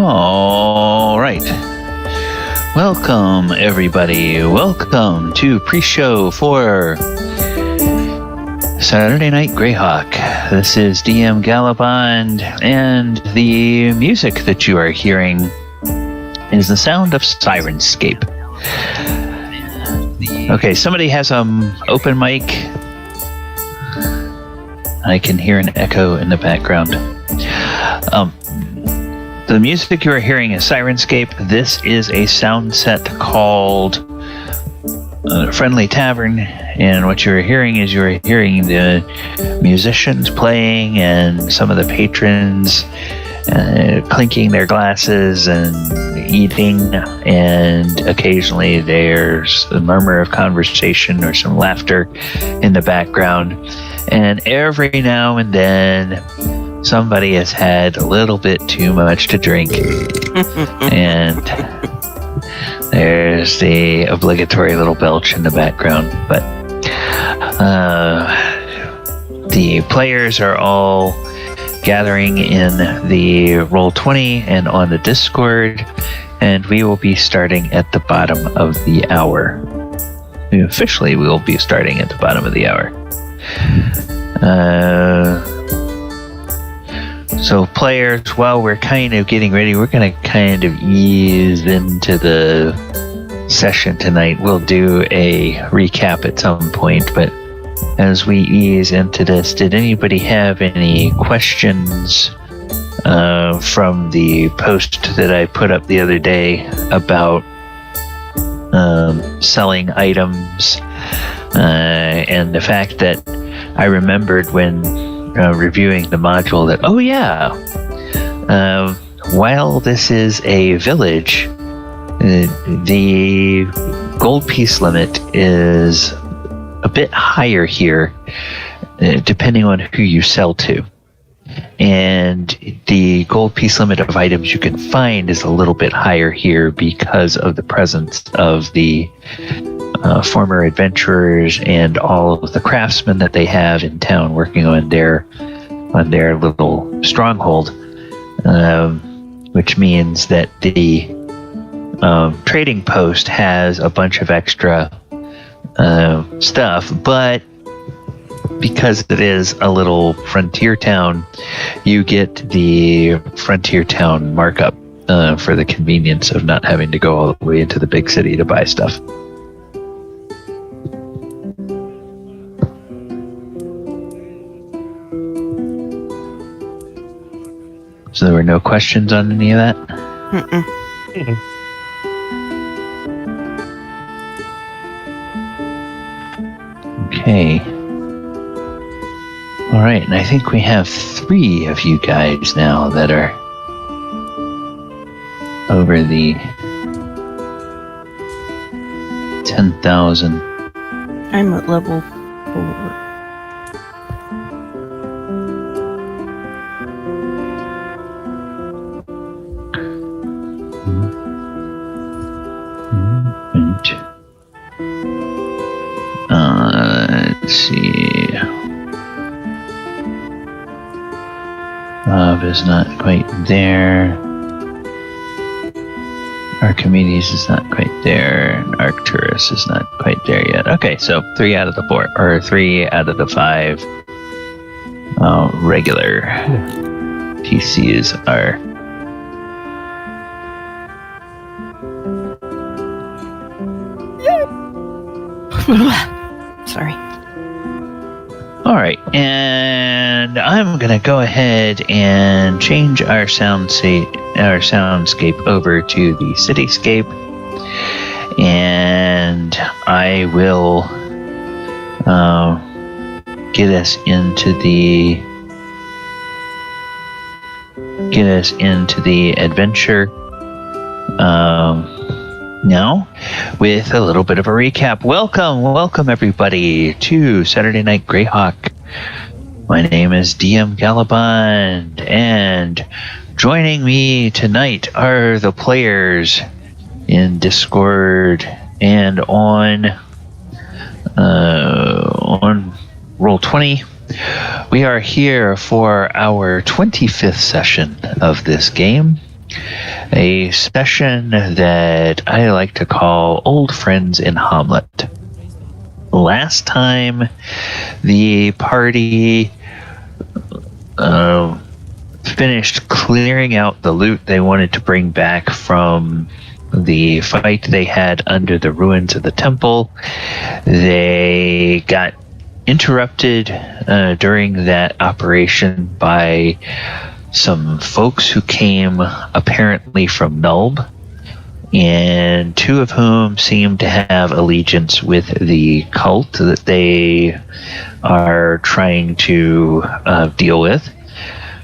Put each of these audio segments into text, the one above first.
All right. Welcome, everybody. Welcome to pre-show for Saturday Night Greyhawk. This is DM Galabond, and the music that you are hearing is the sound of Sirenscape. Okay, somebody has open mic. I can hear an echo in the background. The music you are hearing is Sirenscape. This is a sound set called Friendly Tavern, and what you're hearing is you're hearing the musicians playing and some of the patrons clinking their glasses and eating, and occasionally there's a murmur of conversation or some laughter in the background, and every now and then somebody has had a little bit too much to drink, and there's the obligatory little belch in the background. But the players are all gathering in the Roll20 and on the Discord, and we will be starting at the bottom of the hour. Officially, we will be starting at the bottom of the hour. So players, while we're kind of getting ready, we're going to kind of ease into the session tonight. We'll do a recap at some point, but as we ease into this, did anybody have any questions from the post that I put up the other day about selling items and the fact that I remembered when reviewing the module that, oh yeah, while this is a village, the gold piece limit is a bit higher here, depending on who you sell to. And the gold piece limit of items you can find is a little bit higher here because of the presence of the former adventurers and all of the craftsmen that they have in town working on their little stronghold, which means that the trading post has a bunch of extra stuff, but because it is a little frontier town, you get the frontier town markup for the convenience of not having to go all the way into the big city to buy stuff. So there were no questions on any of that? Okay. All right, and I think we have 3 of you guys now that are over the 10,000. I'm at level 4. Let's see. Bob is not quite there. Archimedes is not quite there. And Arcturus is not quite there yet. Okay, so 3 out of the 4, or 3 out of the 5 regular PCs are. Sorry. All right, and I'm gonna go ahead and change our soundscape over to the cityscape, and I will get us into the adventure now with a little bit of a recap. Welcome everybody to Saturday Night Greyhawk. My name is DM Galabond, and joining me tonight are the players in Discord and on Roll20. We are here for our 25th session of this game, a session that I like to call Old Friends in Hommlet. Last time, the party finished clearing out the loot they wanted to bring back from the fight they had under the ruins of the temple. They got interrupted during that operation by some folks who came apparently from Nulb, and two of whom seem to have allegiance with the cult that they are trying to deal with.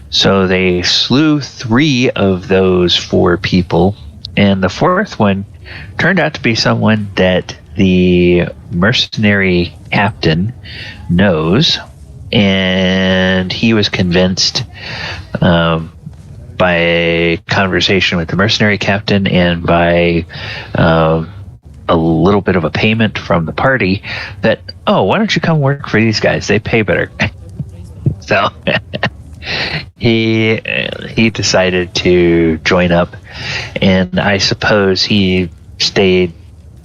So they slew 3 of those 4 people, and the 4th one turned out to be someone that the mercenary captain knows, and he was convinced by a conversation with the mercenary captain and by a little bit of a payment from the party that, oh, why don't you come work for these guys? They pay better. So he decided to join up, and I suppose he stayed,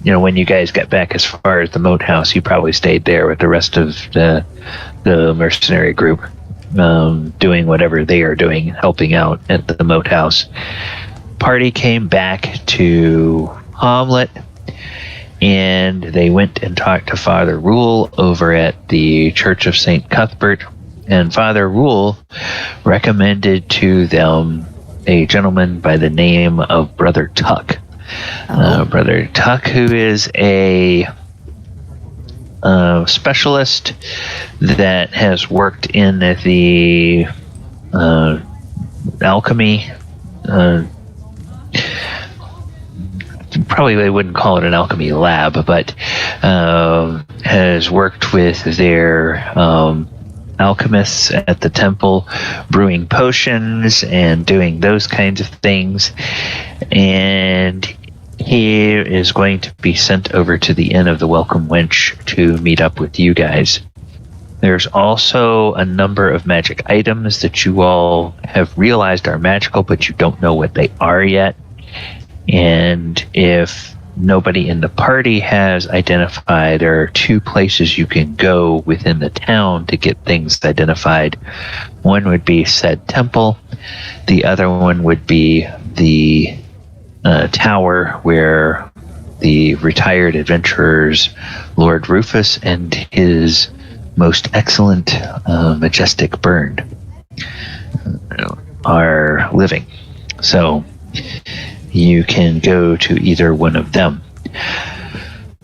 when you guys got back as far as the moat house, he probably stayed there with the rest of the mercenary group, doing whatever they are doing, helping out at the moat house. Party came back to Hommlet, and they went and talked to Father Rule over at the Church of St. Cuthbert, and Father Rule recommended to them a gentleman by the name of Brother Tuck. Brother Tuck, who is a specialist that has worked in the alchemy. Probably they wouldn't call it an alchemy lab, but has worked with their alchemists at the temple, brewing potions and doing those kinds of things. And he is going to be sent over to the Inn of the Welcome Wench to meet up with you guys. There's also a number of magic items that you all have realized are magical, but you don't know what they are yet. And if nobody in the party has identified, there are 2 places you can go within the town to get things identified. One would be said temple. The other one would be the tower where the retired adventurers Lord Rufus and his most excellent majestic Burne are living. So you can go to either one of them.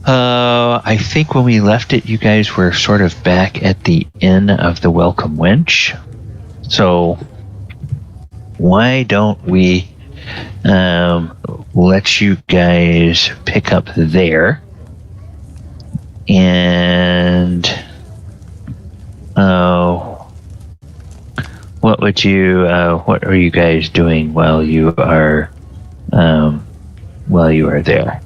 I think when we left it, you guys were sort of back at the Inn of the Welcome Wench. So why don't we let you guys pick up there, and what are you guys doing while you are there?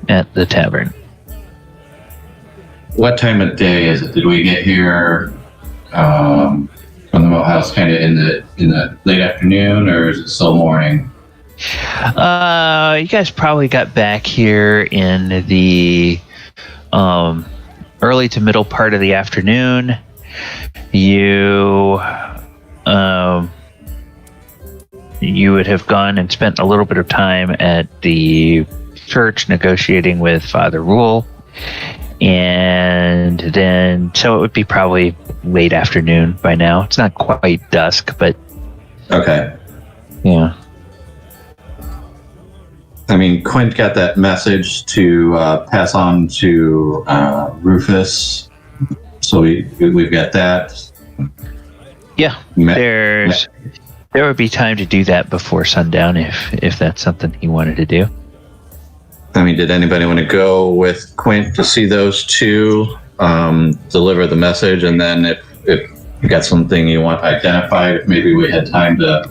At the tavern. What time of day is it? Did we get here from the moat house kind of in the late afternoon, or is it still morning? You guys probably got back here in the early to middle part of the afternoon. You would have gone and spent a little bit of time at the church negotiating with Father Rule, and then so it would be probably late afternoon by now. It's not quite dusk, but okay. Yeah. I mean, Quint got that message to pass on to Rufus, so we've got that. Yeah, there would be time to do that before sundown if that's something he wanted to do. I mean, did anybody want to go with Quint to see those 2, deliver the message, and then if you got something you want identified, if maybe we had time to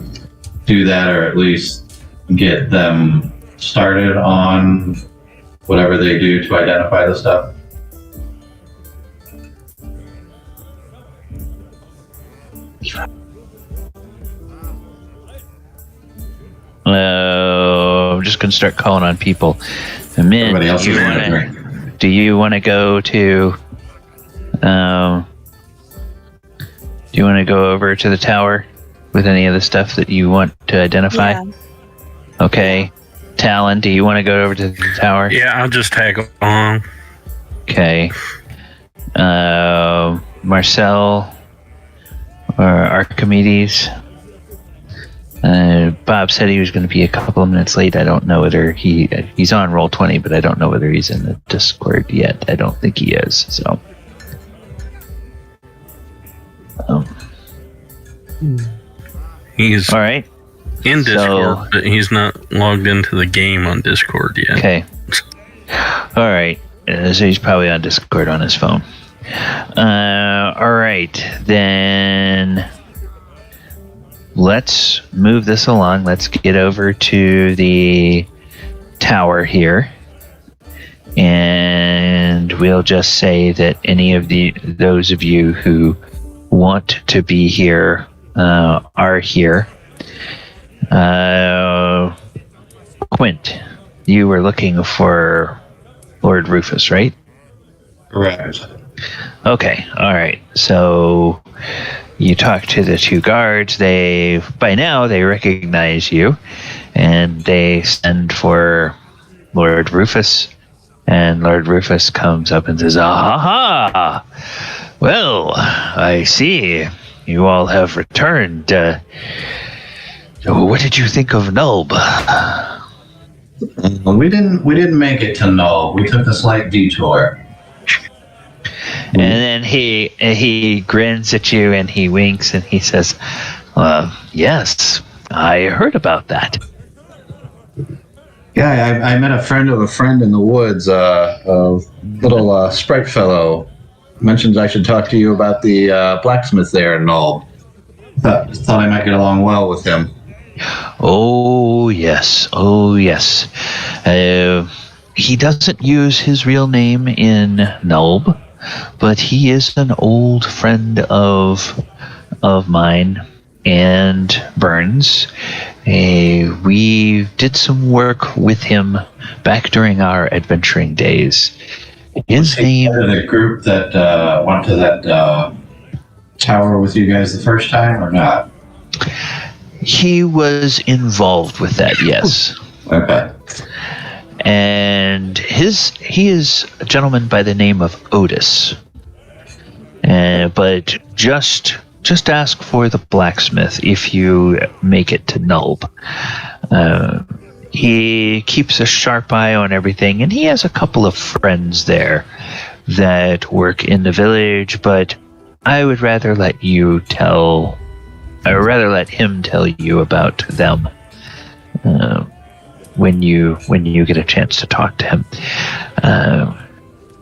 do that, or at least get them started on whatever they do to identify the stuff? I'm just going to start calling on people. Min, Everybody else is going to drink. do you want to go to... do you want to go over to the tower with any of the stuff that you want to identify? Yeah. Okay. Talon, do you want to go over to the tower? Yeah, I'll just tag along. Okay. Marcel or Archimedes. Bob said he was going to be a couple of minutes late. I don't know whether he's on Roll20, but I don't know whether he's in the Discord yet. I don't think he is. So. He's All right. in Discord, but he's not logged into the game on Discord yet. Okay. All right. So he's probably on Discord on his phone. All right. Then let's move this along. Let's get over to the tower here. And we'll just say that any of those of you who want to be here are here. Quint, you were looking for Lord Rufus, right? Correct. Okay, all right. So you talk to the two guards. By now they recognize you, and they send for Lord Rufus. And Lord Rufus comes up and says, "Ah, well, I see you all have returned. What did you think of Nulb?" We didn't make it to Null. We took a slight detour. And then he grins at you and he winks and he says, "Yes, I heard about that." Yeah, I met a friend of a friend in the woods. A little sprite fellow mentions I should talk to you about the blacksmith there in Null. Thought I might get along well with him. Oh yes. He doesn't use his real name in Nulb, but he is an old friend of mine and Burne's. We did some work with him back during our adventuring days. His name... The group that went to that tower with you guys the first time, or not? He was involved with that, yes. Okay. And he is a gentleman by the name of Otis. But just ask for the blacksmith if you make it to Nulb. He keeps a sharp eye on everything, and he has a couple of friends there that work in the village, but I would rather let him tell you about them when you get a chance to talk to him.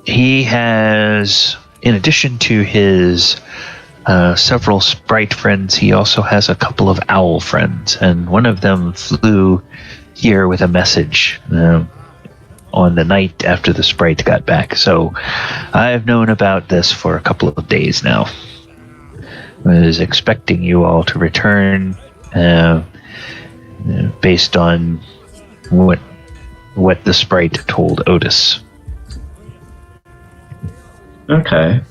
He has, in addition to his several sprite friends, he also has a couple of owl friends, and one of them flew here with a message on the night after the sprite got back. So I've known about this for a couple of days now. I was expecting you all to return based on what the sprite told Otis. Okay.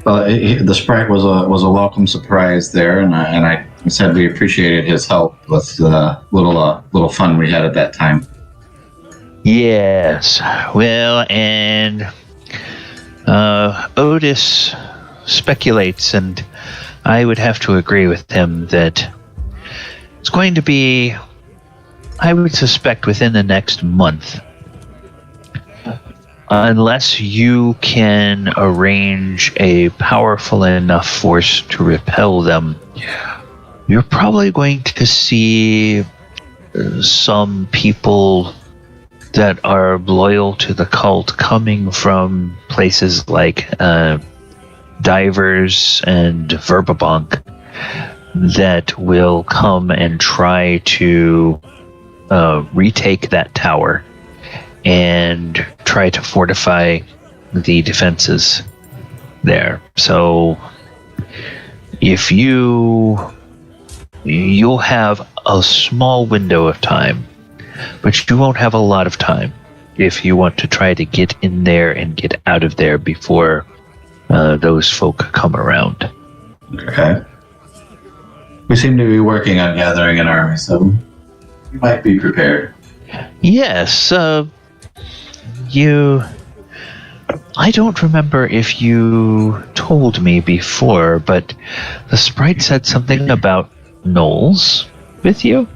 Well, the sprite was a welcome surprise there, and I said we appreciated his help with the little fun we had at that time. Yes. Well, and Otis speculates, and I would have to agree with him that it's going to be, I would suspect, within the next month. Unless you can arrange a powerful enough force to repel them, you're probably going to see some people that are loyal to the cult coming from places like Divers and Verbabonk that will come and try to retake that tower and try to fortify the defenses there. So if you'll have a small window of time, but you won't have a lot of time if you want to try to get in there and get out of there before those folk come around. Okay. We seem to be working on gathering an army, so we might be prepared. Yes, I don't remember if you told me before, but the sprite said something about gnolls with you?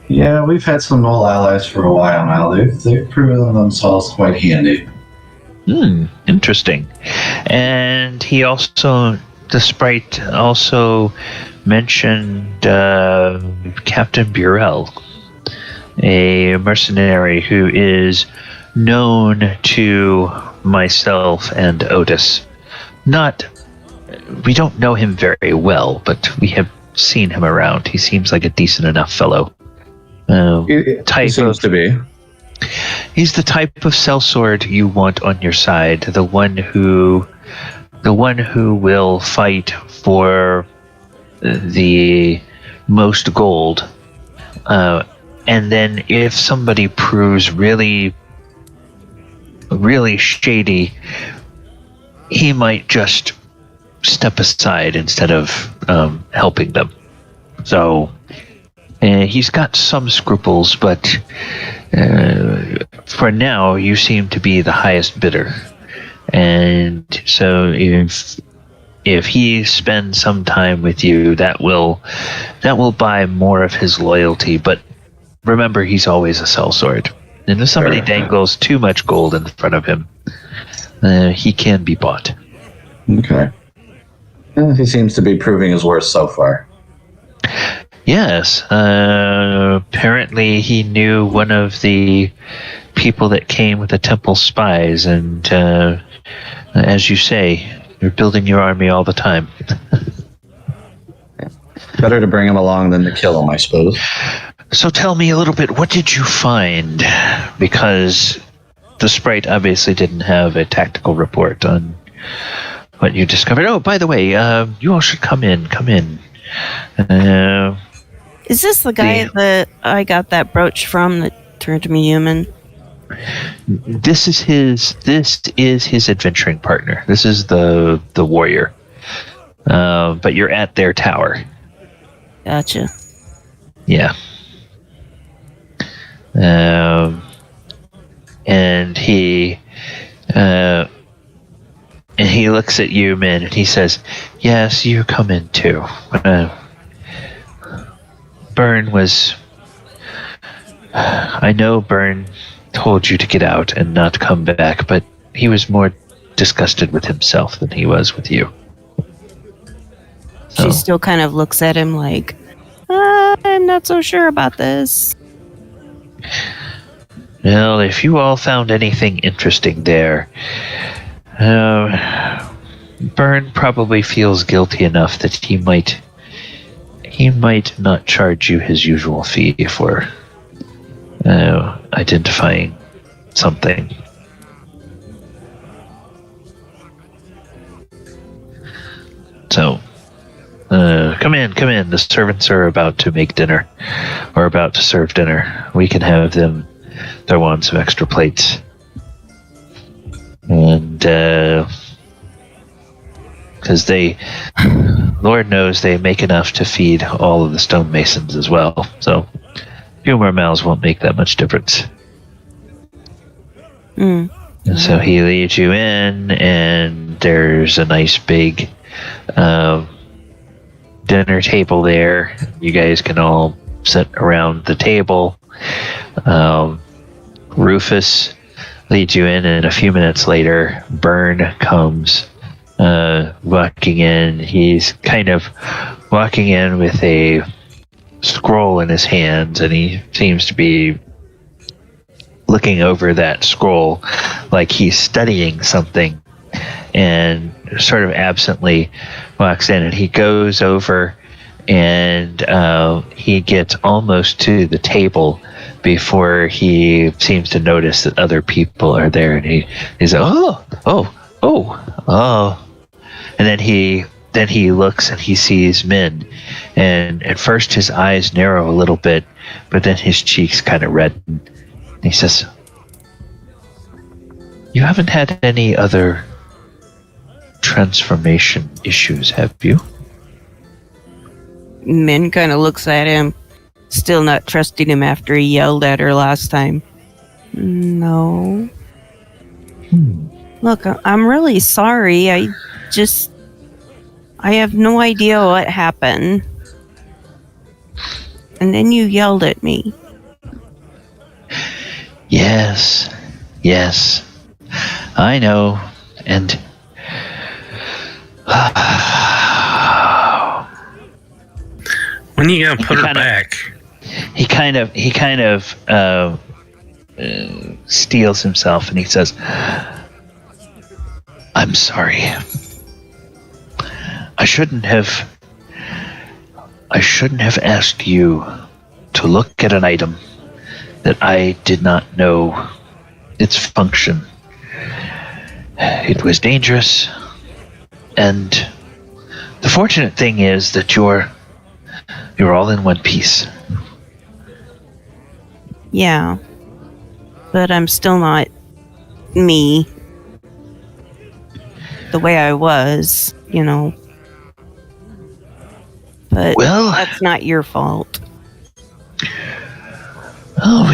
Yeah, we've had some Knoll allies for a while now. They've proven themselves quite handy. Interesting. And the sprite also mentioned Captain Burrell, a mercenary who is known to myself and Otis. We don't know him very well, but we have seen him around. He seems like a decent enough fellow. He seems to be. He's the type of sellsword you want on your side. The one who will fight for the most gold. And then if somebody proves really, really shady, he might just step aside instead of helping them. So he's got some scruples, but for now, you seem to be the highest bidder. And so if he spends some time with you, that will buy more of his loyalty. But remember, he's always a sellsword. And if somebody dangles too much gold in front of him, he can be bought. Okay. He seems to be proving his worth so far. Yes. Apparently he knew one of the people that came with the temple spies, and as you say, you're building your army all the time. Better to bring him along than to kill him, I suppose. So tell me a little bit, what did you find? Because the sprite obviously didn't have a tactical report on what you discovered. Oh, by the way, you all should come in. Is this the guy that I got that brooch from that turned me human? This is his adventuring partner. This is the warrior. But you're at their tower. Gotcha. Yeah. And he looks at you, Min, and he says, "Yes, you come in too." Burne was... I know Burne told you to get out and not come back, but he was more disgusted with himself than he was with you. She still kind of looks at him like, I'm not so sure about this. Well, if you all found anything interesting there, Burne probably feels guilty enough that he might not charge you his usual fee for identifying something. So, come in. The servants are about to make dinner, or about to serve dinner. We can have them throw on some extra plates. And, because Lord knows they make enough to feed all of the stonemasons as well. So, a few more mouths won't make that much difference. And so he leads you in, and there's a nice big dinner table there. You guys can all sit around the table. Rufus leads you in, and a few minutes later, Burne comes walking in. He's kind of walking in with a scroll in his hands, and he seems to be looking over that scroll like he's studying something, and sort of absently walks in, and he goes over and he gets almost to the table before he seems to notice that other people are there, and he's like, oh, and then he then he looks and he sees Min, and at first his eyes narrow a little bit, but then his cheeks kind of redden. And he says, "You haven't had any other transformation issues, have you?" Min kind of looks at him, still not trusting him after he yelled at her last time. No. Look, I'm really sorry. I have no idea what happened. And then you yelled at me. Yes. I know. And when you gonna put her back? He kind of steels himself and he says, "I'm sorry. I shouldn't have asked you to look at an item that I did not know its function. It was dangerous, and the fortunate thing is that you're all in one piece." Yeah. But I'm still not me. The way I was, But well, that's not your fault. Oh,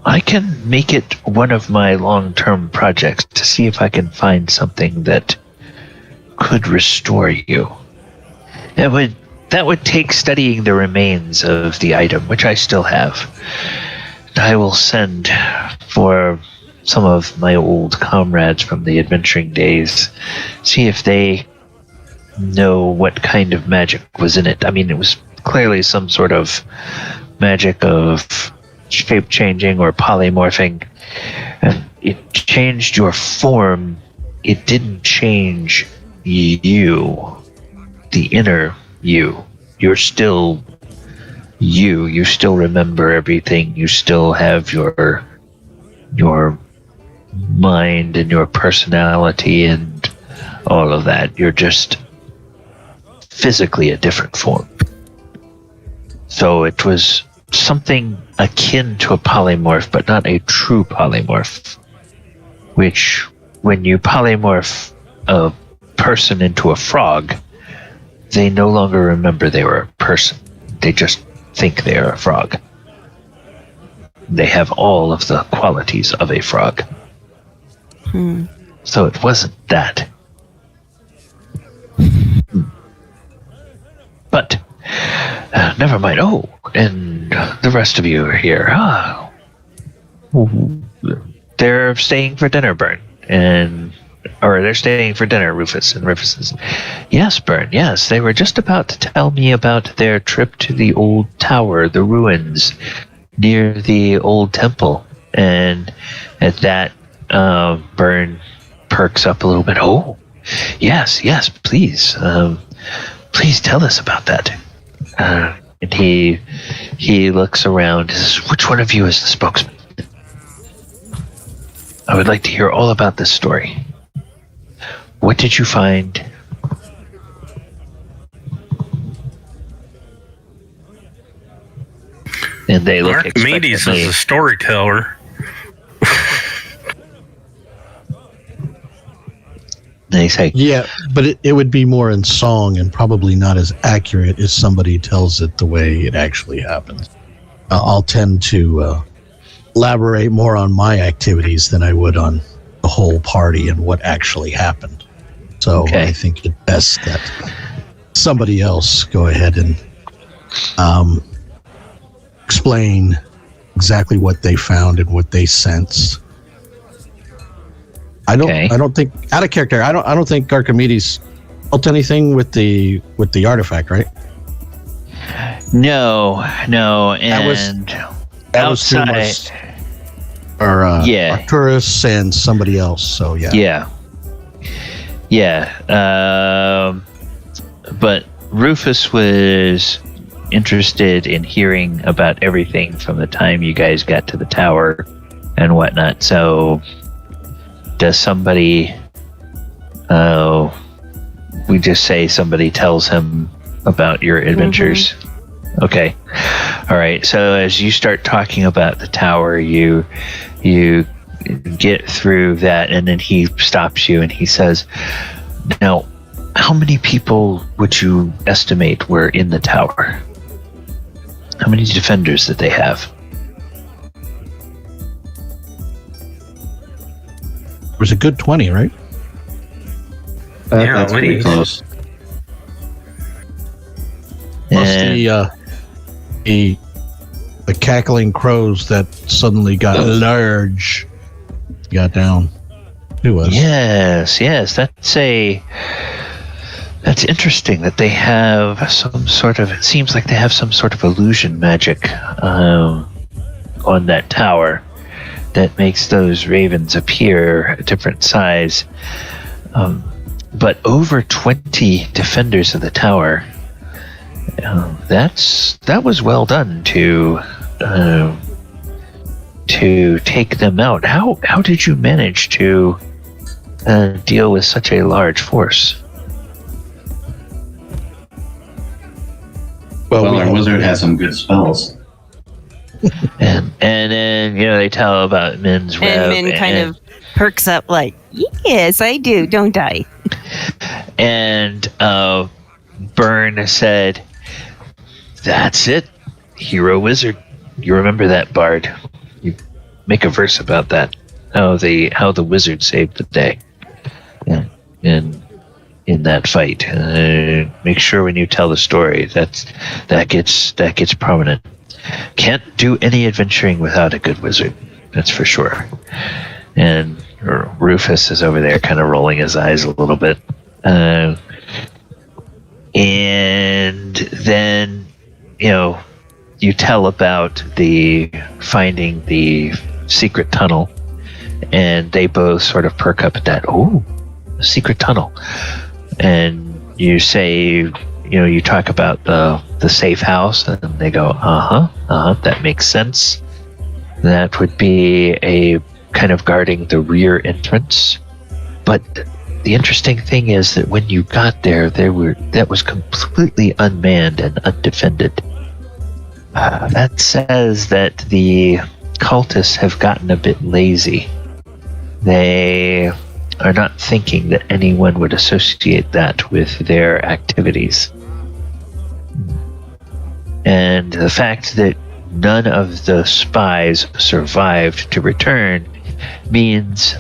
I can make it one of my long-term projects to see if I can find something that could restore you. That would take studying the remains of the item, which I still have. I will send for some of my old comrades from the adventuring days, see if they know what kind of magic was in it. I mean, it was clearly some sort of magic of shape changing or polymorphing. And it changed your form. It didn't change you, the inner you. You're still you. You still remember everything. You still have your mind and your personality and all of that. You're just physically a different form. So it was something akin to a polymorph, but not a true polymorph. Which, when you polymorph a person into a frog, they no longer remember they were a person. They just think they are a frog. They have all of the qualities of a frog. So it wasn't that. But never mind. Oh, and the rest of you are here. They're staying for dinner, Burne. Or they're staying for dinner, Rufus. And Rufus says, "Yes, Burne, yes. They were just about to tell me about their trip to the old tower, the ruins near the old temple." And at that, Burne perks up a little bit. "Oh, yes, please. Please tell us about that." And he looks around and says, "Which one of you is the spokesman? I would like to hear all about this story. What did you find?" And they look Archimedes is a storyteller. They say, "Yeah, but it would be more in song and probably not as accurate as somebody tells it the way it actually happens. I'll tend to elaborate more on my activities than I would on the whole party and what actually happened. So okay. I think it's best that somebody else go ahead and explain exactly what they found and what they sensed. I don't think, out of character, I don't think Archimedes felt anything with the artifact, right? No, and that was too much. Or Arcturus and somebody else. So yeah. But Rufus was interested in hearing about everything from the time you guys got to the tower and whatnot. So, does somebody We just say somebody tells him about your adventures. Okay. All right. So as you start talking about the tower, you get through that, and then he stops you and he says, "Now, how many people would you estimate were in the tower? How many defenders did they have?" It was a good 20, right? That's pretty close. Plus the cackling crows that suddenly got large, got down to us. Yes. That's interesting that they have some sort of, it seems like they have some sort of illusion magic on that tower that makes those ravens appear a different size. But over 20 defenders of the tower, that was well done to take them out. How did you manage to deal with such a large force? Well, our wizard has some good spells. and then they tell about Min's web. And Min kind of perks up like, yes, I do, don't I? And Burne said, "That's it, hero wizard. You remember that, Bard. You make a verse about that. How the wizard saved the day. Yeah. In that fight. Make sure when you tell the story that gets prominent. Can't do any adventuring without a good wizard. That's for sure." And Rufus is over there kind of rolling his eyes a little bit. And then, you tell about finding the secret tunnel, and they both sort of perk up at that. Oh, a secret tunnel. And you say, you talk about the safe house, and they go, that makes sense. That would be a kind of guarding the rear entrance. But the interesting thing is that when you got there, that was completely unmanned and undefended. That says that the cultists have gotten a bit lazy. They are not thinking that anyone would associate that with their activities. And the fact that none of the spies survived to return means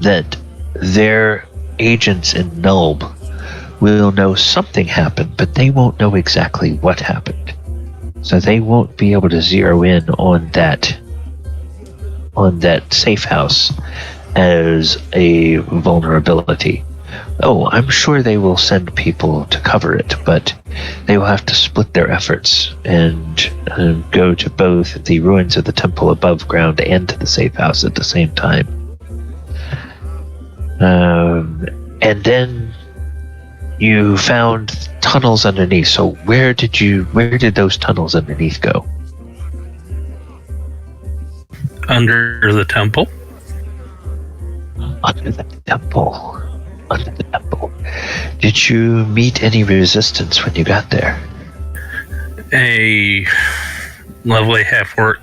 that their agents in Nulb will know something happened, but they won't know exactly what happened. So they won't be able to zero in on that safe house as a vulnerability. Oh, I'm sure they will send people to cover it, but they will have to split their efforts and go to both the ruins of the temple above ground and to the safe house at the same time. And then you found tunnels underneath. So where did those tunnels underneath go? Under the temple? Under the temple. Did you meet any resistance when you got there? A lovely half-orc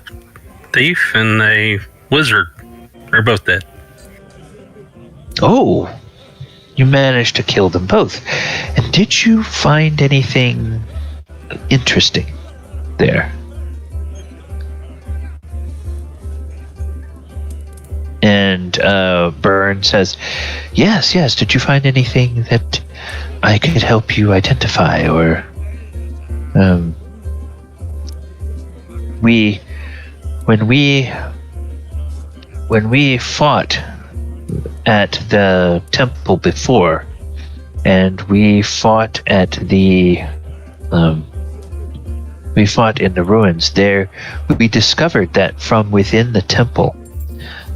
thief and a wizard are both dead. Oh, you managed to kill them both. And did you find anything interesting there? And Burne says, yes. Did you find anything that I could help you identify? Or when we fought at the temple before, and we fought in the ruins there, we discovered that from within the temple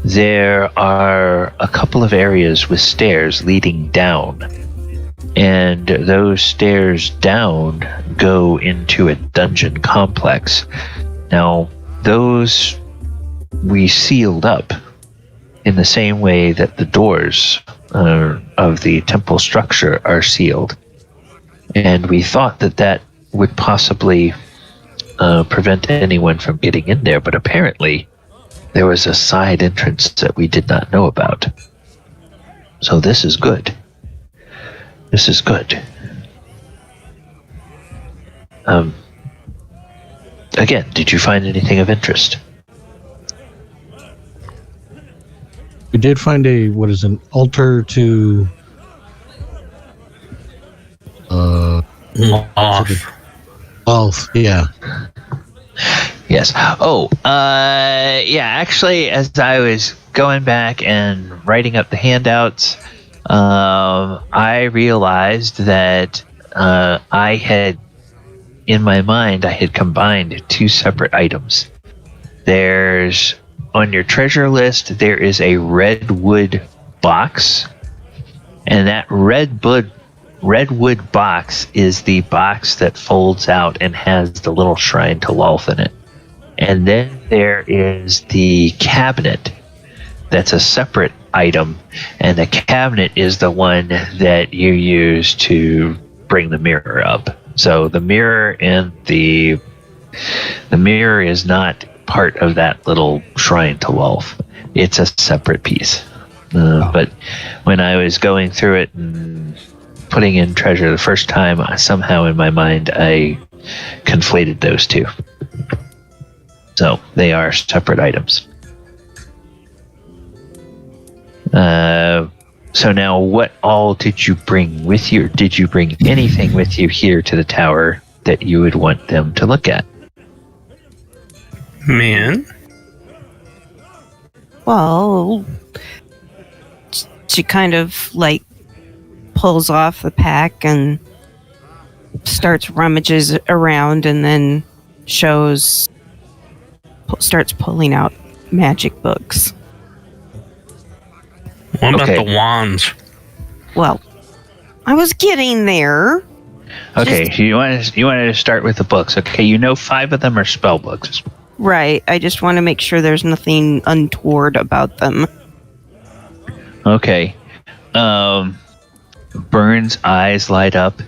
there are a couple of areas with stairs leading down, and those stairs down go into a dungeon complex. Now, those we sealed up in the same way that the doors of the temple structure are sealed. And we thought that would possibly prevent anyone from getting in there, but apparently there was a side entrance that we did not know about. So this is good. This is good. Again, did you find anything of interest? We did find an altar to Loth, yeah. Yes. Oh, yeah, actually, as I was going back and writing up the handouts, I realized that in my mind, I had combined two separate items. There's, on your treasure list, there is a redwood box, and that redwood box is the box that folds out and has the little shrine to Loth in it. And then there is the cabinet that's a separate item, and the cabinet is the one that you use to bring the mirror up. So the mirror and the mirror is not part of that little shrine to Loth. It's a separate piece. But when I was going through it and putting in treasure the first time, somehow in my mind I conflated those two. So they are separate items. So now, what all did you bring with you? Did you bring anything with you here to the tower that you would want them to look at? Man. Well, she kind of like pulls off the pack and starts rummages around, and then starts pulling out magic books. What about Okay. the wands? Well, I was getting there. Okay, you wanted to start with the books. Okay, 5 of them are spell books. Right. I just want to make sure there's nothing untoward about them. Okay. Burne's eyes light up,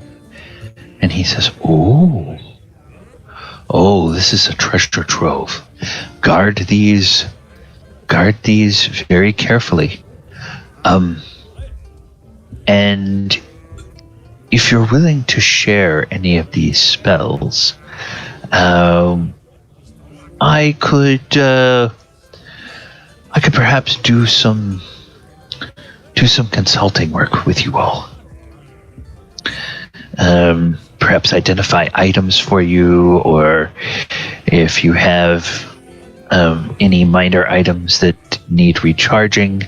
and he says, "Oh, this is a treasure trove. Guard these very carefully. And if you're willing to share any of these spells, I could perhaps do some consulting work with you all. Perhaps identify items for you, or if you have any minor items that need recharging,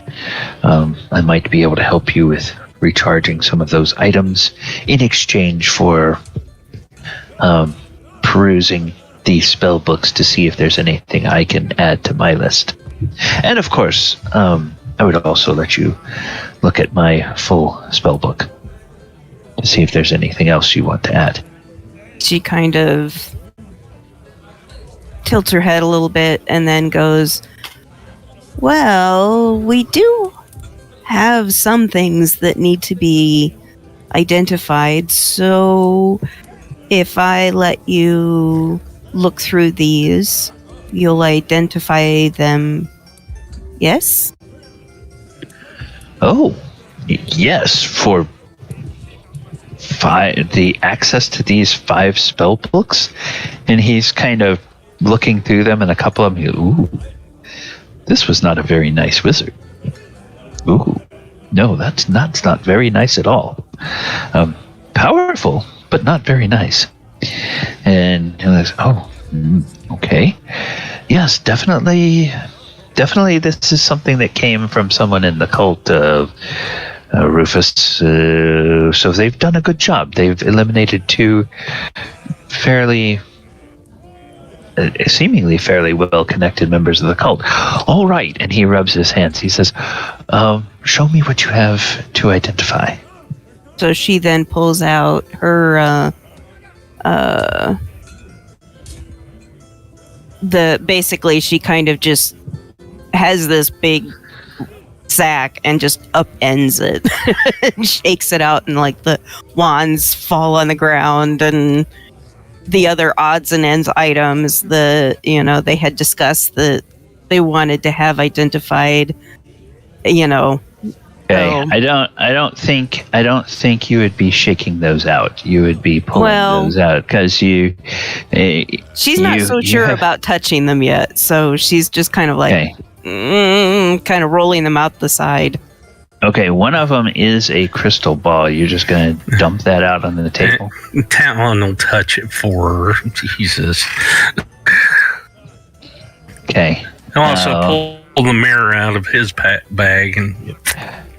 I might be able to help you with recharging some of those items in exchange for perusing the spell books to see if there's anything I can add to my list. And of course, I would also let you look at my full spell book to see if there's anything else you want to add." She kind of tilts her head a little bit and then goes, "Well, we do have some things that need to be identified, so if I let you look through these, you'll identify them, yes?" Oh, yes, for the access to these 5 spell books. And he's kind of looking through them, and a couple of them, ooh, this was not a very nice wizard. Ooh, no, that's not very nice at all. Powerful, but not very nice. And he goes, okay. Yes, definitely this is something that came from someone in the cult of Rufus. So they've done a good job. They've eliminated 2 seemingly fairly well-connected members of the cult. All right, and he rubs his hands. He says, show me what you have to identify. So she then pulls out her basically she kind of just has this big sack and just upends it and shakes it out, and like the wands fall on the ground and the other odds and ends items they had discussed that they wanted to have identified. Okay, So, I don't think you would be shaking those out. You would be pulling those out because you. She's not sure about touching them yet, so she's just kind of like, kind of rolling them out the side. Okay, one of them is a crystal ball. You're just going to dump that out on the table. Talon will touch it for her. Jesus. Okay. He'll also pull the mirror out of his bag and.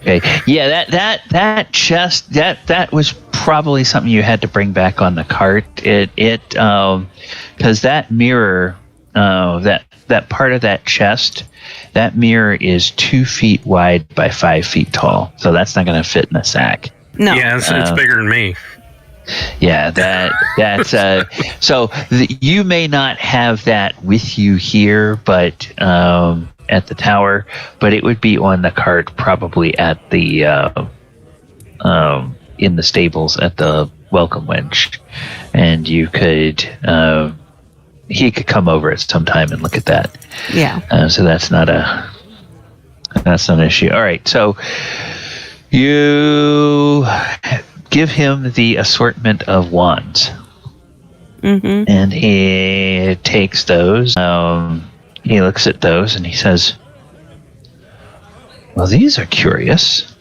Okay. Yeah, that chest that was probably something you had to bring back on the cart. Because that mirror, that part of that chest, that mirror is 2 feet wide by 5 feet tall. So that's not going to fit in a sack. No. Yeah, it's bigger than me. Yeah, that's you may not have that with you here, but at the tower, but it would be on the cart, probably at the in the stables at the welcome wench, and you could he could come over at some time and look at that. Yeah. So that's not an issue. All right, so you give him the assortment of wands. Mm-hmm. And he takes those. He looks at those and he says, "Well, these are curious."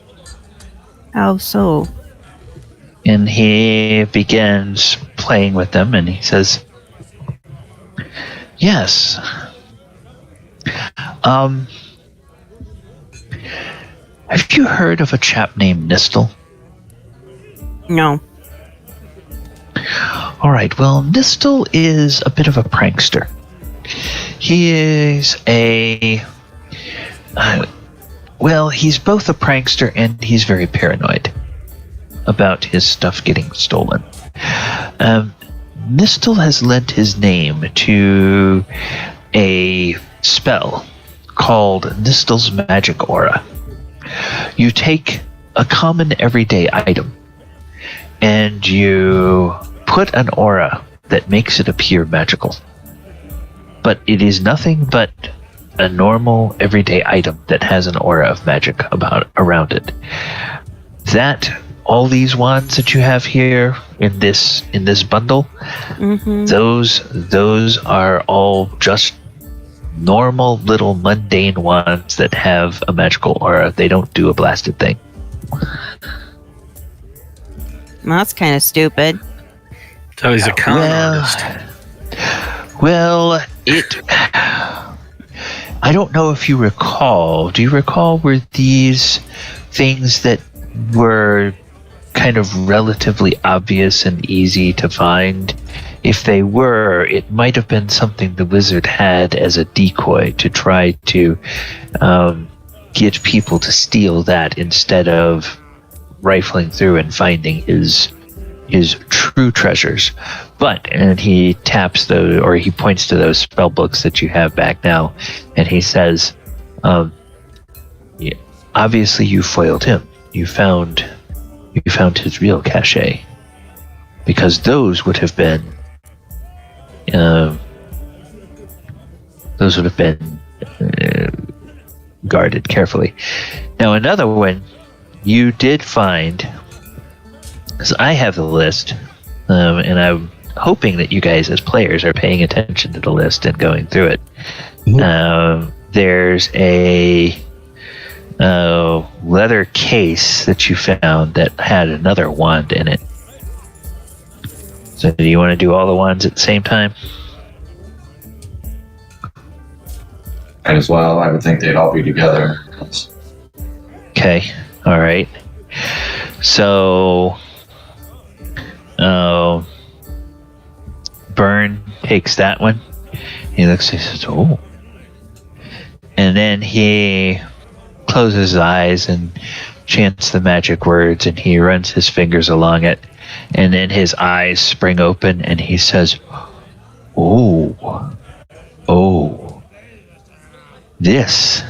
How so? And he begins playing with them and he says, "Yes. Have you heard of a chap named Nistel?" No. All right, well, Nistel is a bit of a prankster. He is he's both a prankster and he's very paranoid about his stuff getting stolen. Nistel has lent his name to a spell called Nistel's Magic Aura. You take a common everyday item and you put an aura that makes it appear magical. But it is nothing but a normal everyday item that has an aura of magic around it. All these wands that you have here in this bundle, Mm-hmm. those are all just normal little mundane wands that have a magical aura. They don't do a blasted thing. Well, that's kind of stupid. So he's a con artist. Well, I don't know if you recall. Do you recall, were these things that were kind of relatively obvious and easy to find? If they were, it might have been something the wizard had as a decoy to try to get people to steal that instead of rifling through and finding his true treasures. And he taps those, or he points to those spell books that you have back now, and he says, obviously you foiled him. You found his real cachet, because those would have been guarded carefully. Now another one you did find, because I have the list, and I'm hoping that you guys as players are paying attention to the list and going through it. There's a leather case that you found that had another wand in it. So do you want to do all the wands at the same time? Might as well. I would think they'd all be together. Okay. All right. So, Burne takes that one. He looks, he says, "Oh." And then he closes his eyes and chants the magic words, and he runs his fingers along it, and then his eyes spring open, and he says, "Oh, this.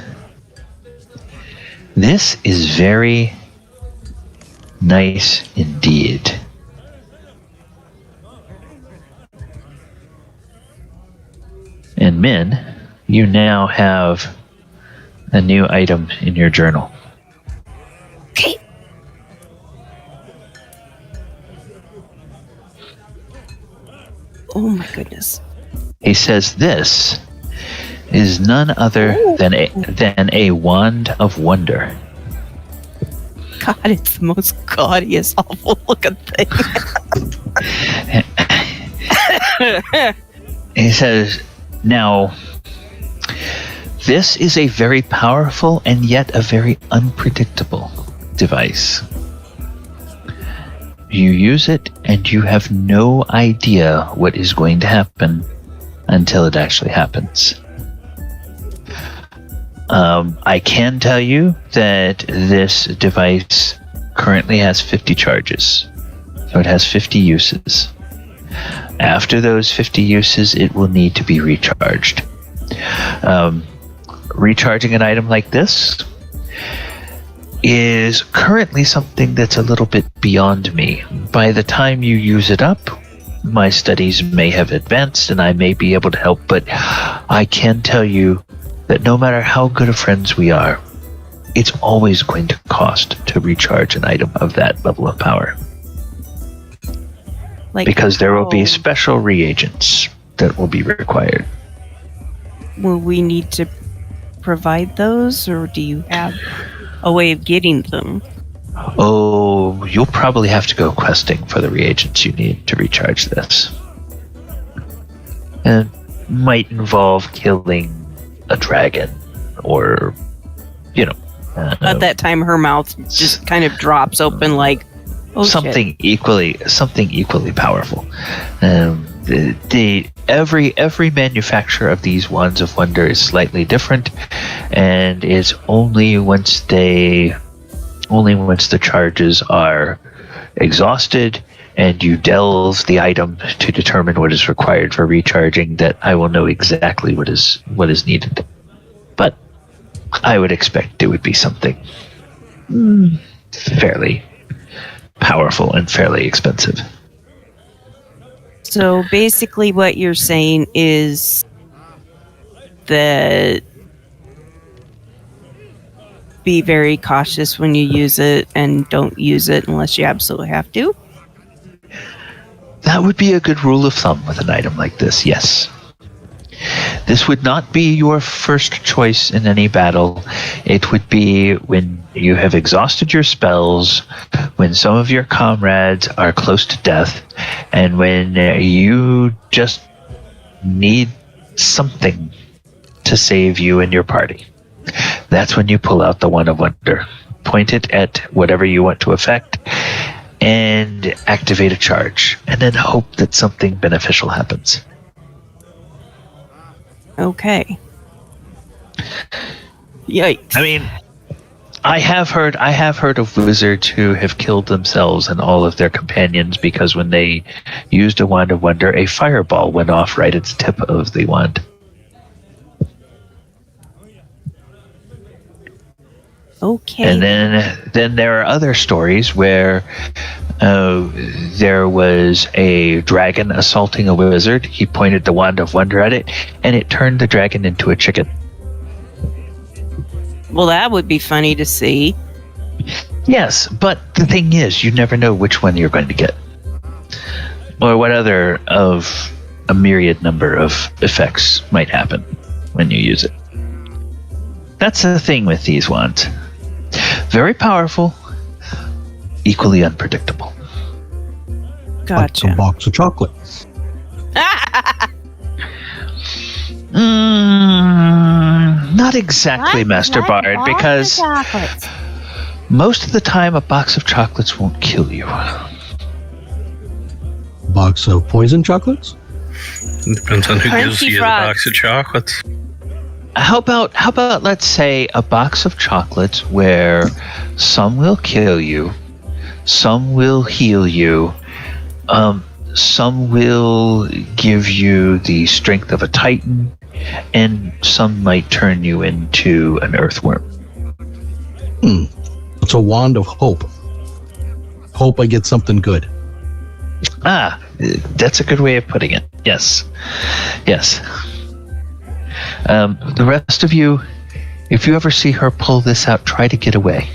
This is very nice indeed. And Min, you now have a new item in your journal. Okay. Oh my goodness. He says this is none other than a wand of wonder. God, it's the most gaudiest, awful looking thing. He says, now, this is a very powerful and yet a very unpredictable device. You use it and you have no idea what is going to happen until it actually happens. I can tell you that this device currently has 50 charges. So it has 50 uses. After those 50 uses, it will need to be recharged. Recharging an item like this is currently something that's a little bit beyond me. By the time you use it up, my studies may have advanced and I may be able to help, but I can tell you that no matter how good of friends we are, it's always going to cost to recharge an item of that level of power. Because there will be special reagents that will be required. Will we need to provide those, or do you have a way of getting them? Oh, you'll probably have to go questing for the reagents you need to recharge this. It might involve killing a dragon, or, at that time, her mouth just kind of drops open, like something equally powerful. Every manufacturer of these wands of wonder is slightly different, and it's only once the charges are exhausted and you delve the item to determine what is required for recharging that I will know exactly what is needed. But I would expect it would be something fairly powerful and fairly expensive. So basically what you're saying is that be very cautious when you use it and don't use it unless you absolutely have to? That would be a good rule of thumb with an item like this, yes. This would not be your first choice in any battle. It would be when you have exhausted your spells, when some of your comrades are close to death, and when you just need something to save you and your party. That's when you pull out the Wand of Wonder. Point it at whatever you want to affect and activate a charge, and then hope that something beneficial happens. Okay. Yikes. I mean, I have heard of wizards who have killed themselves and all of their companions because when they used a Wand of Wonder, a fireball went off right at the tip of the wand. Okay. And then there are other stories where there was a dragon assaulting a wizard. He pointed the Wand of Wonder at it, and it turned the dragon into a chicken. Well, that would be funny to see. Yes, but the thing is, you never know which one you're going to get. Or what other of a myriad number of effects might happen when you use it. That's the thing with these wands. Very powerful, equally unpredictable. Gotcha. Like a box of chocolates. Not exactly, Master Bard, because most of the time a box of chocolates won't kill you. Box of poison chocolates? Depends on who gives Crunchy you the frogs. box of chocolates. How about let's say a box of chocolates where some will kill you, some will heal you, some will give you the strength of a titan, and some might turn you into an earthworm. It's a wand of hope. Hope I get something good. Ah, that's a good way of putting it. Yes. Yes. The rest of you, if you ever see her pull this out, try to get away.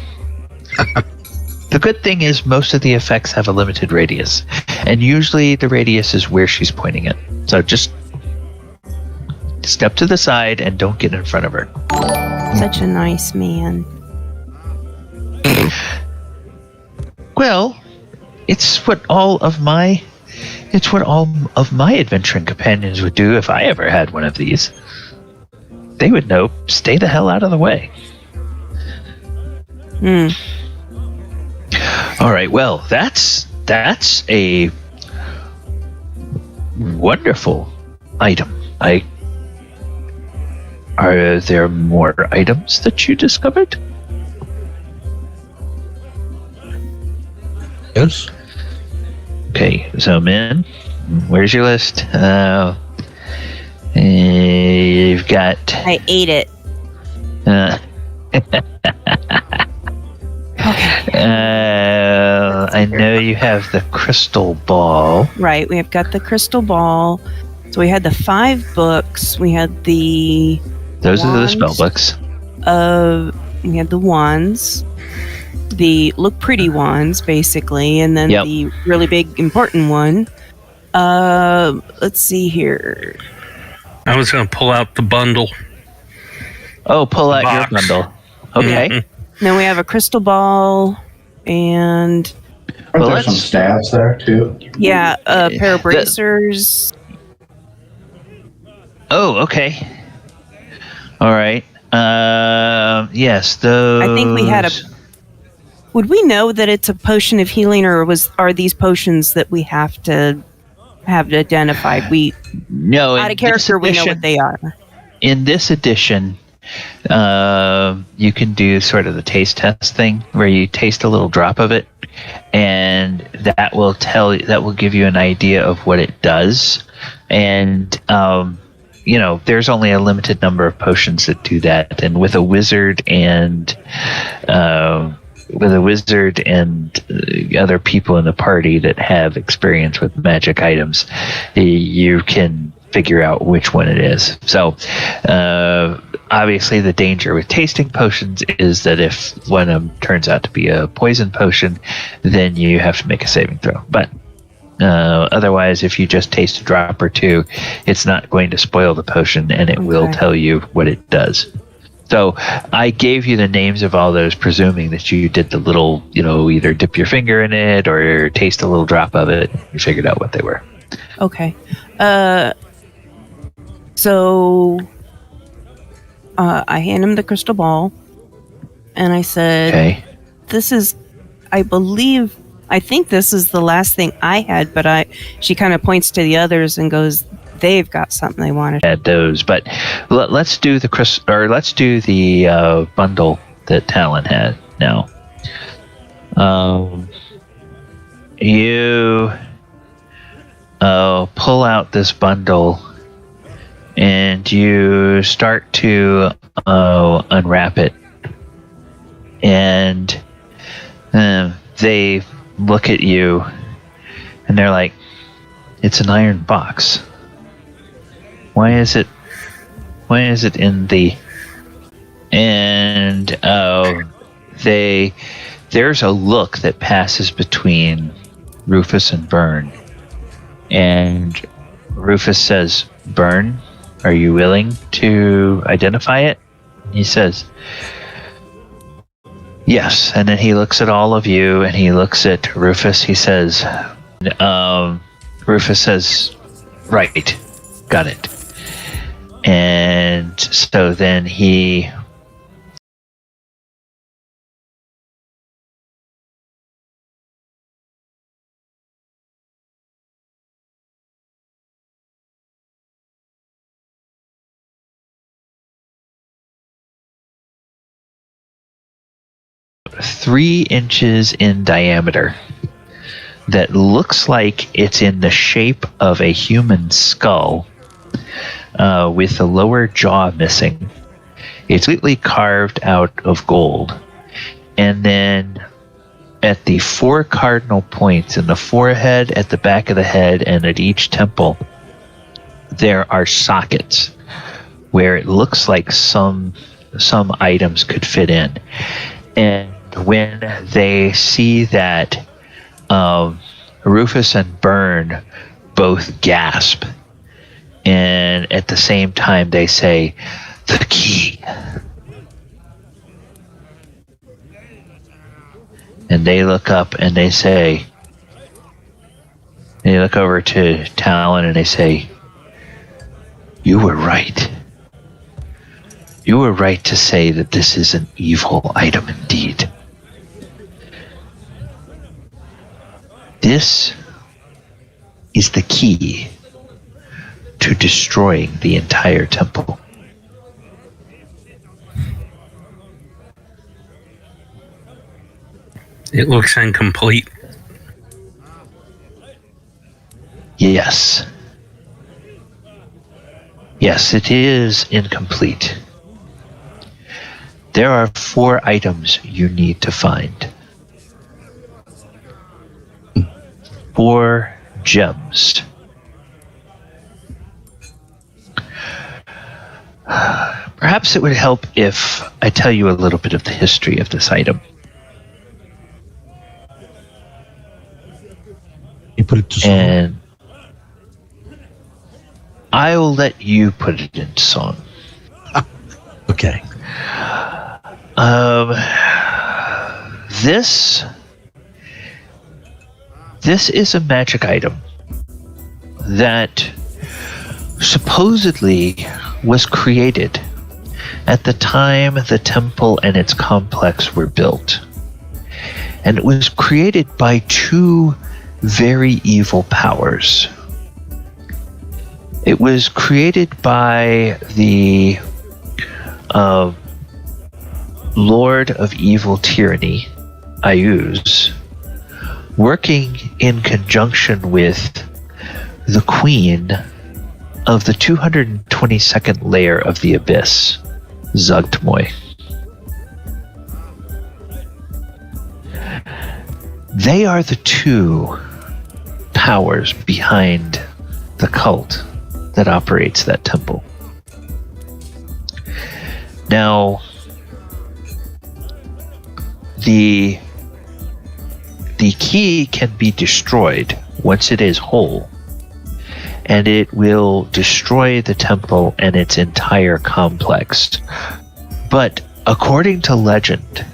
The good thing is most of the effects have a limited radius, and usually the radius is where she's pointing it. So just step to the side and don't get in front of her. Such a nice man. Well, it's what all of my adventuring companions would do if I ever had one of these. They would know, stay the hell out of the way. All right, well, that's a wonderful item. Are there more items that you discovered? Yes. Okay, so Min, where's your list? You've got. I ate it. I know you have the crystal ball. Right, we have got the crystal ball. So we had the 5 books. We had the. Those wands. are the spell books. We had the wands. The look pretty wands, basically, and then the really big important one. Let's see here. I was going to pull out the bundle. Oh, pull out box. your bundle. Okay. Mm-hmm. Then we have a crystal ball and Are there some staves there too? a pair of bracers. Oh, okay. All right. Yes, those. I think we had a. Would we know that it's a potion of healing, or are these potions that we have to have identified? No. Out of character, we know what they are. In this edition, you can do sort of the taste test thing where you taste a little drop of it, and that will give you an idea of what it does. And there's only a limited number of potions that do that, and with a wizard and other people in the party that have experience with magic items, you can figure out which one it is. So obviously the danger with tasting potions is that if one of them turns out to be a poison potion, then you have to make a saving throw. But otherwise, if you just taste a drop or two, it's not going to spoil the potion, and it will tell you what it does. So I gave you the names of all those, presuming that you did the little, either dip your finger in it or taste a little drop of it. You figured out what they were. Okay. So I hand him the crystal ball, and I said, Okay. I think this is the last thing I had, but she kind of points to the others and goes, they've got something they wanted. Add those, but let's do the bundle that Talon had now. You pull out this bundle and you start to unwrap it, and they look at you and they're like, it's an iron box. Why is it in the... And there's a look that passes between Rufus and Burne, and Rufus says, Burne, are you willing to identify it? He says, yes. And then he looks at all of you, and he looks at Rufus. He says, Rufus says, right, got it. And so then he... Three inches in diameter that looks like it's in the shape of a human skull, with the lower jaw missing. It's completely carved out of gold, And then at the 4 cardinal points in the forehead, at the back of the head, and at each temple, there are sockets where it looks like some items could fit in. And when they see that Rufus and Burne both gasp, and at the same time they say, "The key." And they look up and they say, they look over to Talon and they say, "You were right. You were right to say that this is an evil item indeed. This is the key to destroying the entire temple." It looks incomplete. Yes. Yes, it is incomplete. There are 4 items you need to find. 4 gems. Perhaps it would help if I tell you a little bit of the history of this item. You put it to song. And I will let you put it into song. Okay. This is a magic item that supposedly was created at the time the temple and its complex were built. And it was created by 2 very evil powers. It was created by the Lord of Evil Tyranny, Ayuz, working in conjunction with the Queen of the 222nd layer of the Abyss, Zugtmoy. They are the 2 powers behind the cult that operates that temple. Now, the key can be destroyed once it is whole, and it will destroy the temple and its entire complex. But according to legend,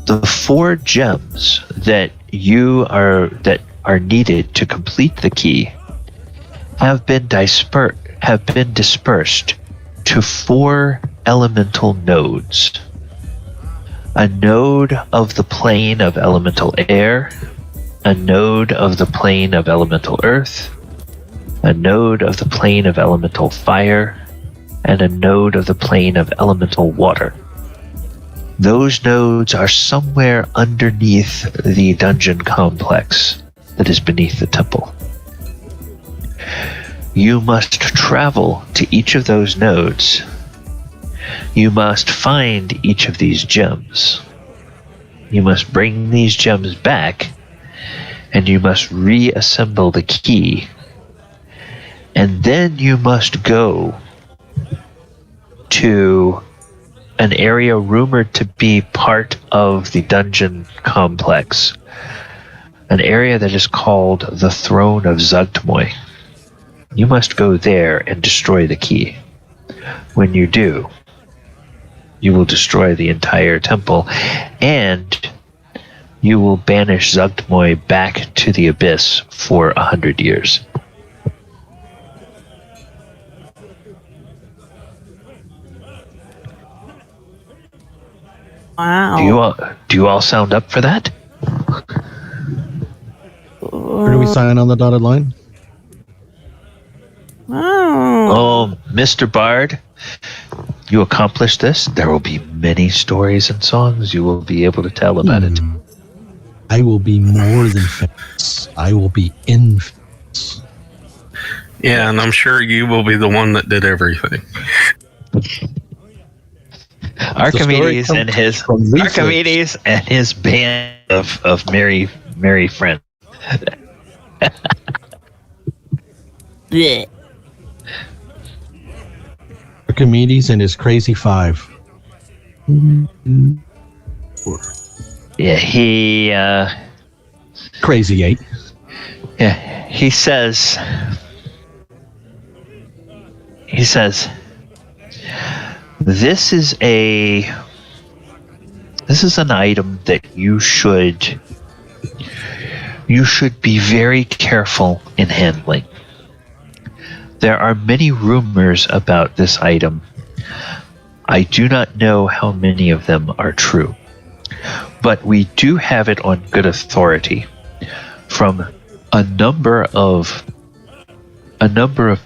the 4 gems that are needed to complete the key have been dispersed to 4 elemental nodes. A node of the plane of elemental air, a node of the plane of elemental earth, a node of the plane of elemental fire, and a node of the plane of elemental water. Those nodes are somewhere underneath the dungeon complex that is beneath the temple. You must travel to each of those nodes. You must find each of these gems. You must bring these gems back, and you must reassemble the key. And then you must go to an area rumored to be part of the dungeon complex, an area that is called the Throne of Zugtmoy. You must go there and destroy the key. When you do, you will destroy the entire temple, and you will banish Zugtmoy back to the Abyss for 100 years. Wow. Do you all sound up for that? Where do we sign on the dotted line? Oh. Oh, Mr. Bard, you accomplish this, there will be many stories and songs you will be able to tell about it. I will be more than famous. I will be infamous. Yeah, and I'm sure you will be the one that did everything. All Archimedes and his from leaflets. Archimedes and his band of merry friends. Blech. Archimedes and his crazy five. Yeah, he Crazy eight. yeah, he says this is an item that you should be very careful in handling. There are many rumors about this item. I do not know how many of them are true, but we do have it on good authority from a number of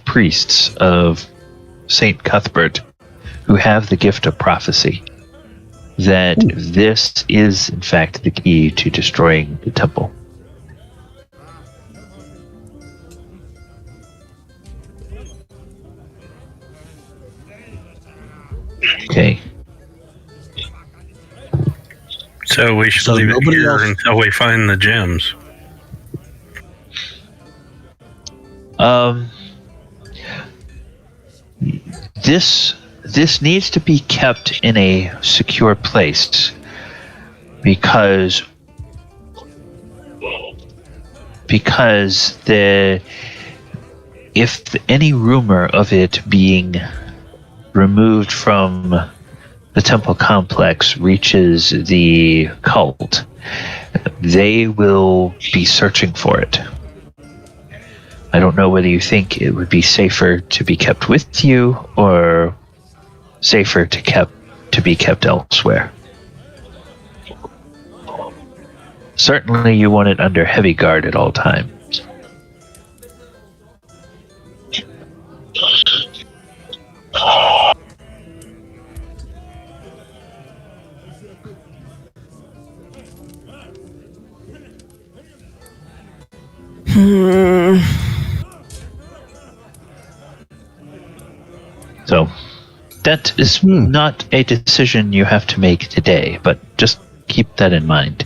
priests of Saint Cuthbert who have the gift of prophecy that this is in fact the key to destroying the temple. Okay. So we should leave it here until we find the gems. This needs to be kept in a secure place because if any rumor of it being removed from the temple complex reaches the cult, they will be searching for it. I don't know whether you think it would be safer to be kept with you or safer to be kept elsewhere. Certainly you want it under heavy guard at all times. So, that is not a decision you have to make today, but just keep that in mind.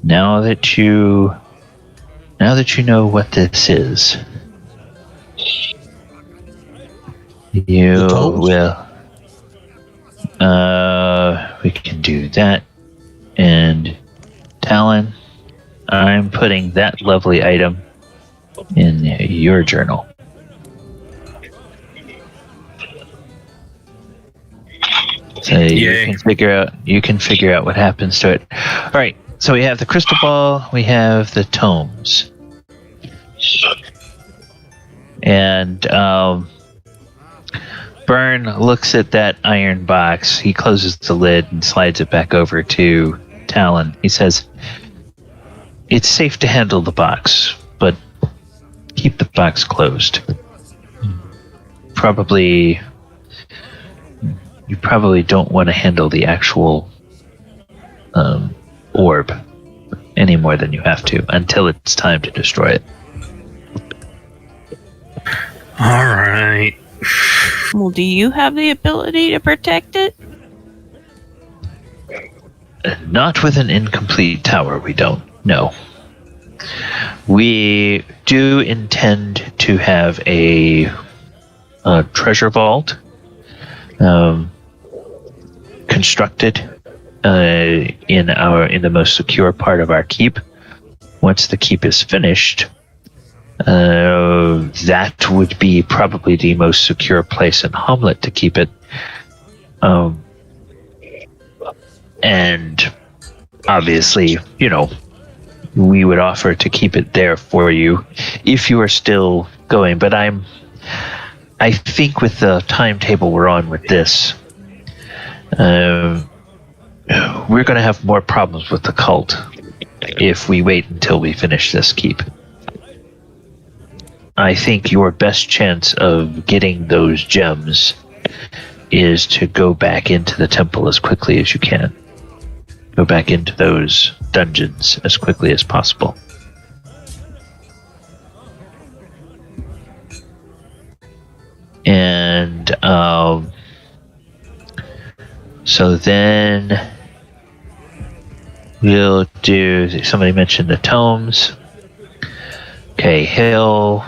Now that you know what this is, you will. We can do that. And Talon, I'm putting that lovely item in your journal. So you can figure out what happens to it. All right. So we have the crystal ball, we have the tomes, and Burne looks at that iron box. He closes the lid and slides it back over to Talon. He says, "It's safe to handle the box, but keep the box closed. You probably don't want to handle the actual orb any more than you have to until it's time to destroy it." All right. Well, do you have the ability to protect it? Not with an incomplete tower, we don't. No. We do intend to have a treasure vault constructed in the most secure part of our keep. Once the keep is finished, that would be probably the most secure place in Hommlet to keep it. And obviously, we would offer to keep it there for you if you are still going. But I think with the timetable we're on with this, we're going to have more problems with the cult if we wait until we finish this keep. I think your best chance of getting those gems is to go back into the temple as quickly as you can. Go back into those dungeons as quickly as possible. And So then we'll do. Somebody mentioned the tomes. Okay, he'll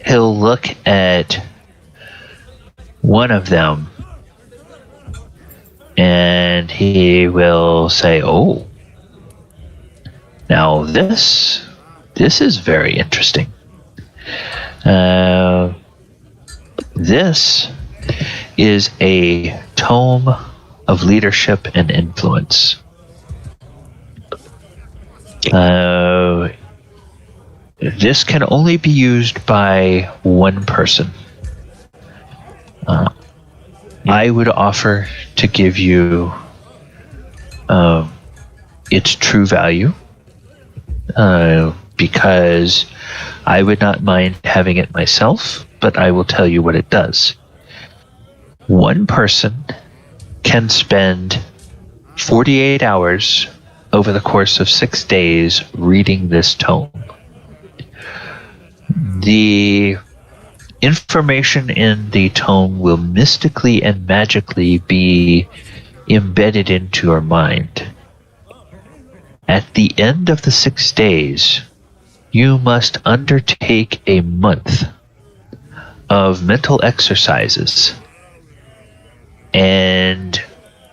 look at one of them, and he will say, "Oh, now this is very interesting. This is a tome of leadership and influence. This can only be used by one person. I would offer to give you its true value, because I would not mind having it myself, but I will tell you what it does. One person can spend 48 hours over the course of 6 days reading this tome. The information in the tome will mystically and magically be embedded into your mind. At the end of the 6 days, you must undertake a month of mental exercises. And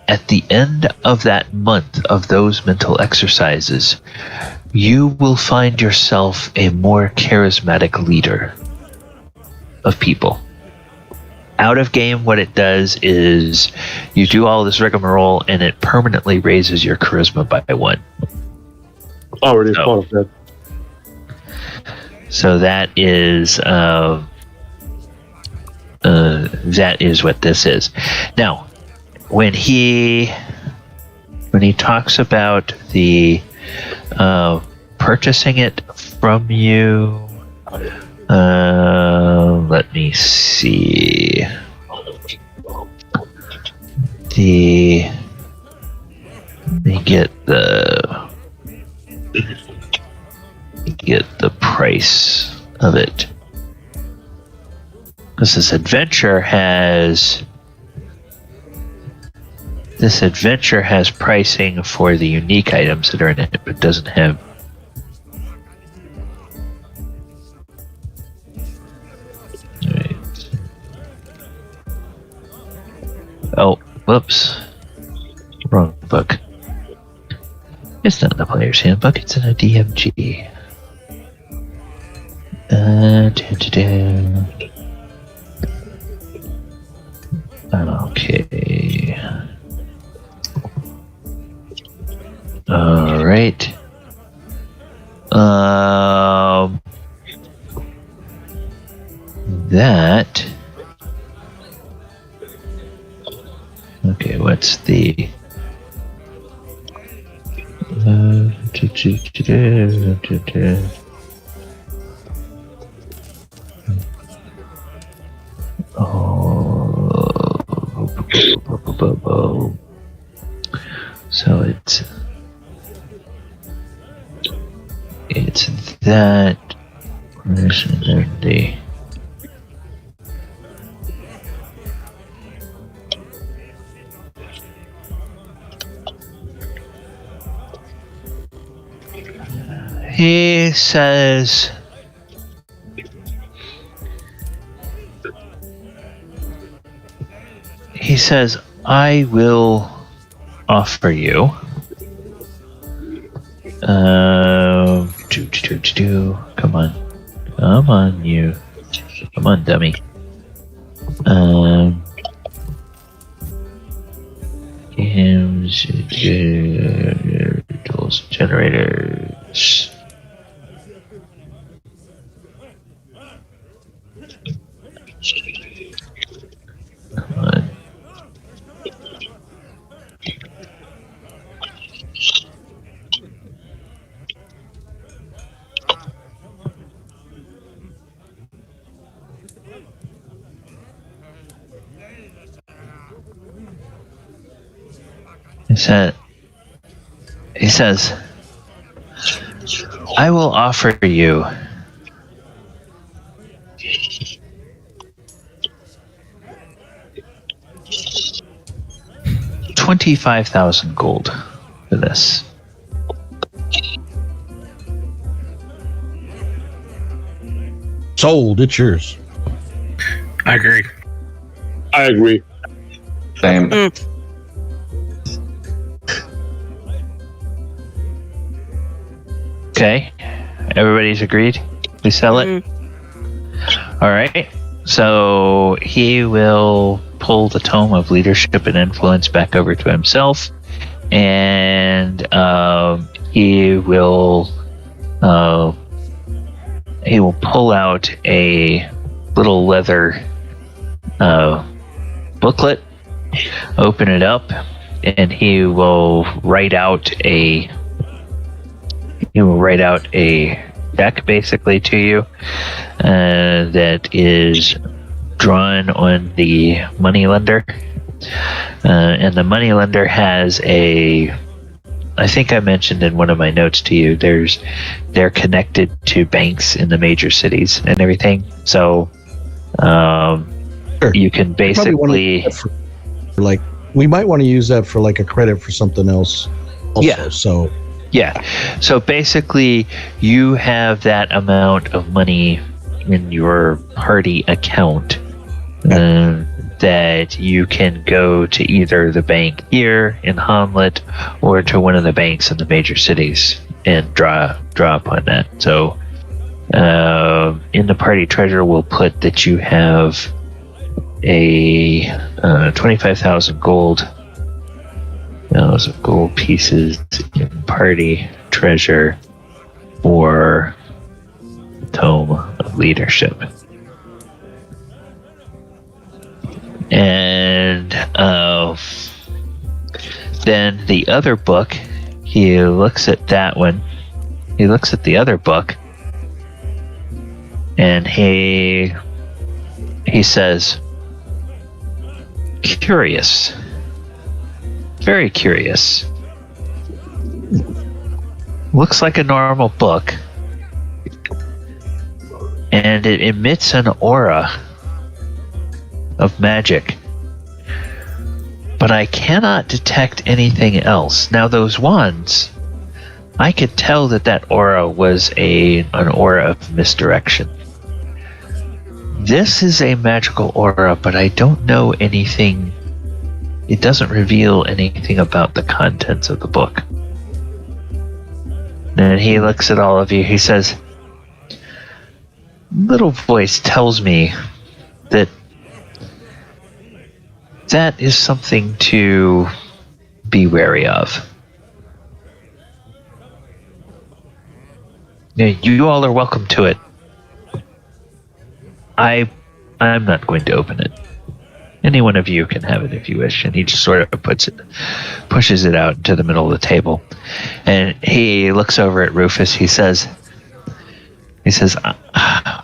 at the end of that month of those mental exercises, you will find yourself a more charismatic leader of people. Out of game, what it does is you do all this rigmarole and it permanently raises your charisma by 1. Already thought of that. So that is what this is. Now, when he talks about the purchasing it from you, let me see. Let me get the price of it. Because this adventure has pricing for the unique items that are in it, but doesn't have. Right. Oh, whoops. Wrong book. It's not in the player's handbook, it's in a DMG. Okay. All right. That. Okay, what's the? So it's that. He says, I will offer you come on, dummy. Games, tools, generators. Come on. He says, I will offer you 25,000 gold for this. Sold. It's yours. I agree. I agree. Same. Okay. Everybody's agreed? We sell it? All right. So he will pull the Tome of Leadership and Influence back over to himself, and he will pull out a little leather booklet, open it up, and he will write out a deck basically to you that is drawn on the moneylender, and the moneylender has I think I mentioned in one of my notes to you, they're connected to banks in the major cities and everything, so Sure. you can basically we might want to use that for like a credit for something else also. Yeah. So so basically you have that amount of money in your party account that you can go to either the bank here in Hommlet or to one of the banks in the major cities and draw upon that. So in the party treasure, we'll put that you have a 25,000 gold. Those gold pieces in party treasure for Tome of Leadership. And then the other book, he looks at that one. He looks at the other book, and he says, "Curious. Very curious. Looks like a normal book, and it emits an aura of magic, but I cannot detect anything else. Now those wands, I could tell that aura was an aura of misdirection. This is a magical aura, but I don't know anything. It doesn't reveal anything about the contents of the book." Then he looks at all of you. He says, "Little voice tells me that is something to be wary of. You all are welcome to it. I'm not going to open it. Any one of you can have it if you wish." And he just sort of pushes it out into the middle of the table. And he looks over at Rufus. He says, "I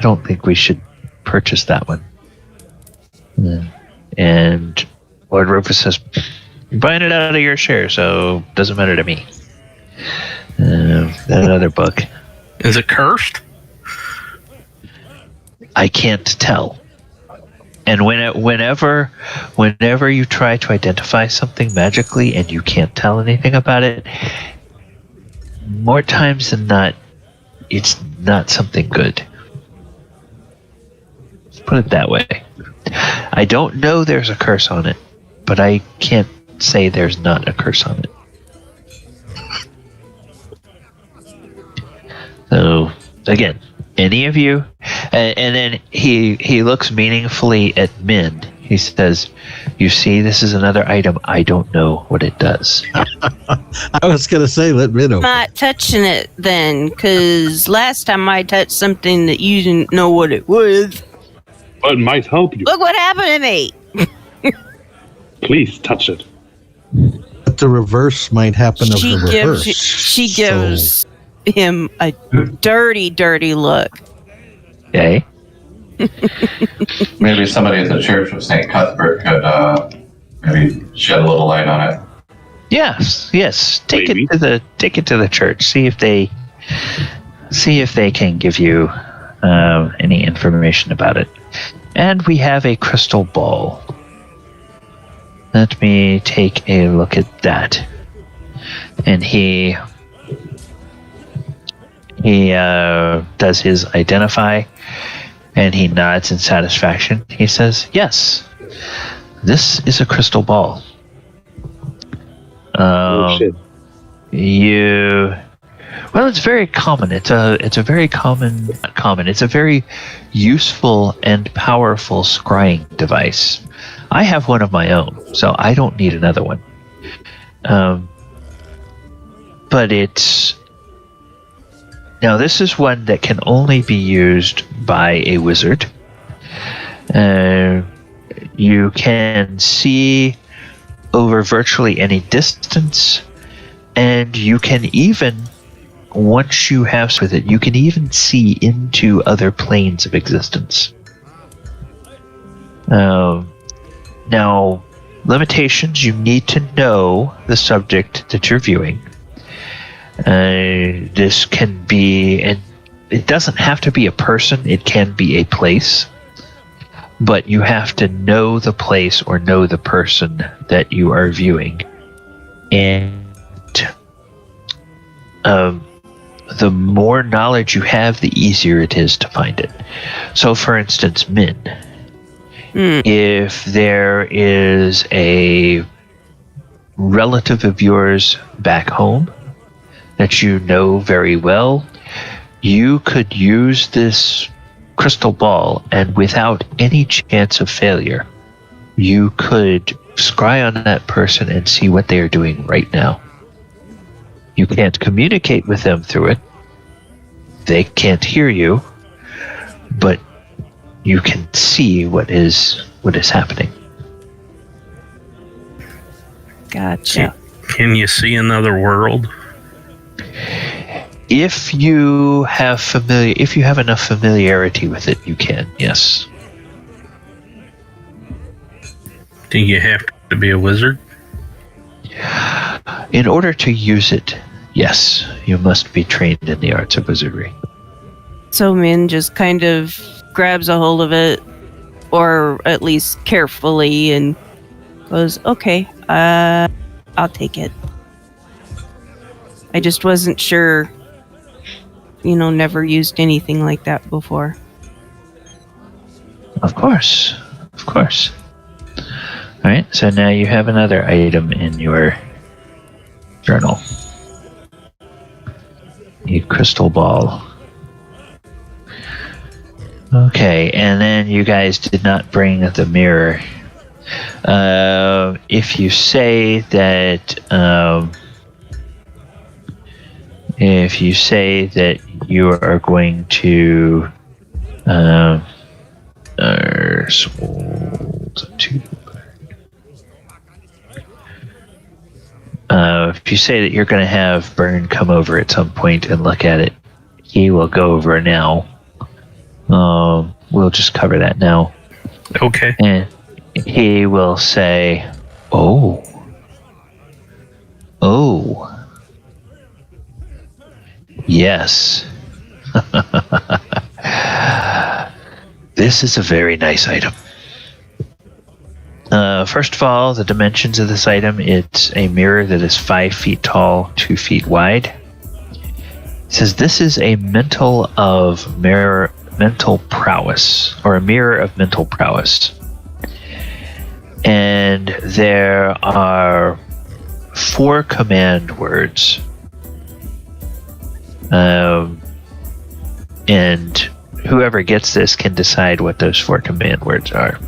don't think we should purchase that one." And Lord Rufus says, "You're buying it out of your share, so it doesn't matter to me." That other book. Is it cursed? I can't tell. And whenever you try to identify something magically and you can't tell anything about it, more times than not, it's not something good. Let's put it that way. I don't know there's a curse on it, but I can't say there's not a curse on it. So, again, any of you, and then he looks meaningfully at Min. He says, "You see, this is another item. I don't know what it does." I was going to say, let Min open. Not touching it then, because last time I touched something that you didn't know what it was. But it might help you. Look what happened to me. Please touch it. But the reverse might happen of the reverse. She gives him a dirty, dirty look. Okay. Maybe somebody at the Church of St. Cuthbert could maybe shed a little light on it. Yes. Take Maybe. it to the church. See if they can give you any information about it. And we have a crystal ball. Let me take a look at that. And he does his identify, and he nods in satisfaction. He says, "Yes, this is a crystal ball." Oh shit. Well, it's very common. It's a very common, not common. It's a very useful and powerful scrying device. I have one of my own, so I don't need another one. But now this is one that can only be used by a wizard. You can see over virtually any distance, and you can even, once you have with it, you can even see into other planes of existence. Now, limitations: you need to know the subject that you're viewing. This can be, and it doesn't have to be a person, it can be a place, but you have to know the place or know the person that you are viewing. And the more knowledge you have, the easier it is to find it. So, for instance, Min. If there is a relative of yours back home that you know very well, you could use this crystal ball, and without any chance of failure, you could scry on that person and see what they are doing right now. You can't communicate with them through it. They can't hear you, but you can see what is happening. Gotcha. Can you see another world? If you have enough familiarity with it, you can. Yes. Do you have to be a wizard? In order to use it, yes, you must be trained in the arts of wizardry. So Min just kind of grabs a hold of it, or at least carefully, and goes, "Okay, I'll take it." I just wasn't sure. Never used anything like that before. Of course. All right, so now you have another item in your journal. A crystal ball. Okay, and then you guys did not bring the mirror. If you say that you are going to if you say that you're going to have Burne come over at some point and look at it, he will go over now. We'll just cover that now. Okay. And he will say, Oh, yes. This is a very nice item. First of all, the dimensions of this item: it's a mirror that is 5 feet tall, 2 feet wide. It says this is a mental prowess, or a mirror of mental prowess. And there are 4 command words. And whoever gets this can decide what those 4 command words are.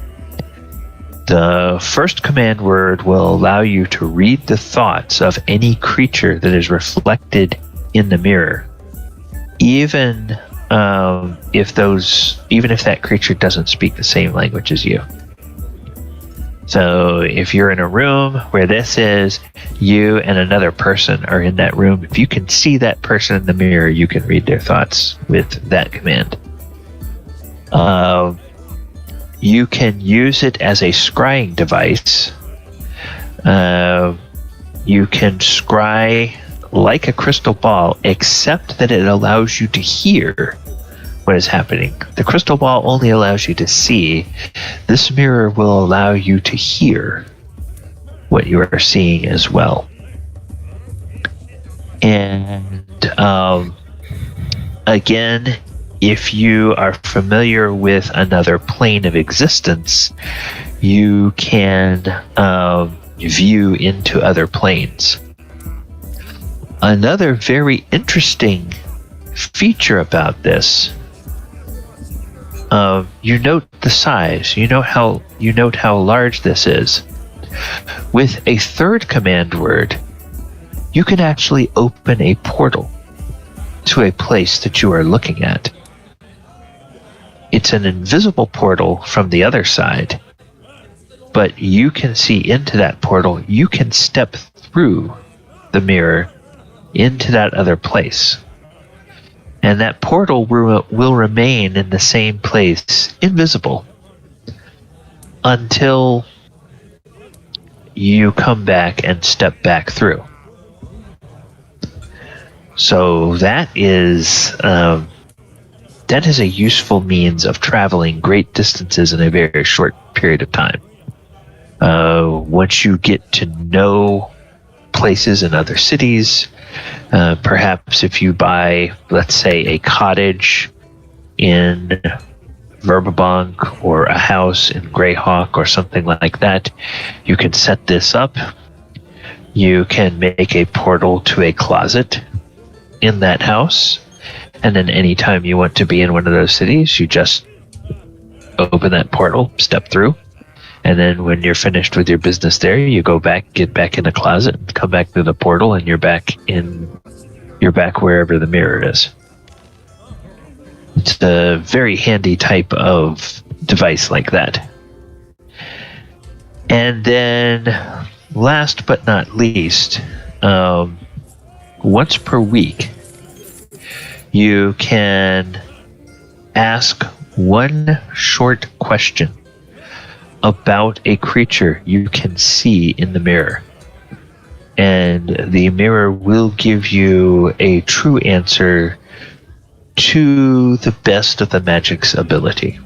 The first command word will allow you to read the thoughts of any creature that is reflected in the mirror, even if that creature doesn't speak the same language as you. So if you're in a room where this is, you and another person are in that room, if you can see that person in the mirror, you can read their thoughts with that command. You can use it as a scrying device. You can scry like a crystal ball, except that it allows you to hear what is happening. The crystal ball only allows you to see. This mirror will allow you to hear what you are seeing as well. And again, if you are familiar with another plane of existence, you can view into other planes. Another very interesting feature about this, you note the size. You note how large this is. With a third command word, you can actually open a portal to a place that you are looking at. It's an invisible portal from the other side, but you can see into that portal. You can step through the mirror into that other place. And that portal will remain in the same place, invisible, until you come back and step back through. So that is a useful means of traveling great distances in a very short period of time. Once you get to know places in other cities, perhaps if you buy, let's say, a cottage in Verbabonk or a house in Greyhawk or something like that, you can set this up. You can make a portal to a closet in that house, and then anytime you want to be in one of those cities, you just open that portal, step through, and then when you're finished with your business there, you go back, get back in the closet, and come back through the portal, and you're back wherever the mirror is. It's a very handy type of device like that. And then, last but not least, once per week, you can ask one short question about a creature you can see in the mirror. And the mirror will give you a true answer to the best of the magic's ability.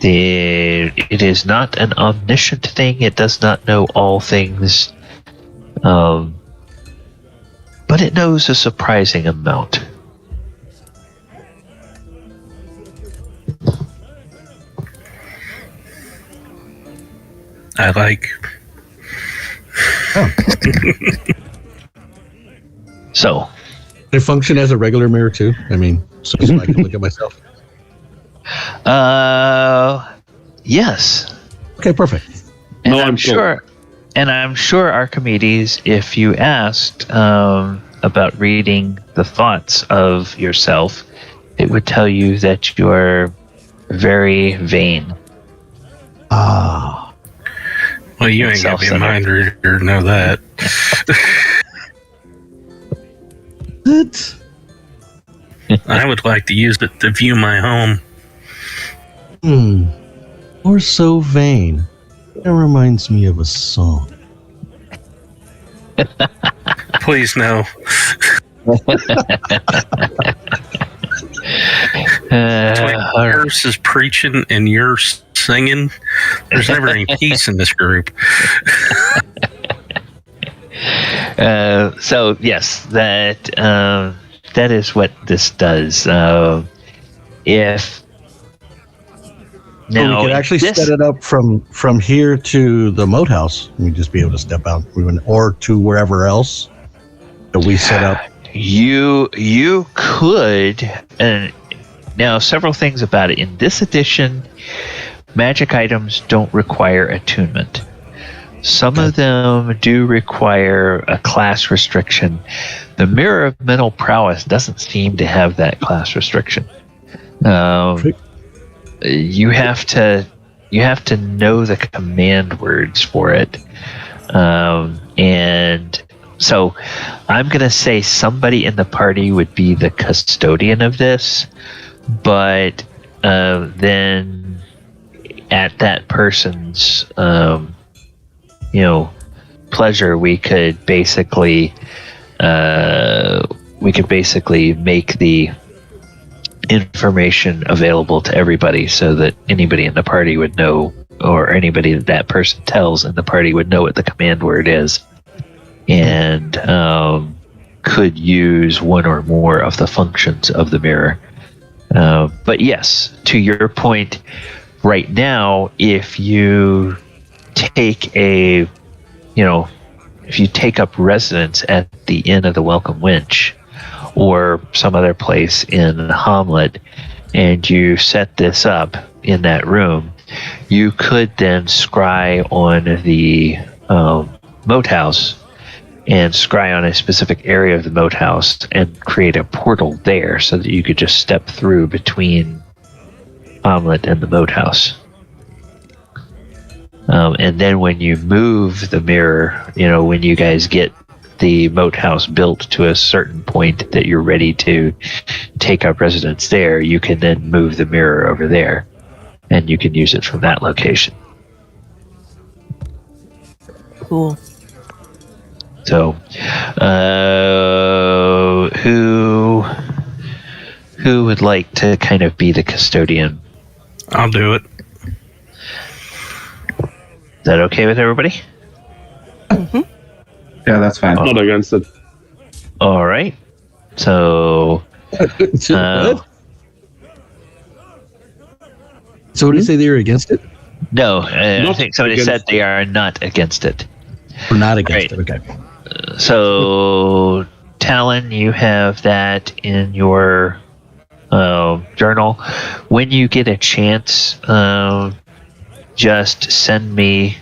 It is not an omniscient thing. It does not know all things. But it knows a surprising amount. I like. Oh. So. They function as a regular mirror too? I mean, so I can look at myself? Yes. Okay, perfect. And No, I'm I'm sure. And I'm sure Archimedes, if you asked about reading the thoughts of yourself, it would tell you that you are very vain. Ah. Well, you ain't got to be a mind reader to know that. What? I would like to use it to view my home. Or so vain. That reminds me of a song. Please no. Yours is preaching and you're singing. There's never any peace in this group. So yes, that is what this does. If now we could actually set it up from here to the moat house. We'd just be able to step out, or to wherever else that we set up. You could, and now several things about it. In this edition, magic items don't require attunement. Some of them do require a class restriction. The Mirror of Mental Prowess doesn't seem to have that class restriction. You have to know the command words for it, and so I'm gonna say somebody in the party would be the custodian of this, but then at that person's pleasure, we could basically make the information available to everybody so that anybody in the party would know, or anybody that person tells in the party would know what the command word is, and could use one or more of the functions of the mirror. But yes, to your point, right now, if you take if you take up residence at the Inn of the Welcome Wench or some other place in Hommlet, and you set this up in that room, you could then scry on the moat house and scry on a specific area of the moat house and create a portal there so that you could just step through between Hommlet and the moat house. And then when you move the mirror, when you guys get the moat house built to a certain point that you're ready to take up residence there, you can then move the mirror over there and you can use it from that location. Cool. So, who would like to kind of be the custodian? I'll do it. Is that okay with everybody? Mm-hmm. Yeah, that's fine. Not against it. All right. So, So what do you say they were against it? no, I Not think somebody against said they are not against it. Or not against Right. it? Okay. So, Talon, you have that in your journal. When you get a chance, just send me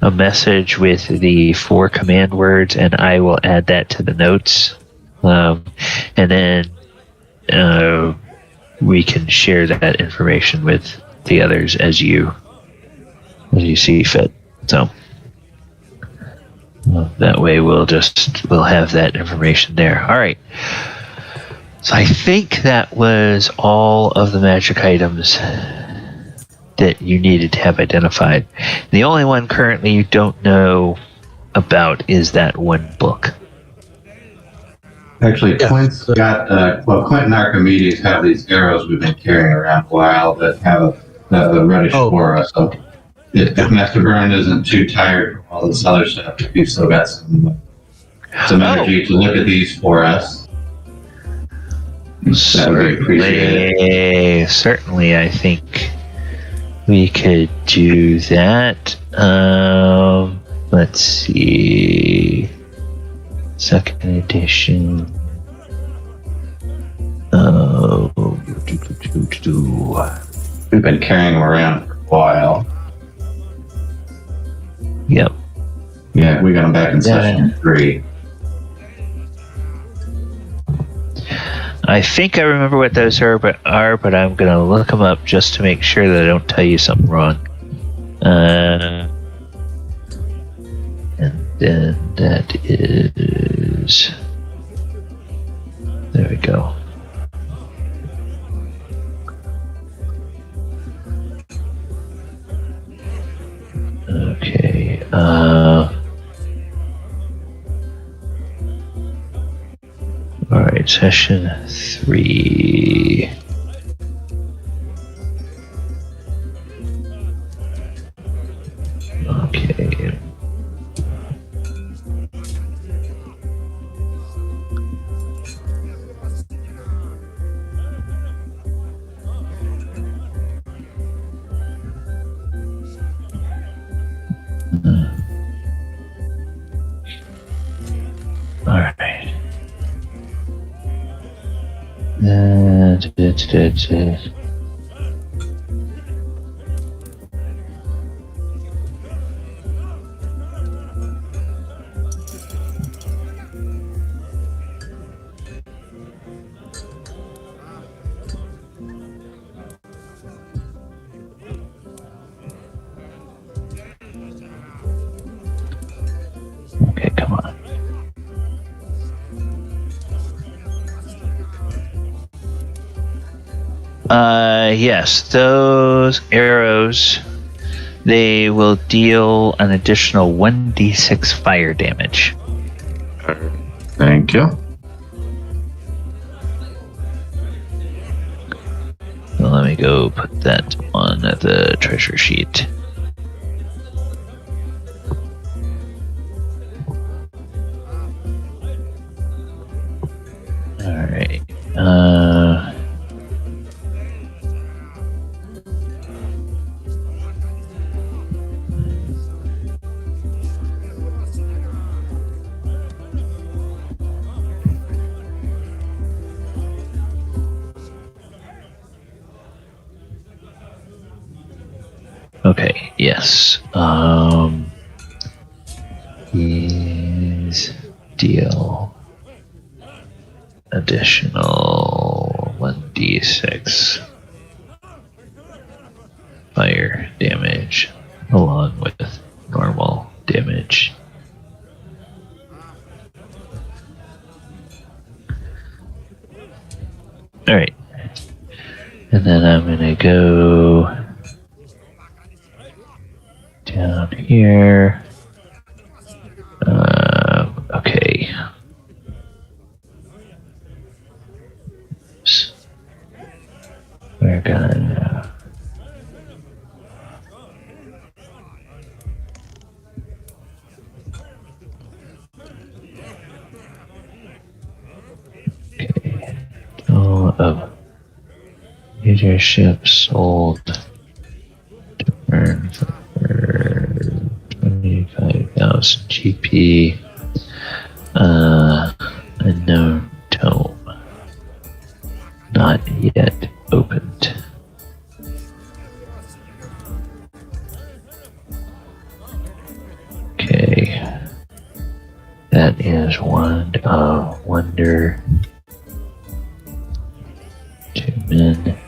a message with the 4 command words, and I will add that to the notes. And then we can share that information with the others as you see fit. So. That way we'll have that information there. All right. So I think that was all of the magic items that you needed to have identified. The only one currently you don't know about is that one book. Actually, Yeah. Quint's got, Quint and Archimedes have these arrows we've been carrying around a while that have a reddish aura. So if Master Burne isn't too tired from all this other stuff, you've still got some energy to look at these for us. That would be appreciated. Certainly, I think we could do that. Let's see. Second edition. We've been carrying them around for a while. Yep. Yeah, we got them back in session 3. I think I remember what those are, but I'm going to look them up just to make sure that I don't tell you something wrong. And then that is... There we go. Okay. All right, session 3. Okay. All right. Okay, come on. Yes, those arrows, they will deal an additional 1d6 fire damage. Thank you. So let me go put that on the treasure sheet. Alright. Okay, yes. Is deal additional 1d6 fire damage along with normal damage. Alright. And then I'm gonna go down here. Okay. We're gonna all of leadership sold to earn for 25,000 GP. Unknown tome. Not yet opened. Okay. That is Wand of Wonder. 2 men.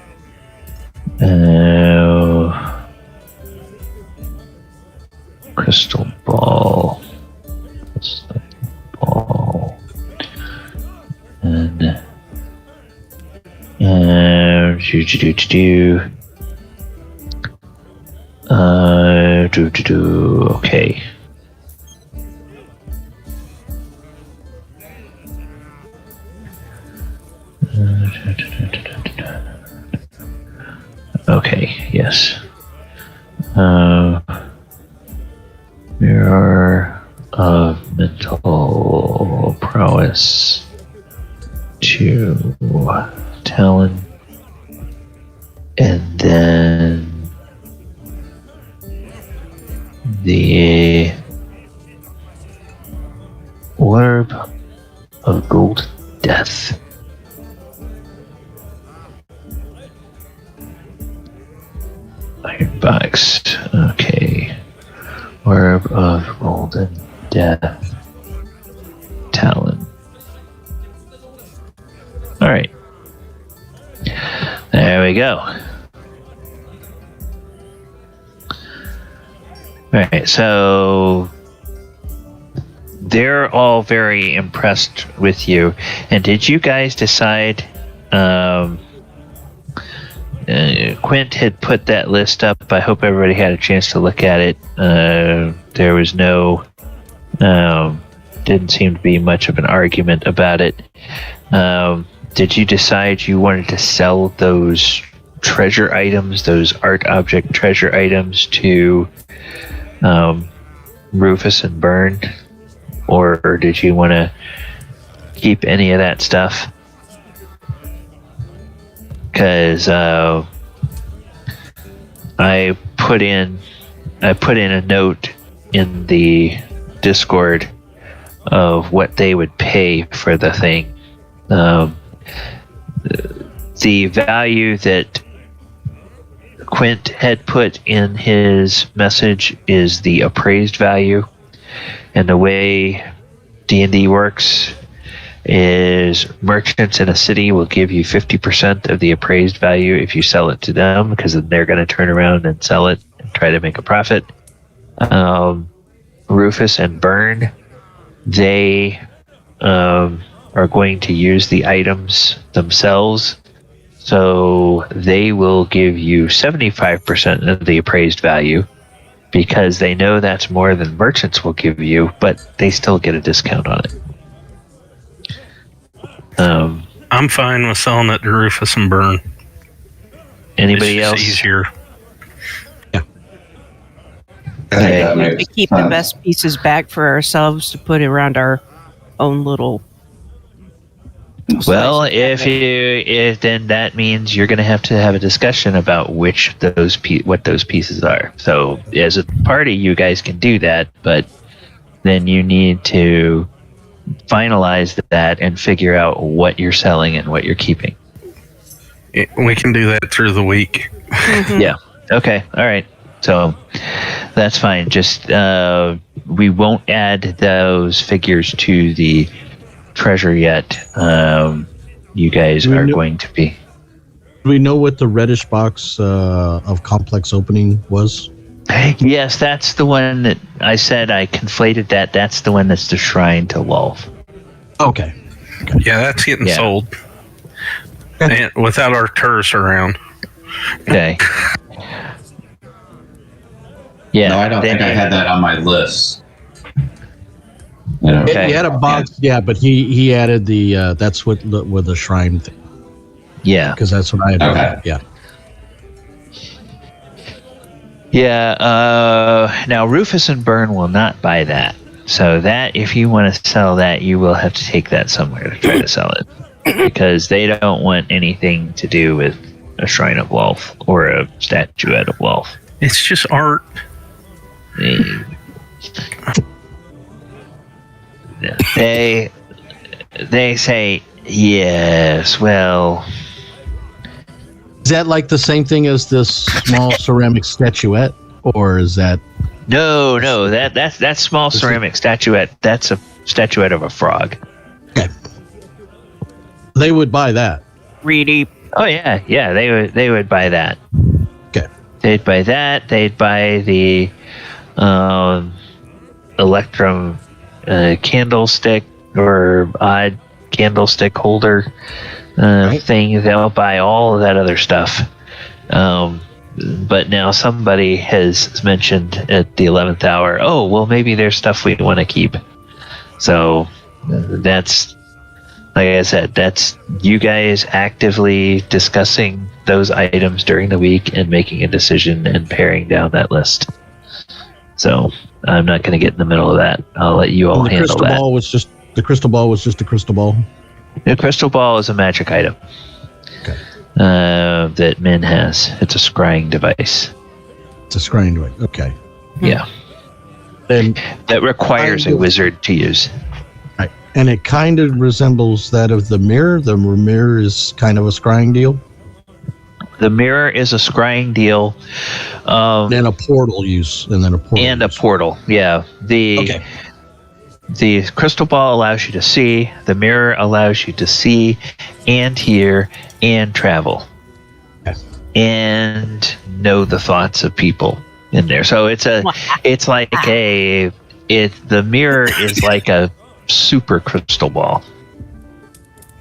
Crystal ball. Crystal ball. And okay. Okay, yes. Mirror of mental prowess to Talon, and then the orb of gold death. Iron box. Okay. Orb of golden death. Talon. Alright. There we go. Alright, so they're all very impressed with you. And did you guys decide Quint had put that list up. I hope everybody had a chance to look at it. There was no didn't seem to be much of an argument about it. Did you decide you wanted to sell those treasure items, those art object treasure items, to Rufus and Burne? Or did you want to keep any of that stuff? Because I put in a note in the Discord of what they would pay for the thing. The value that Quint had put in his message is the appraised value, and the way D&D works is merchants in a city will give you 50% of the appraised value if you sell it to them, because then they're going to turn around and sell it and try to make a profit. Rufus and Burne, they are going to use the items themselves, so they will give you 75% of the appraised value, because they know that's more than merchants will give you, but they still get a discount on it. I'm fine with selling it to Rufus and Burne. Anybody It's else? just easier. I think that We have makes to keep the sense. best pieces back for ourselves to put around our own little. Well, slice of heaven. if then that means you're going to have a discussion about what those pieces are. So as a party, you guys can do that, but then you need to finalize that and figure out what you're selling and what you're keeping. We can do that through the week. Yeah. Okay. All right. So that's fine. Just we won't add those figures to the treasure yet. You guys are going to be. Do we know what the reddish box of complex opening was? Yes, that's the one that I said I conflated that. That's the one that's the shrine to Lolf. Okay. Yeah, that's getting Yeah. sold. And without our tourists around. Okay. Yeah. No, I don't think I had that on my list. You know, Okay. He had a box, yeah, but he added the that's what with the shrine thing, Yeah. because that's what I had. Okay. Yeah. Yeah. Now Rufus and Burne will not buy that. So that if you want to sell that, you will have to take that somewhere to try to sell it, because they don't want anything to do with a shrine of Lolf or a statuette of Lolf. It's just art. They say yes. Well, Is that like the same thing as this small ceramic statuette, or is that? no. That's small ceramic statuette. That's a statuette of a frog. They would buy that. Really? Oh yeah. They would buy that. Okay. They'd buy that. They'd buy the electrum candlestick or odd candlestick holder thing. They'll buy all of that other stuff. But now somebody has mentioned at the 11th hour, oh, well, maybe there's stuff we want to keep. So that's, like I said, that's you guys actively discussing those items during the week and making a decision and paring down that list. So I'm not going to get in the middle of that. I'll let you all And the handle crystal that. ball was just the crystal ball was just a crystal ball. The crystal ball is a magic item that Min has. It's a scrying device. It's a scrying device. Okay. Yeah. And That requires a wizard to use. right. And it kind of resembles that of the mirror. The mirror is kind of a scrying deal. The mirror is a scrying deal. And a portal use. And then a portal. And a portal. Yeah. The crystal ball allows you to see. The mirror allows you to see and hear and travel. Okay. And know the thoughts of people in there. So the mirror is like a super crystal ball.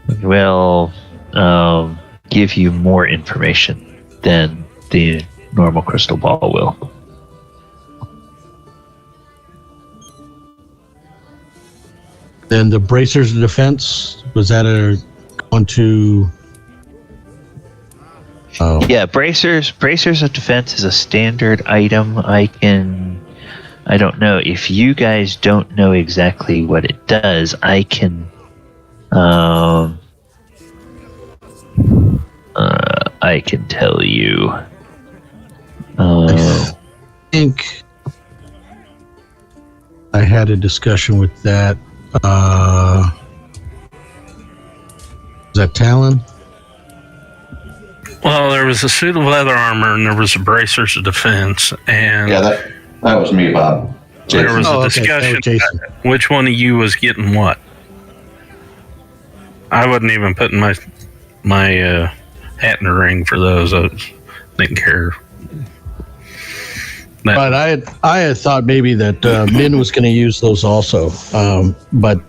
It will give you more information than the normal crystal ball will. Then the bracers of defense, was that going to? Oh, Yeah, bracers of defense is a standard item. I don't know if you guys don't know exactly what it does. I can tell you. I think I had a discussion with that. Is that Talon? Well, there was a suit of leather armor and there was a bracers of defense, and yeah, that was me, Bob. there was Oh, a okay. That was discussion Jason. which one of you was getting what. I wasn't even putting my hat in the ring for those. I didn't care. But I had thought maybe that Min was going to use those also. But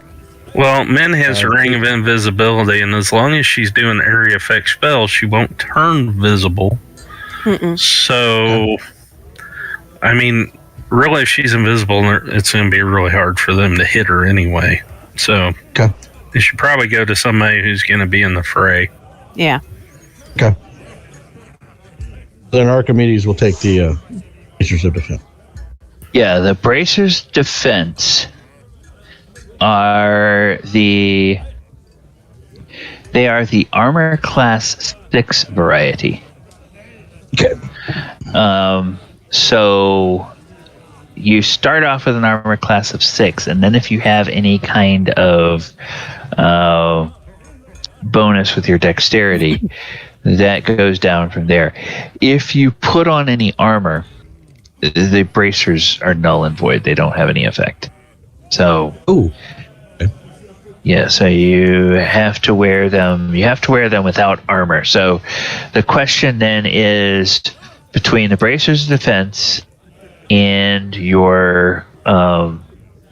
Well, Min has a ring of invisibility, and as long as she's doing area effect spells, she won't turn visible. So, I mean, really, if she's invisible, it's going to be really hard for them to hit her anyway. So, Okay. they should probably go to somebody who's going to be in the fray. Yeah. okay. Then Archimedes will take the bracers of defense. Yeah, the bracers defense are the armor class 6 variety. Okay. So you start off with an armor class of 6, and then if you have any kind of bonus with your dexterity, that goes down from there. If you put on any armor, the bracers are null and void. They don't have any effect. So, yeah, so you have to wear them. You have to wear them without armor. So the question then is, between the bracers defense and your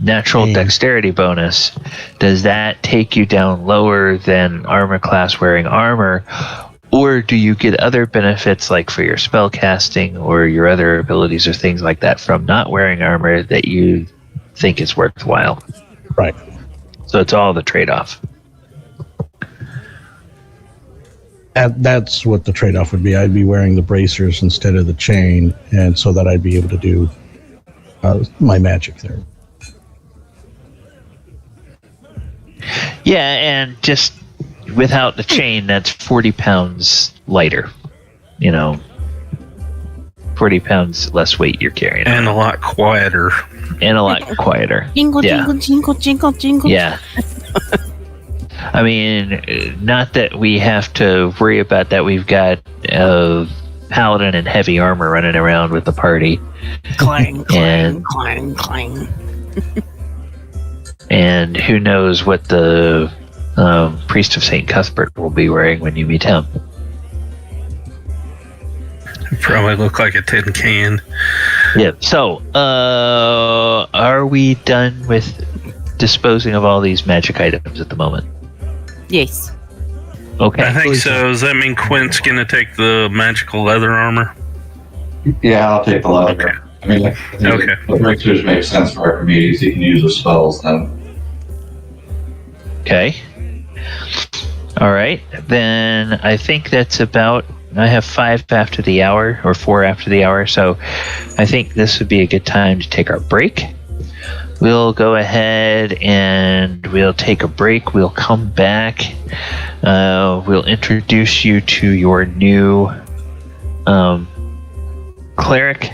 natural dexterity bonus, does that take you down lower than armor class wearing armor? Or do you get other benefits, like for your spell casting or your other abilities or things like that, from not wearing armor that you think is worthwhile? Right. So it's all the trade-off. That's what the trade-off would be. I'd be wearing the bracers instead of the chain, and so that I'd be able to do my magic there. Yeah, and just without the chain, that's 40 pounds lighter. 40 pounds less weight you're carrying. And a lot quieter. Jingle, Yeah. jingle, jingle, jingle, jingle. Yeah. I mean, not that we have to worry about that. We've got paladin and heavy armor running around with the party. Clang, And- clang, clang, clang. And who knows what the priest of St. Cuthbert will be wearing when you meet him. Probably look like a tin can. Yeah. So, are we done with disposing of all these magic items at the moment? Yes. Okay. I think so. Does that mean Quint's going to take the magical leather armor? Yeah, I'll take the leather. Okay. I mean, I think Okay. the bracers make sense for Archimedes. He can use the spells then. Okay. All right. Then I think that's about. I have 5 after the hour, or 4 after the hour, so I think this would be a good time to take our break. We'll go ahead and we'll take a break. We'll come back. We'll introduce you to your new cleric,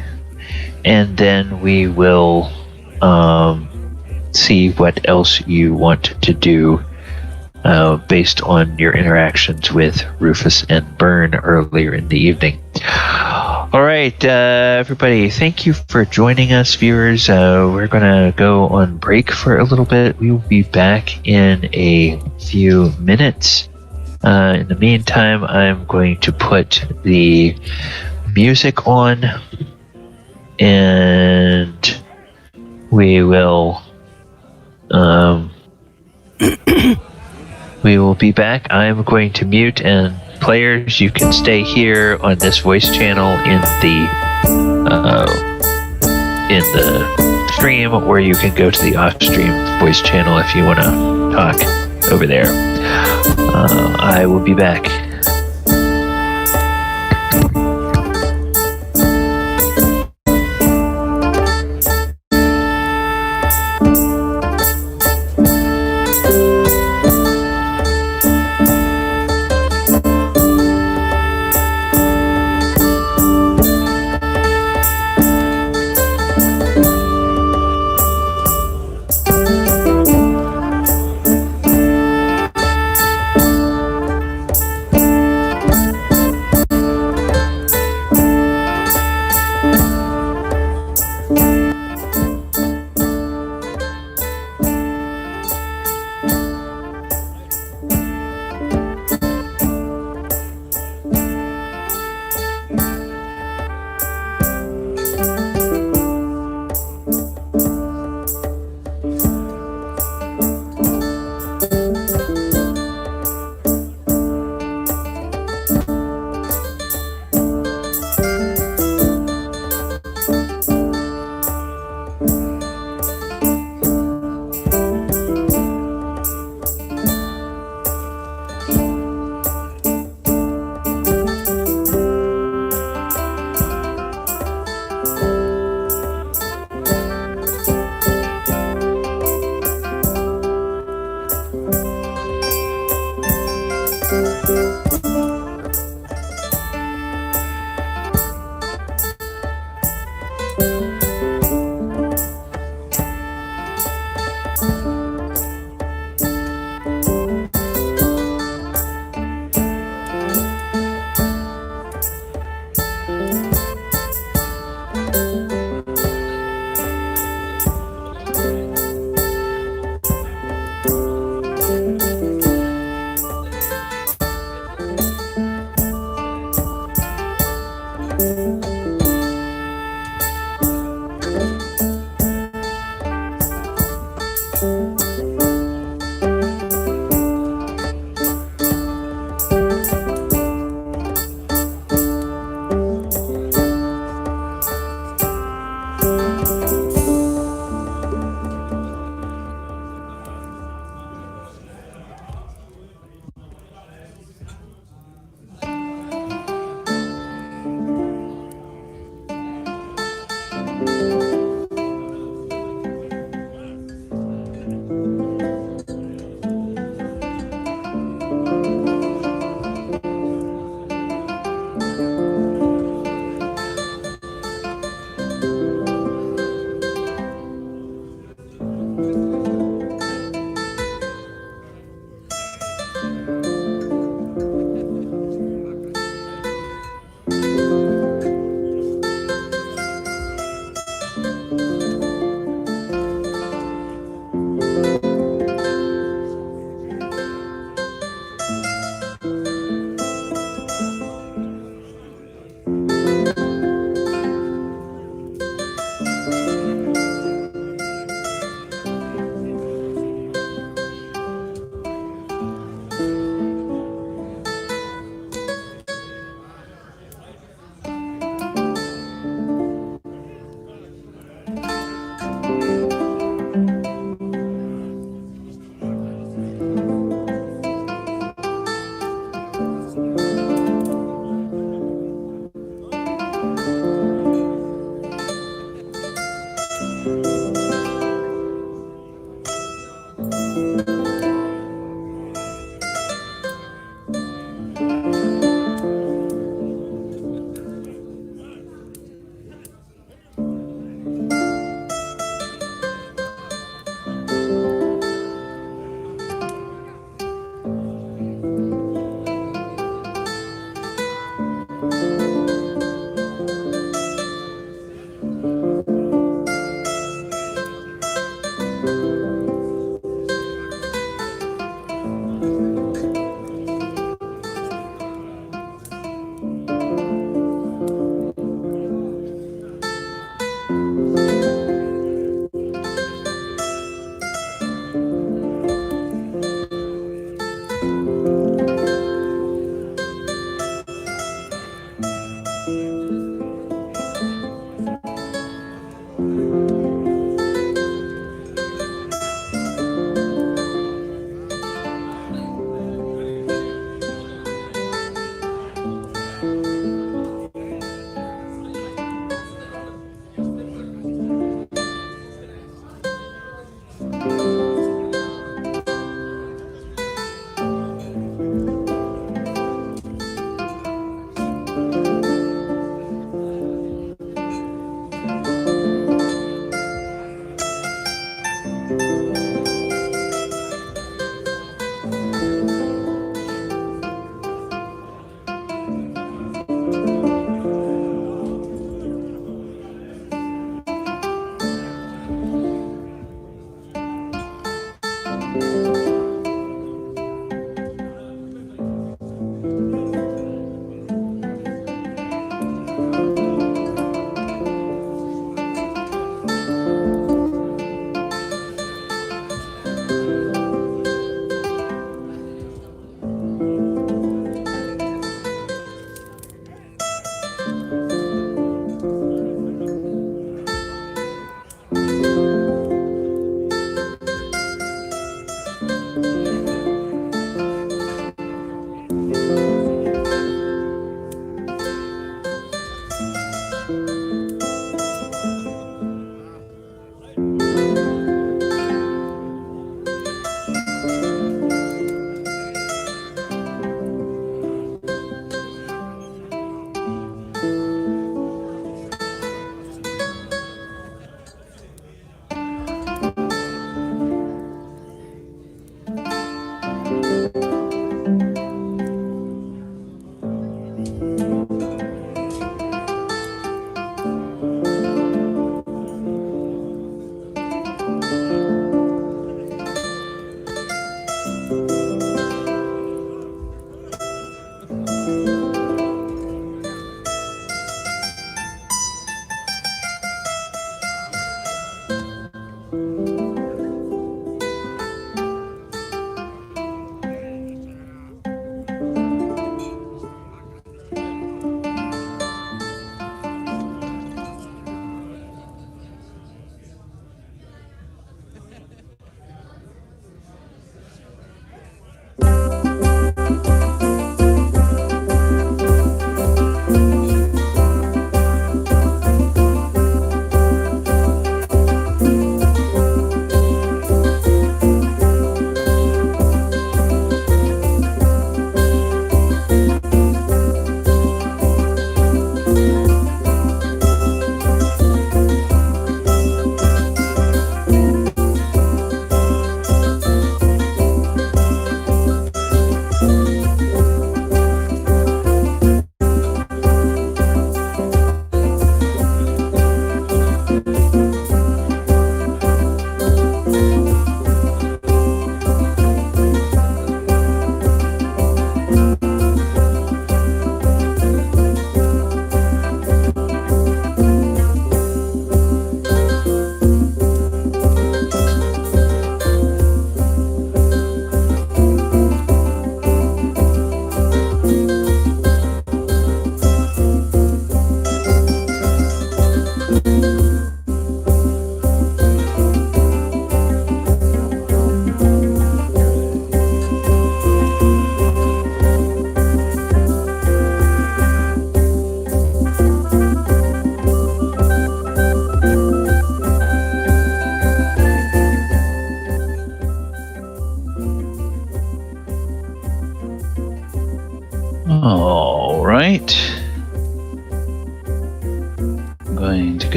and then we will see what else you want to do based on your interactions with Rufus and Burne earlier in the evening. All right, everybody, thank you for joining us, viewers. We're going to go on break for a little bit. We will be back in a few minutes. In the meantime, I'm going to put the music on, and we will we will be back. I'm going to mute, and players, you can stay here on this voice channel in the stream, or you can go to the off-stream voice channel if you want to talk over there. I will be back.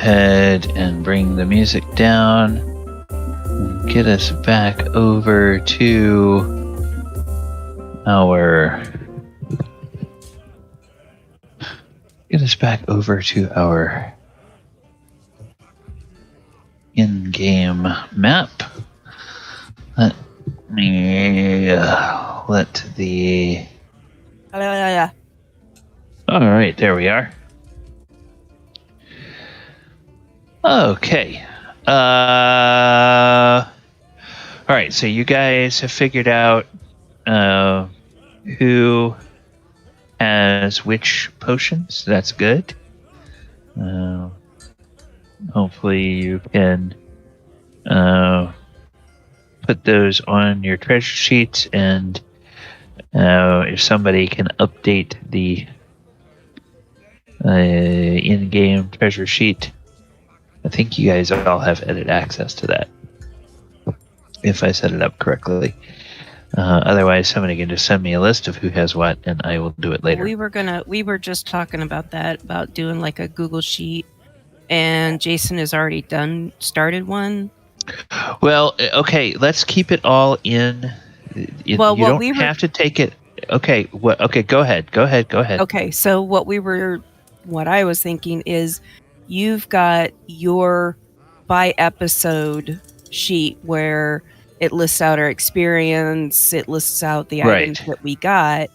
ahead and bring the music down. Get us back over to our in-game map. Let me let the... Alright, there we are. Okay. Alright, so you guys have figured out who has which potions. That's good. Hopefully you can put those on your treasure sheets, and if somebody can update the in-game treasure sheet, I think you guys all have edit access to that, if I set it up correctly. Otherwise, somebody can just send me a list of who has what, and I will do it later. We were just talking about that, about doing like a Google Sheet, and Jason has already started one. Well, okay, let's keep it all in. You don't have to take it. Okay, okay, go ahead. Okay, so what I was thinking is, you've got your by episode sheet where it lists out our experience, it lists out the items that we got,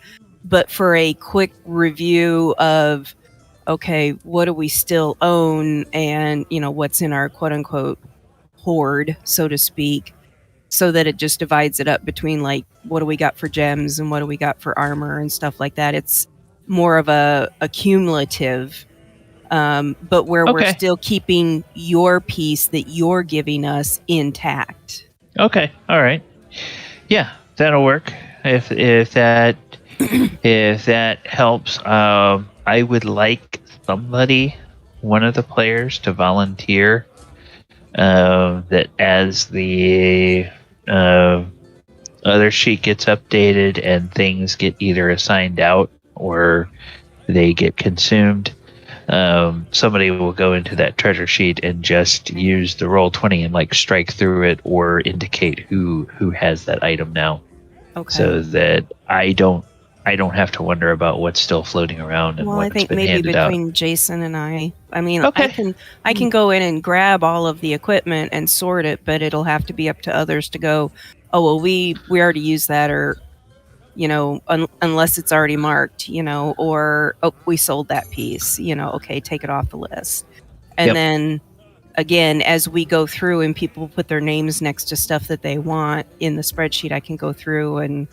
but for a quick review of, okay, what do we still own, and what's in our quote unquote hoard, so to speak, so that it just divides it up between like, what do we got for gems and what do we got for armor and stuff like that. It's more of a cumulative, but where we're still keeping your piece that you're giving us intact. Okay, all right, yeah, that'll work. If that helps, I would like one of the players, to volunteer that as the other sheet gets updated and things get either assigned out or they get consumed, somebody will go into that treasure sheet and just use the Roll20 and like strike through it or indicate who has that item now. Okay. So that I don't have to wonder about what's still floating around and what's been handed out. Well, I think maybe between Jason and I mean, okay. I can go in and grab all of the equipment and sort it, but it'll have to be up to others to go, oh, well, we already used that, or, unless it's already marked, or, oh, we sold that piece, okay, take it off the list. And then, again, as we go through and people put their names next to stuff that they want in the spreadsheet, I can go through and,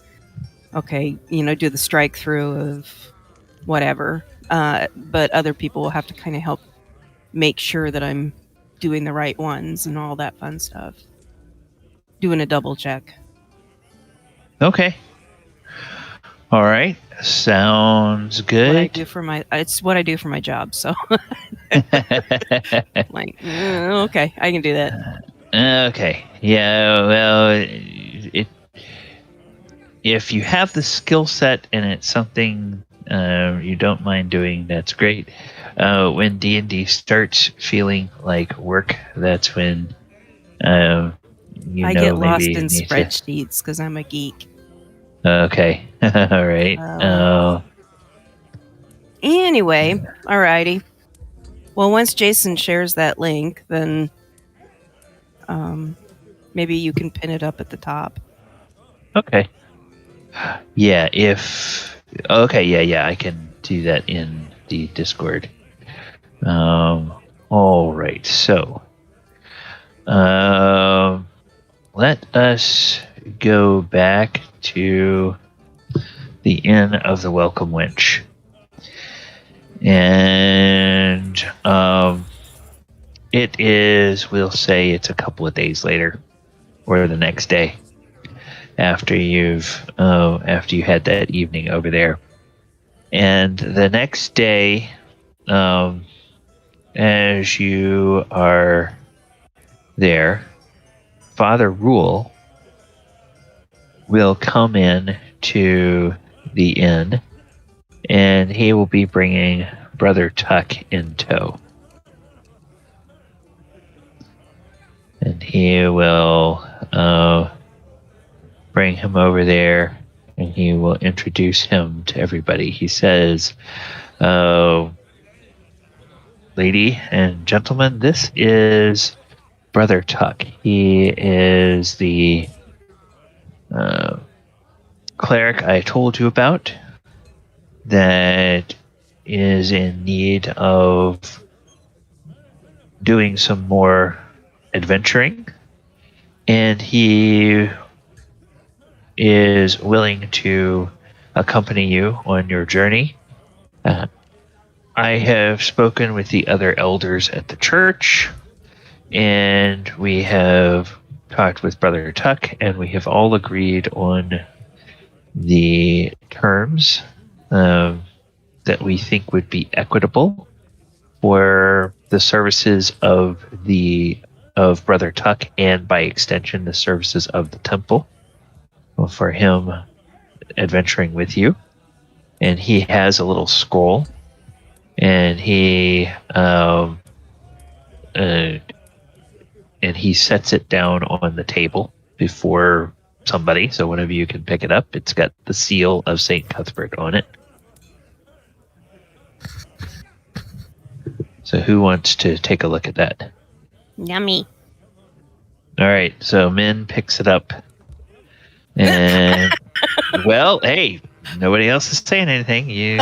okay, do the strike through of whatever. But other people will have to kind of help make sure that I'm doing the right ones and all that fun stuff. Doing a double check. Okay. All right. Sounds good. It's what I do for my job. So, like, okay, I can do that. Okay. Yeah. Well, if you have the skill set and it's something you don't mind doing, that's great. When D&D starts feeling like work, that's when I get lost in spreadsheets because I'm a geek. Okay. All right. Anyway, alrighty. Well, once Jason shares that link, then maybe you can pin it up at the top. Okay. Yeah, I can do that in the Discord. All right, so let us go back to the Inn of the Welcome Wench. And it is, we'll say it's a couple of days later, or the next day, after you had that evening over there. And the next day, as you are there, Father Rule will come in to the inn, and he will be bringing Brother Tuck in tow. he will bring him over there, and he will introduce him to everybody. He says, lady and gentlemen, this is Brother Tuck. He is the cleric I told you about that is in need of doing some more adventuring, and he is willing to accompany you on your journey. I have spoken with the other elders at the church, and we have talked with Brother Tuck, and we have all agreed on the terms that we think would be equitable for the services of Brother Tuck, and by extension the services of the temple, for him adventuring with you. And he has a little scroll, and he sets it down on the table before somebody, so one of you can pick it up. It's got the seal of St. Cuthbert on it. So who wants to take a look at that? Yummy. All right, so Min picks it up. And, well, hey, nobody else is saying anything. You.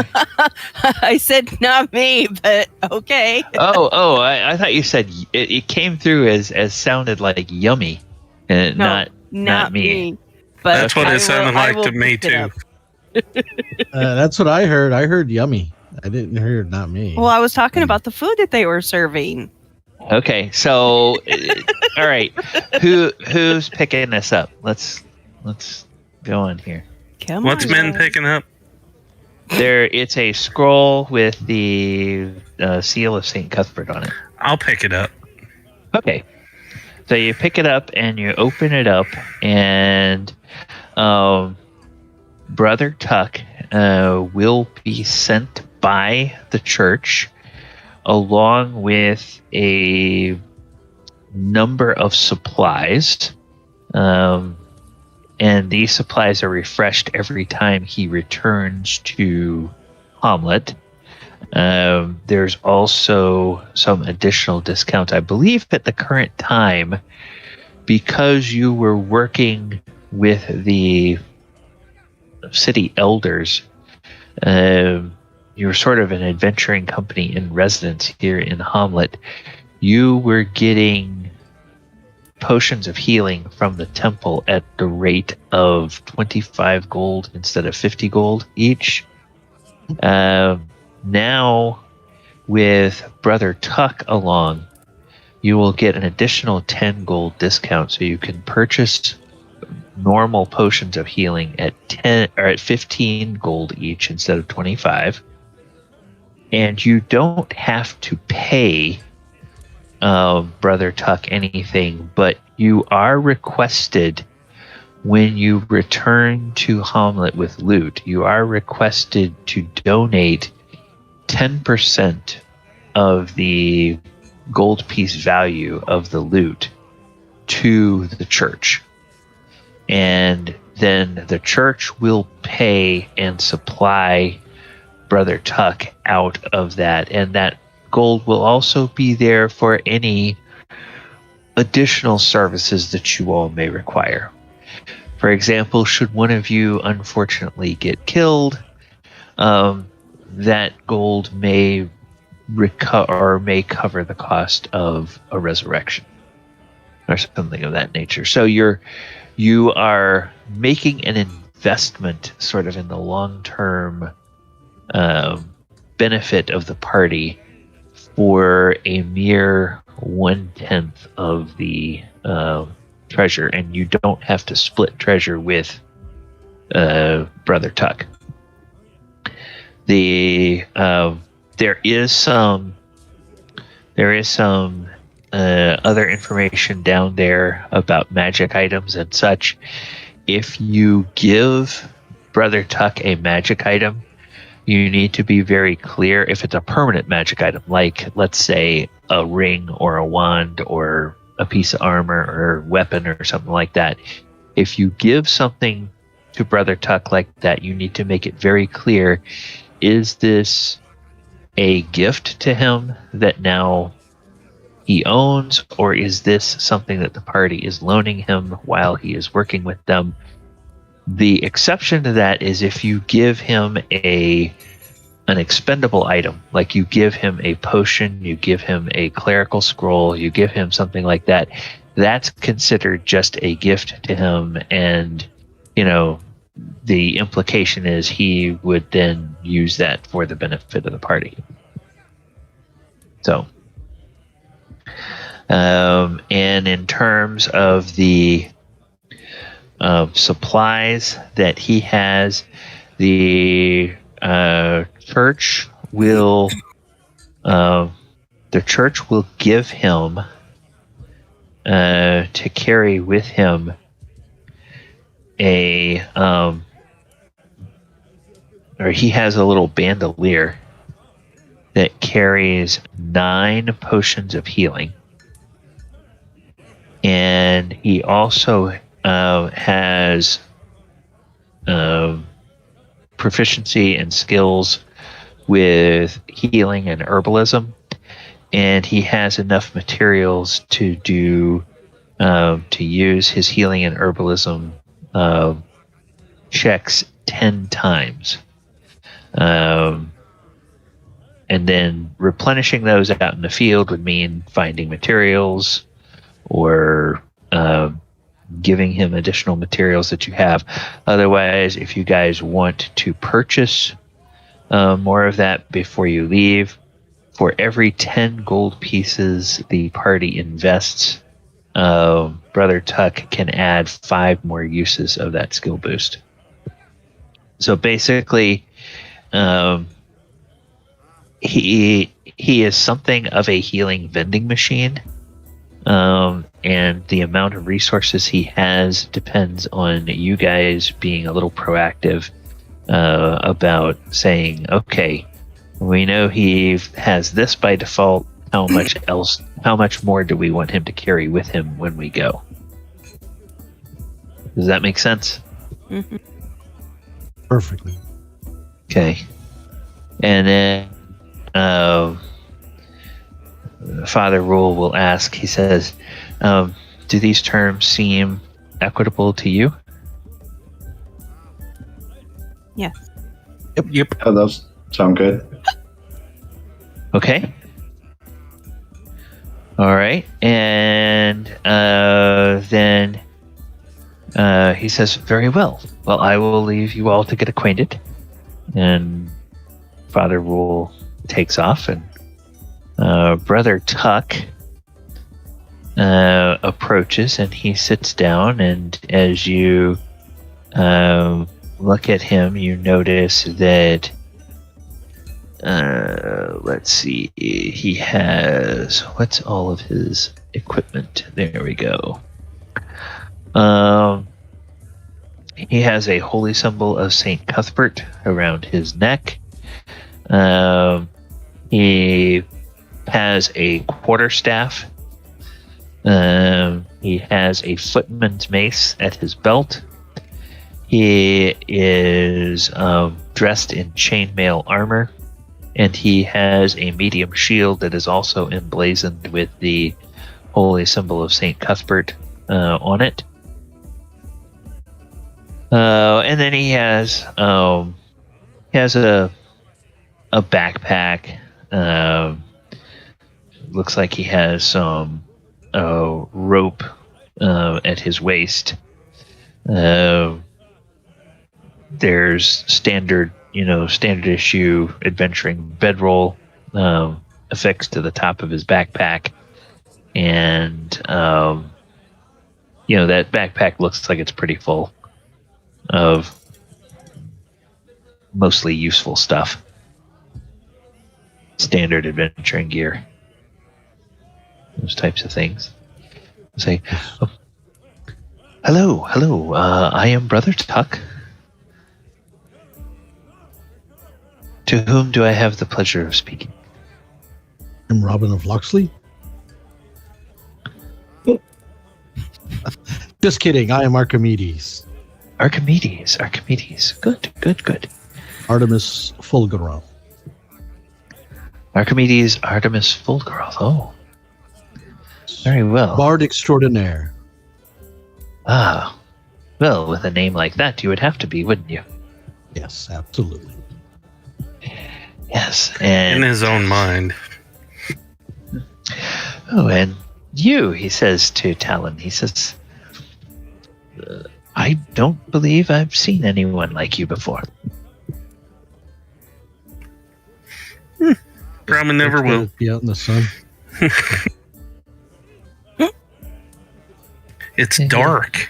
I said not me, but okay. I thought you said it came through as sounded like yummy, and No, not me. But That's what it sounded like to me too. That's what I heard. I heard yummy. I didn't hear not me. Well, I was talking about the food that they were serving. Okay, so all right, who's picking this up? Let's go on here. Come What's on, Min guys. picking up? It's a scroll with the seal of St. Cuthbert on it. I'll pick it up. Okay. So you pick it up and you open it up, and Brother Tuck will be sent by the church along with a number of supplies. And these supplies are refreshed every time he returns to Hommlet. There's also some additional discount, I believe, at the current time, because you were working with the city elders. You were sort of an adventuring company in residence here in Hommlet. You were getting potions of healing from the temple at the rate of 25 gold instead of 50 gold each. Now, with Brother Tuck along, you will get an additional 10 gold discount, so you can purchase normal potions of healing at 15 gold each instead of 25. And you don't have to pay Brother Tuck anything, but you are requested, when you return to Hommlet with loot, you are requested to donate 10% of the gold piece value of the loot to the church. And then the church will pay and supply Brother Tuck out of that, and that gold will also be there for any additional services that you all may require. For example, should one of you unfortunately get killed, that gold may cover the cost of a resurrection or something of that nature. So you are making an investment sort of in the long-term benefit of the party for a mere 1/10 of the treasure, and you don't have to split treasure with Brother Tuck. There is some other information down there about magic items and such. If you give Brother Tuck a magic item, you need to be very clear if it's a permanent magic item, like, let's say, a ring or a wand or a piece of armor or weapon or something like that. If you give something to Brother Tuck like that, you need to make it very clear, is this a gift to him that now he owns, or is this something that the party is loaning him while he is working with them? The exception to that is if you give him an expendable item, like you give him a potion, you give him a clerical scroll, you give him something like that, that's considered just a gift to him, and the implication is he would then use that for the benefit of the party. So and in terms of the supplies that he has, the church will give him to carry with him or he has a little bandolier that carries 9 potions of healing, and he also has proficiency and skills with healing and herbalism, and he has enough materials to use his healing and herbalism checks 10 times, and then replenishing those out in the field would mean finding materials or giving him additional materials that you have. Otherwise, if you guys want to purchase more of that before you leave, for every 10 gold pieces the party invests, Brother Tuck can add 5 more uses of that skill boost. So basically, he is something of a healing vending machine. And the amount of resources he has depends on you guys being a little proactive about saying, okay, we know he has this by default. How much more do we want him to carry with him when we go? Does that make sense? Mm-hmm. Perfectly. Okay. And then Father Rule will ask, he says, do these terms seem equitable to you? Yes. Yep. Oh, those sound good. Okay. All right. And then he says, very well. Well, I will leave you all to get acquainted. And Father Rule takes off, and Brother Tuck approaches, and he sits down, and as you look at him, you notice that let's see, he has, what's all of his equipment? There we go. He has a holy symbol of Saint Cuthbert around his neck. He has a quarterstaff. He has a footman's mace at his belt. He is dressed in chainmail armor, and he has a medium shield that is also emblazoned with the holy symbol of Saint Cuthbert on it. And then he has a backpack. Looks like he has some rope at his waist. There's standard issue adventuring bedroll affixed to the top of his backpack, and that backpack looks like it's pretty full of mostly useful stuff. Standard adventuring gear. Those types of things. Say, oh, hello, I am Brother Tuck. To whom do I have the pleasure of speaking? I'm Robin of Locksley. Just kidding. I am Archimedes. Archimedes. Good. Artemis Fulgurant. Archimedes Artemis Fulgurant. Oh. Very well. Bard extraordinaire. Ah. Well, with a name like that, you would have to be, wouldn't you? Yes, absolutely. Yes, In and his own mind. oh, and you, he says to Talon. He says, "I don't believe I've seen anyone like you before." Probably never It's will. gonna be out in the sun. It's dark.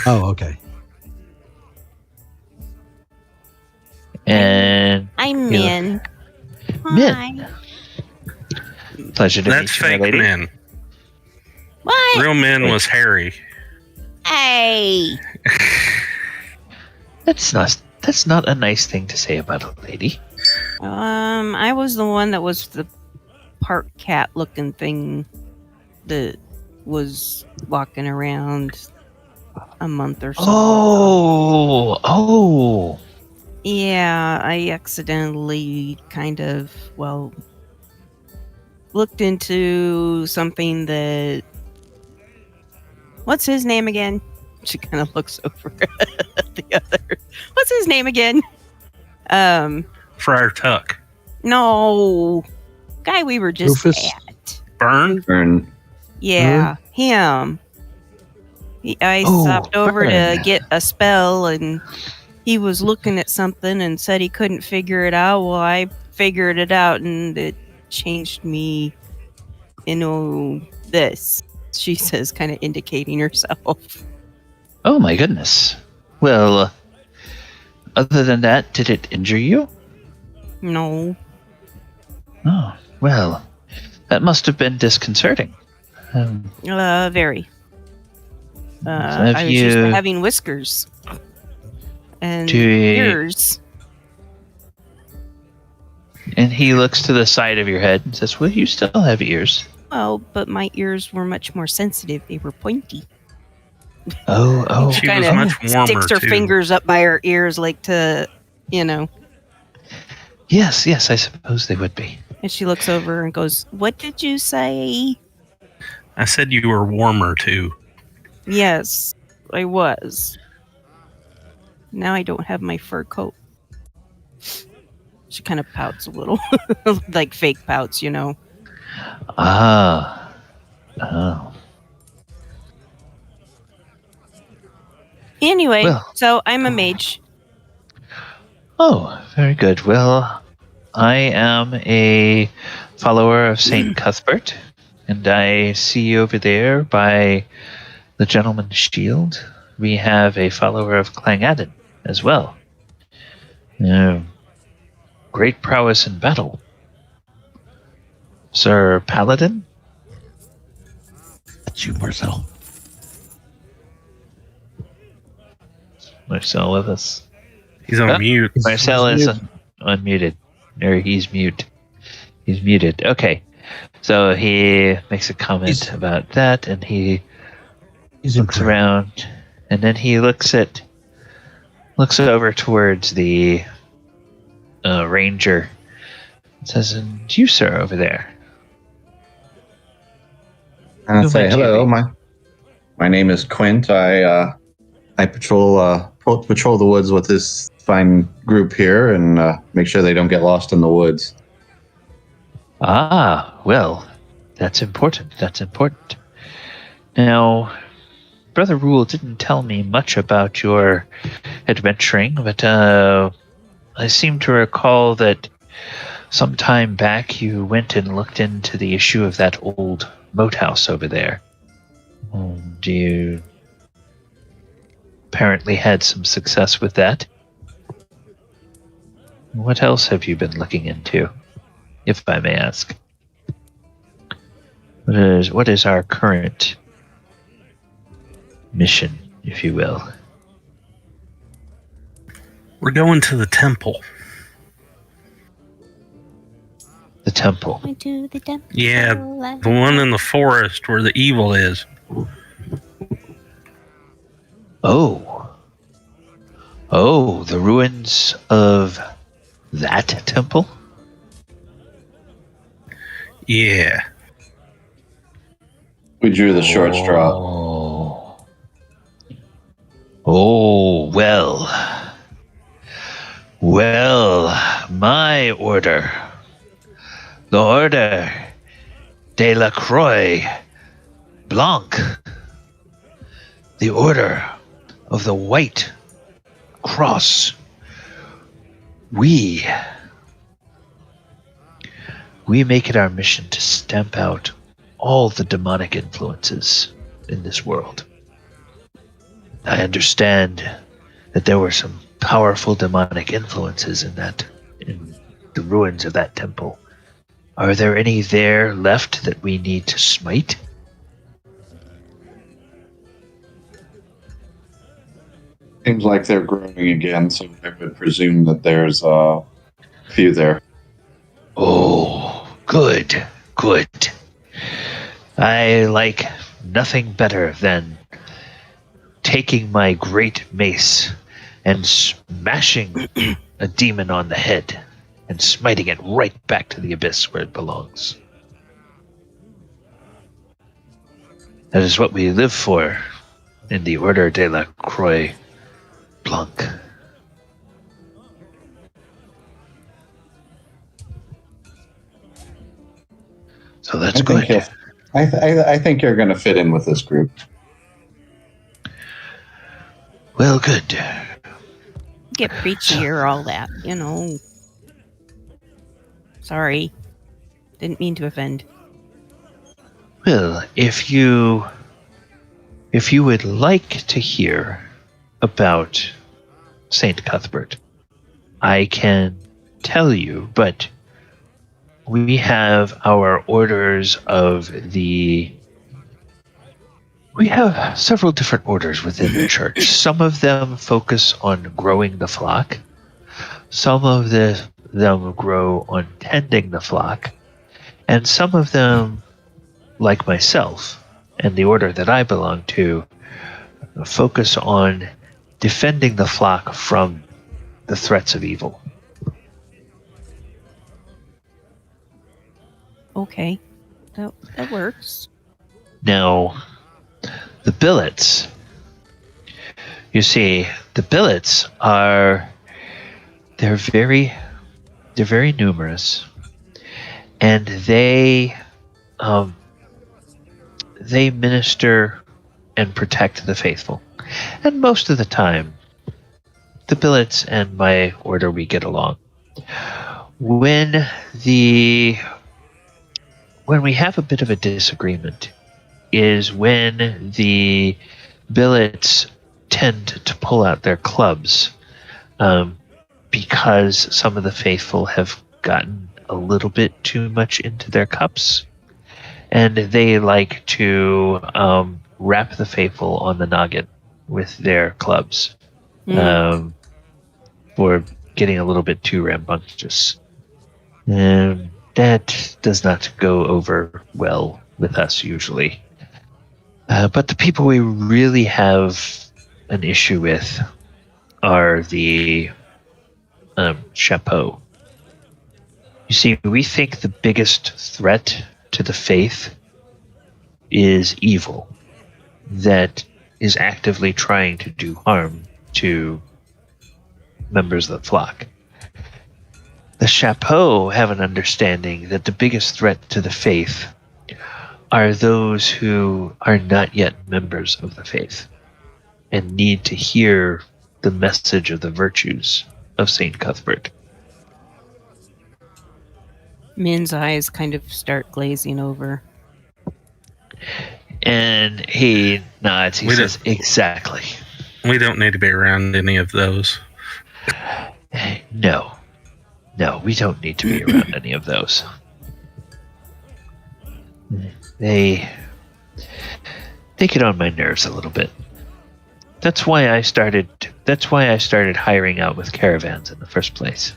Oh, okay. And I'm Min. Min. Pleasure to That's meet you, my fake lady. men. What? Real men was Harry. Hey. That's not a nice thing to say about a lady. I was the one that was the part cat looking thing that was walking around a month or so. Oh. Yeah, I accidentally looked into something that. What's his name again? She kind of looks over at the other. What's his name again? Friar Tuck. No. Guy we were just Rufus? at. Burne? Burn. Yeah, him. I stopped over to Burne. get a spell, and he was looking at something and said he couldn't figure it out. Well, I figured it out, and it changed me into this. She says, kind of indicating herself. Oh my goodness. Well, other than that, did it injure you? No. Oh, well, that must have been disconcerting. Very. have I was used you- to having whiskers. And Do you- ears. And he looks to the side of your head and says, "Well, you still have ears." Well, but my ears were much more sensitive. They were pointy. Oh. She Kind was of much warmer, sticks her too. fingers up by her ears like to, Yes, I suppose they would be. And she looks over and goes, "What did you say?" I said you were warmer, too. Yes, I was. Now I don't have my fur coat. She kind of pouts a little. Like fake pouts, Ah. Oh. Anyway, Well. so I'm a mage. Oh, very good. Well, I am a follower of Saint Cuthbert, and I see over there by the gentleman's shield, we have a follower of Clangadden as well. Great prowess in battle. Sir Paladin? That's you, Marcel. Marcel with us. He's on Huh? mute. Marcel is unmuted. Or he's mute. He's muted. Okay. So he makes a comment about that, and he He's looks around, and then he looks over towards the ranger. And says, "And you, sir, over there." And I Who say, might you hello, be?" my name is Quint. I patrol the woods with this fine group here and make sure they don't get lost in the woods. Ah, well, that's important. Now, Brother Rule didn't tell me much about your adventuring, but I seem to recall that some time back you went and looked into the issue of that old moat house over there. Do you apparently had some success with that? What else have you been looking into, if I may ask? What is our current mission, if you will? We're going to the temple. The temple. Went to the temple. Yeah, the one in the forest where the evil is. Oh. Oh, the ruins of that temple? Yeah. We drew the short straw. Oh. Oh, well. Well, my order. The Order de la Croix Blanc. The Order of the White Cross. We make it our mission to stamp out all the demonic influences in this world. I understand that there were some powerful demonic influences in the ruins of that temple. Are there any there left that we need to smite? Seems like they're growing again, so I would presume that there's a few there. Oh, good, good. I like nothing better than taking my great mace and smashing a demon on the head and smiting it right back to the abyss where it belongs. That is what we live for in the Order de la Croix Blanc. So that's good. I think you're going to fit in with this group. Well, good. Get preachy or all that, you know. Sorry. Didn't mean to offend. Well, if you would like to hear about Saint Cuthbert, I can tell you, but we have our orders of we have several different orders within the church. Some of them focus on growing the flock. Some of them grow on tending the flock. And some of them, like myself and the order that I belong to, focus on defending the flock from the threats of evil. Okay. That works. Now, the billets. You see, the billets they're very numerous, and they minister and protect the faithful. And most of the time, the billets and my order, we get along. When we have a bit of a disagreement is when the billets tend to pull out their clubs because some of the faithful have gotten a little bit too much into their cups, and they like to rap the faithful on the noggin with their clubs for getting a little bit too rambunctious. And that does not go over well with us usually. But the people we really have an issue with are the chapeau. You see, we think the biggest threat to the faith is evil that is actively trying to do harm to members of the flock. The chapeau have an understanding that the biggest threat to the faith are those who are not yet members of the faith and need to hear the message of the virtues of Saint Cuthbert. Min's eyes kind of start glazing over. And he nods. He says, exactly. We don't need to be around any of those. No, we don't need to be around any of those. They get on my nerves a little bit. That's why I started hiring out with caravans in the first place.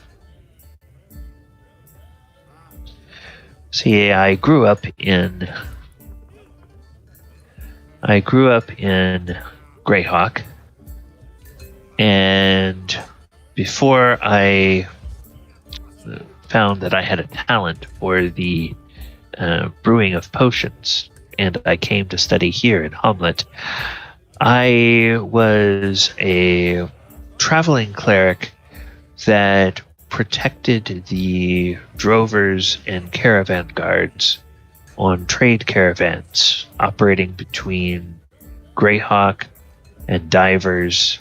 See, I grew up in Greyhawk And before I found that I had a talent for the brewing of potions, and I came to study here in Hommlet, I was a traveling cleric that protected the drovers and caravan guards on trade caravans operating between Greyhawk and Divers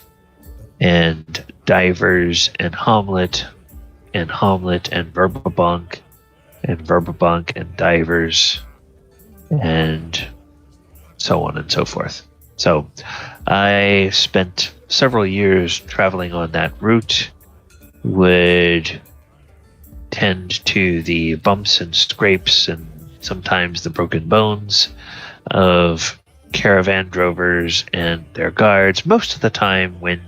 and Hommlet and Hommlet and Verbabunk and Divers and so on and so forth. So I spent several years traveling on that route, would tend to the bumps and scrapes and sometimes the broken bones of caravan drovers and their guards, most of the time when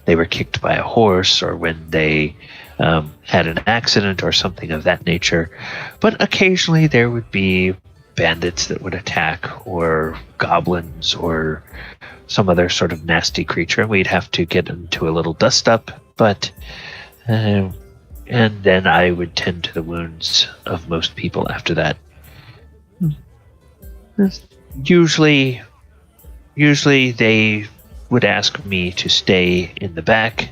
they were kicked by a horse or when they had an accident or something of that nature. But occasionally there would be bandits that would attack, or goblins, or some other sort of nasty creature, and we'd have to get into a little dust-up, but and then I would tend to the wounds of most people after that. Usually they would ask me to stay in the back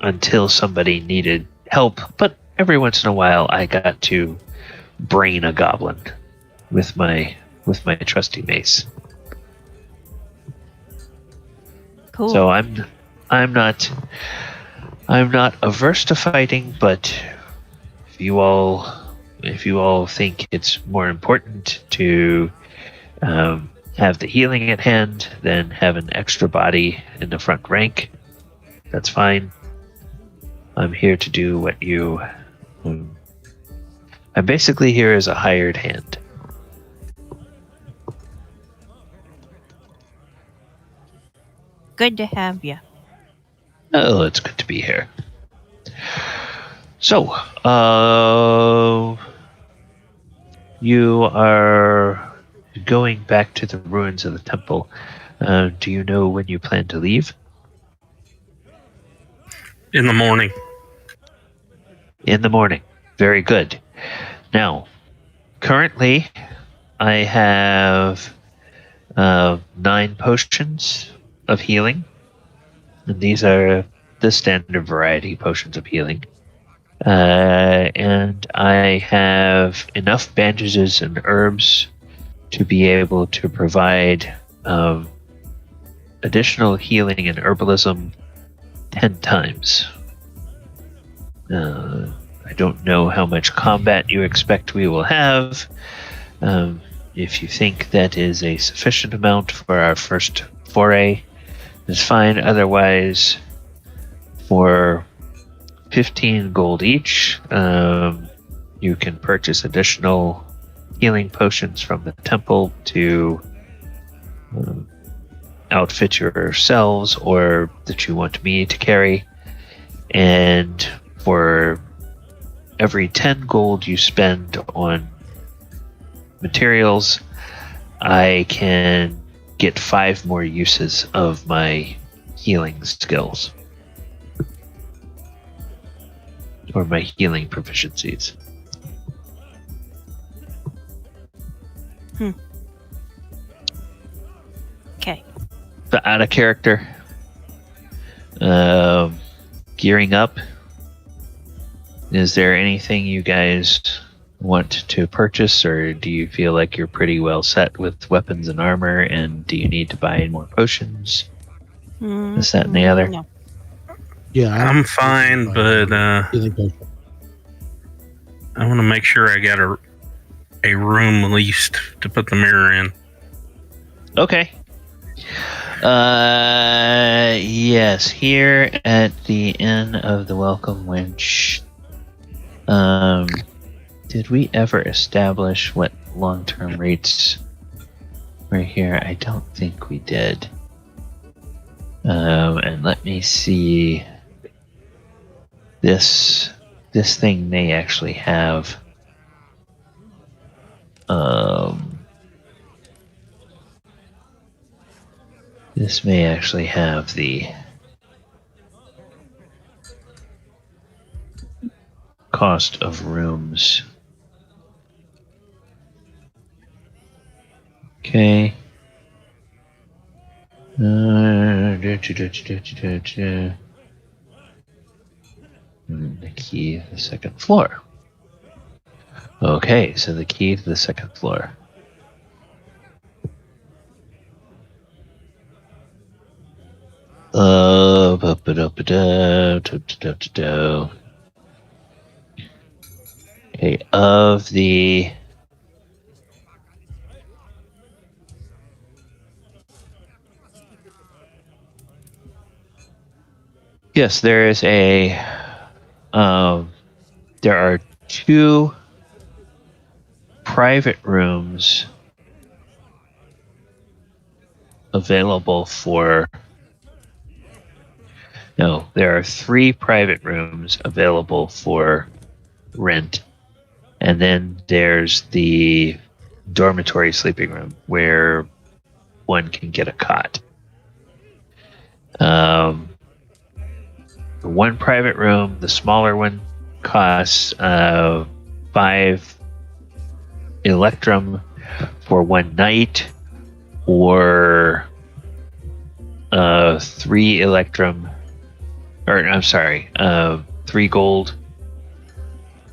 until somebody needed help, but every once in a while I got to brain a goblin with my trusty mace. Cool. So I'm not averse to fighting, but if you all think it's more important to have the healing at hand than have an extra body in the front rank, that's fine. I'm here to do what you. I'm basically here as a hired hand. Good to have you. Oh, it's good to be here. So, you are going back to the ruins of the temple. Do you know when you plan to leave? In the morning. In the morning. Very good. Now, currently, I have 9 potions of healing. And these are the standard variety potions of healing. And I have enough bandages and herbs to be able to provide additional healing and herbalism 10 times. I don't know how much combat you expect we will have. If you think that is a sufficient amount for our first foray, it's fine. Otherwise, for 15 gold each, you can purchase additional healing potions from the temple to outfit yourselves or that you want me to carry. And for every 10 gold you spend on materials, I can get 5 more uses of my healing skills. Or my healing proficiencies. Okay. The out of character. Gearing up. Is there anything you guys want to purchase, or do you feel like you're pretty well set with weapons and armor, and do you need to buy more potions? This, that, and the other? No. Yeah, I'm fine, but healing potion. I want to make sure I got a room leased to put the mirror in. Okay. Yes, here at the Inn of the Welcome Wench. Did we ever establish what long-term rates were here? I don't think we did. And let me see. This thing may actually have This may actually have the cost of rooms. Okay. The key to the second floor. Okay, so the key to the second floor. Okay, of the yes, there is a there are 2 private rooms available for no, there are 3 private rooms available for rent. And then there's the dormitory sleeping room where one can get a cot. The one private room, the smaller one, costs 5 electrum for one night, or 3 electrum, or I'm sorry, 3 gold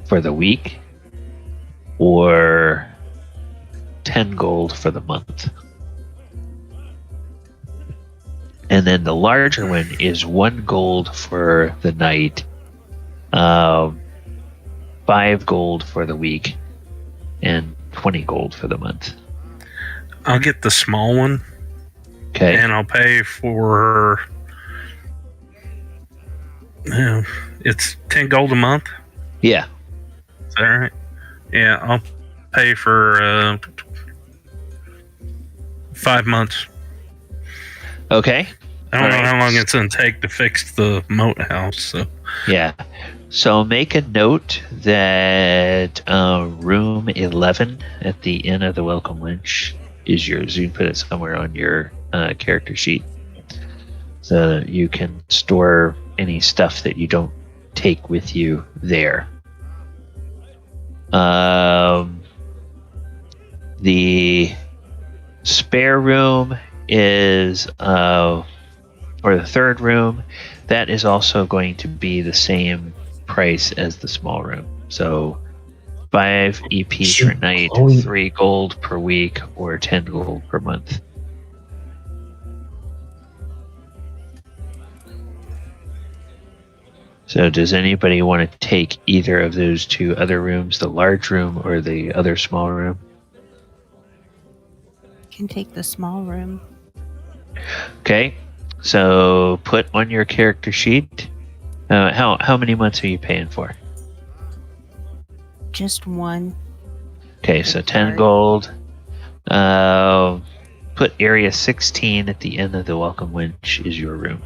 for the week, or 10 gold for the month. And then the larger one is 1 gold for the night, 5 gold for the week, and 20 gold for the month. I'll get the small one. Okay. And I'll pay for... it's 10 gold a month? Yeah. Is that right? Yeah, I'll pay for 5 months. Okay. I don't know how long it's going to take to fix the moat house. So yeah. So make a note that room 11 at the Inn of the Welcome Wench is yours. You can put it somewhere on your character sheet, so that you can store any stuff that you don't take with you there. The spare room is, or the third room, that is also going to be the same price as the small room. So 5 EP per night, 3 gold per week, or 10 gold per month. So does anybody want to take either of those 2 other rooms, the large room or the other small room? Can take the small room. Okay, so put on your character sheet. How many months are you paying for? Just 1. Okay, so 10 gold. Put area 16 at the end of the Welcome Wench is your room.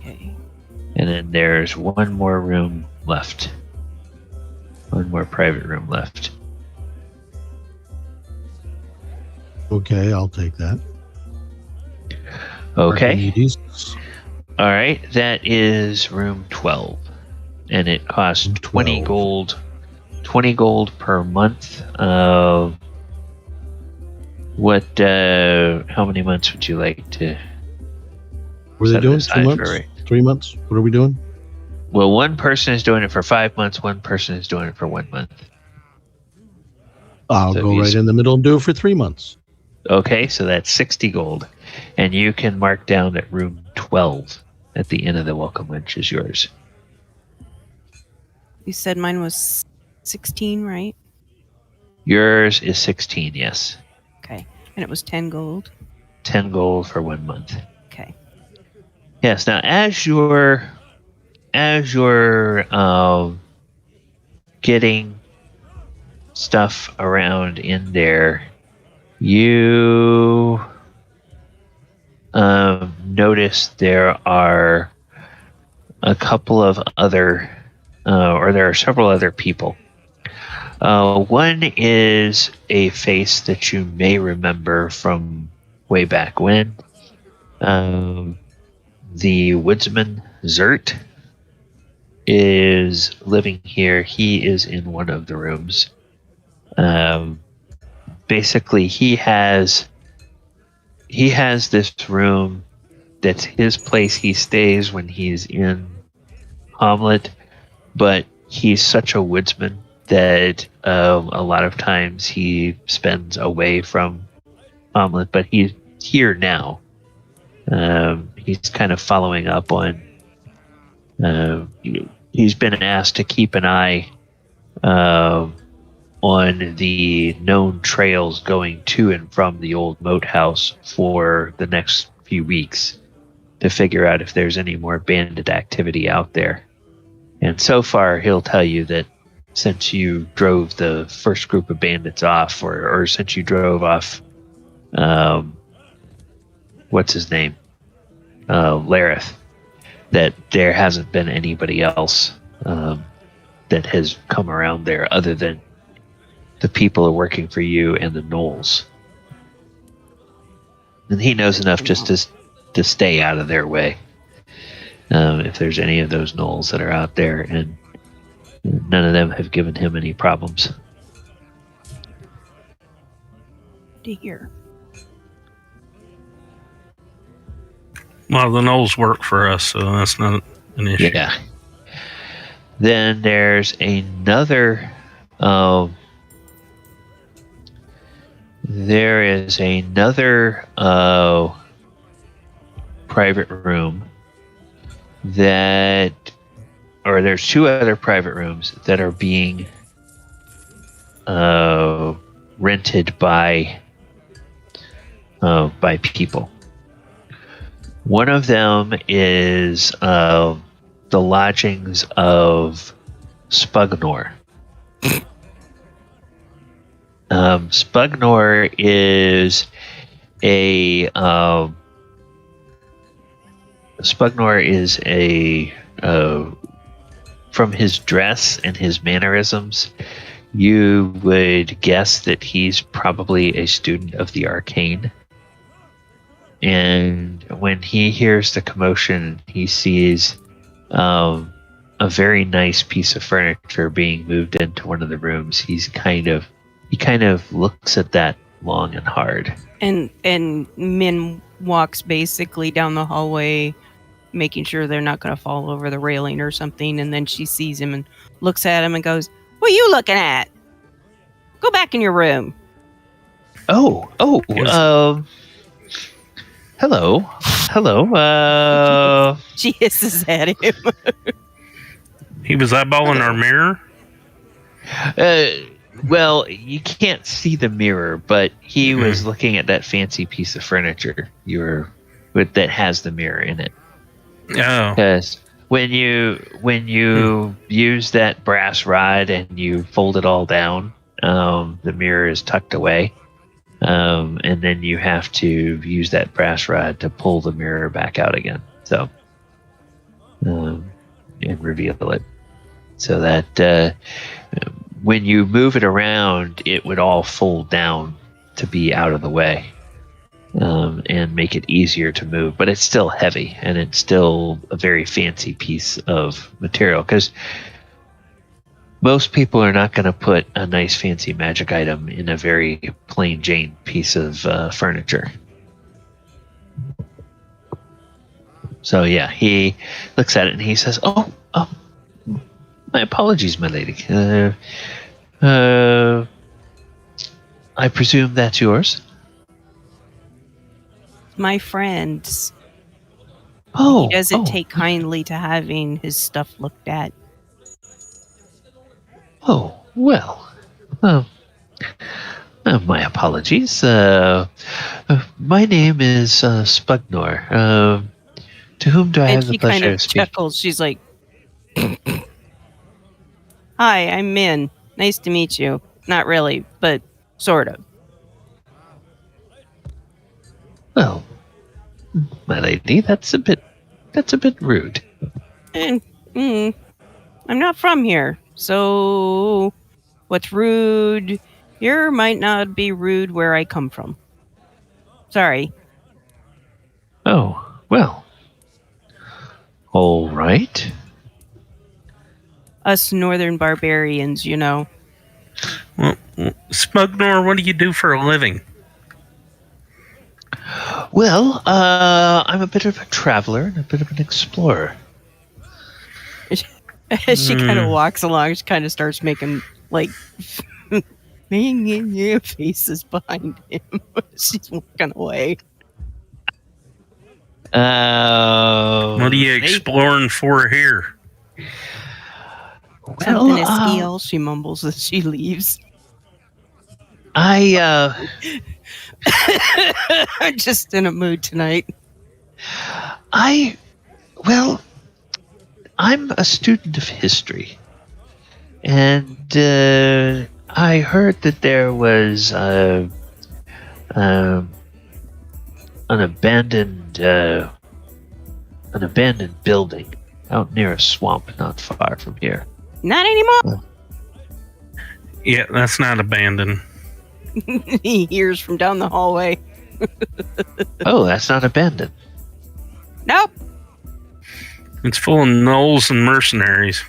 Okay. And then there's 1 more room left. 1 more private room left. Okay, I'll take that. Okay. Archimedes. All right, that is room 12. And it costs 20 12. gold. 20 gold per month. How many months would you like to? Were they set doing aside 2 for months? rate? 3 months? What are we doing? Well, one person is doing it for 5 months. One person is doing it for 1 month. I'll So go he's- right in the middle and do it for 3 months. Okay, so that's 60 gold. And you can mark down that room 12 at the end of the Welcome Wench is yours. You said mine was 16, right? Yours is 16, yes. Okay. And it was 10 gold. 10 gold for 1 month. Okay. Yes, now as you're getting stuff around in there, you notice there are a couple of other, or there are several other people. One is a face that you may remember from way back when. The woodsman Zert is living here. He is in one of the rooms. Basically, he has this room that's his place. He stays when he's in Hommlet, but he's such a woodsman that a lot of times he spends away from Hommlet, but he's here now. He's kind of following up on. He's been asked to keep an eye on the known trails going to and from the old moat house for the next few weeks to figure out if there's any more bandit activity out there. And so far, he'll tell you that since you drove the first group of bandits off, or since you drove off, what's his name? Lareth, that there hasn't been anybody else that has come around there other than the people who are working for you and the gnolls. And he knows enough just to stay out of their way. If there's any of those gnolls that are out there, and none of them have given him any problems. To hear. Well, the gnolls work for us, so that's not an issue. Yeah. Then there's another. There is another private room there's two other private rooms that are being rented by people. One of them is the lodgings of Spugnor. Spugnor is from his dress and his mannerisms, you would guess that he's probably a student of the arcane. And when he hears the commotion, he sees a very nice piece of furniture being moved into one of the rooms. He kind of looks at that long and hard. And Min walks basically down the hallway, making sure they're not going to fall over the railing or something. And then she sees him and looks at him and goes, "What are you looking at? Go back in your room." Hello. She hisses at him. He was eyeballing our mirror? Well, you can't see the mirror, but he was looking at that fancy piece of furniture that has the mirror in it. Oh. Because when you use that brass rod and you fold it all down, the mirror is tucked away, and then you have to use that brass rod to pull the mirror back out again. So, and reveal it, so that when you move it around, it would all fold down to be out of the way. And make it easier to move, but it's still heavy, and it's still a very fancy piece of material, because most people are not going to put a nice fancy magic item in a very plain Jane piece of furniture. So yeah, he looks at it and he says, "Oh, my apologies, my lady. I presume that's yours?" My friend's. Oh, He doesn't take kindly to having his stuff looked at. Oh, well. My apologies. My name is Spugnor. To whom do I have the pleasure of speaking? And she kind of chuckles. She's like, "Hi, I'm Min. Nice to meet you. Not really, but sort of." Well, my lady, that's a bit rude. And I'm not from here, so what's rude here might not be rude where I come from. Sorry. Oh, well. All right. Us northern barbarians, you know. Well, Smugnor, what do you do for a living? Well, I'm a bit of a traveler and a bit of an explorer. As she kind of walks along, she kind of starts making, like, faces behind him. She's walking away. What are you exploring for here? Something to steal, she mumbles as she leaves. I'm just in a mood tonight. I'm a student of history, and I heard that there was an abandoned building out near a swamp not far from here. Not anymore. Yeah, that's not abandoned. He hears from down the hallway. Oh, that's not abandoned. Nope. It's full of gnolls and mercenaries.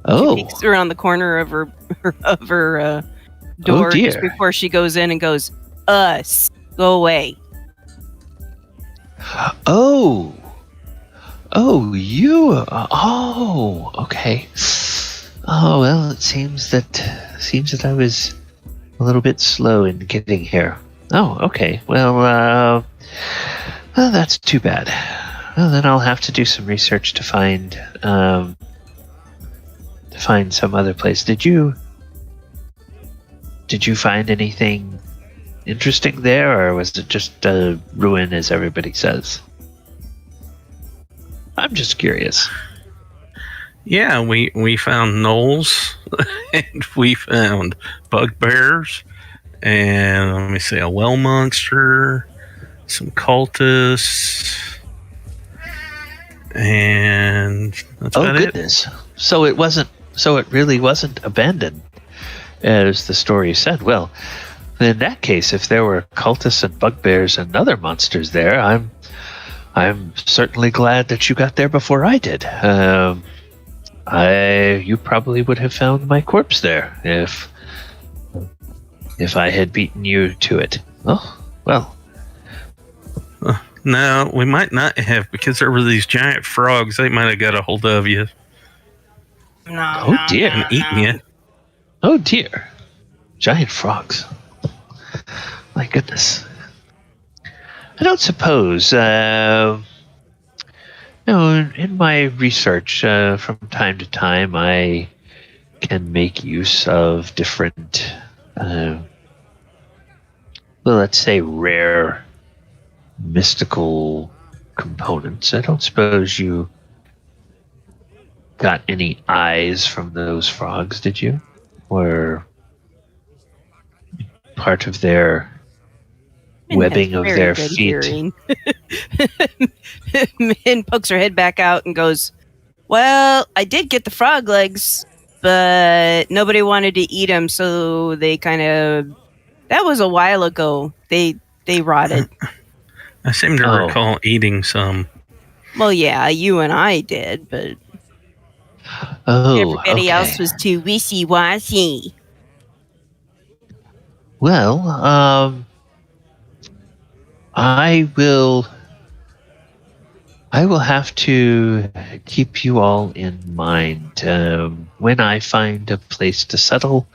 Oh. She peeks around the corner of her door just before she goes in and goes, "Us, go away." Oh. Oh, you. Okay. Oh well, it seems that I was a little bit slow in getting here. Oh, okay. Well, that's too bad. Well, then I'll have to do some research to find some other place. Did you find anything interesting there, or was it just a ruin, as everybody says? I'm just curious. Yeah, we found gnolls, and we found bugbears, and let me see, a well monster, some cultists, and that's about goodness. So it really wasn't abandoned, as the story said. Well, in that case, if there were cultists and bugbears and other monsters there, I'm certainly glad that you got there before I did. You probably would have found my corpse there if I had beaten you to it. Oh, well. No, we might not have, because there were these giant frogs. They might have got a hold of you. Oh dear. And eaten you. Oh dear. Giant frogs. My goodness. I don't suppose, in my research, from time to time, I can make use of different, let's say rare mystical components. I don't suppose you got any eyes from those frogs, did you? Or part of their webbing of their feet? Min pokes her head back out and goes, "Well, I did get the frog legs, but nobody wanted to eat them, so they that was a while ago. They rotted." I seem to recall eating some. Well, yeah, you and I did, but everybody else was too wishy-washy. Well, I will have to keep you all in mind. When I find a place to settle,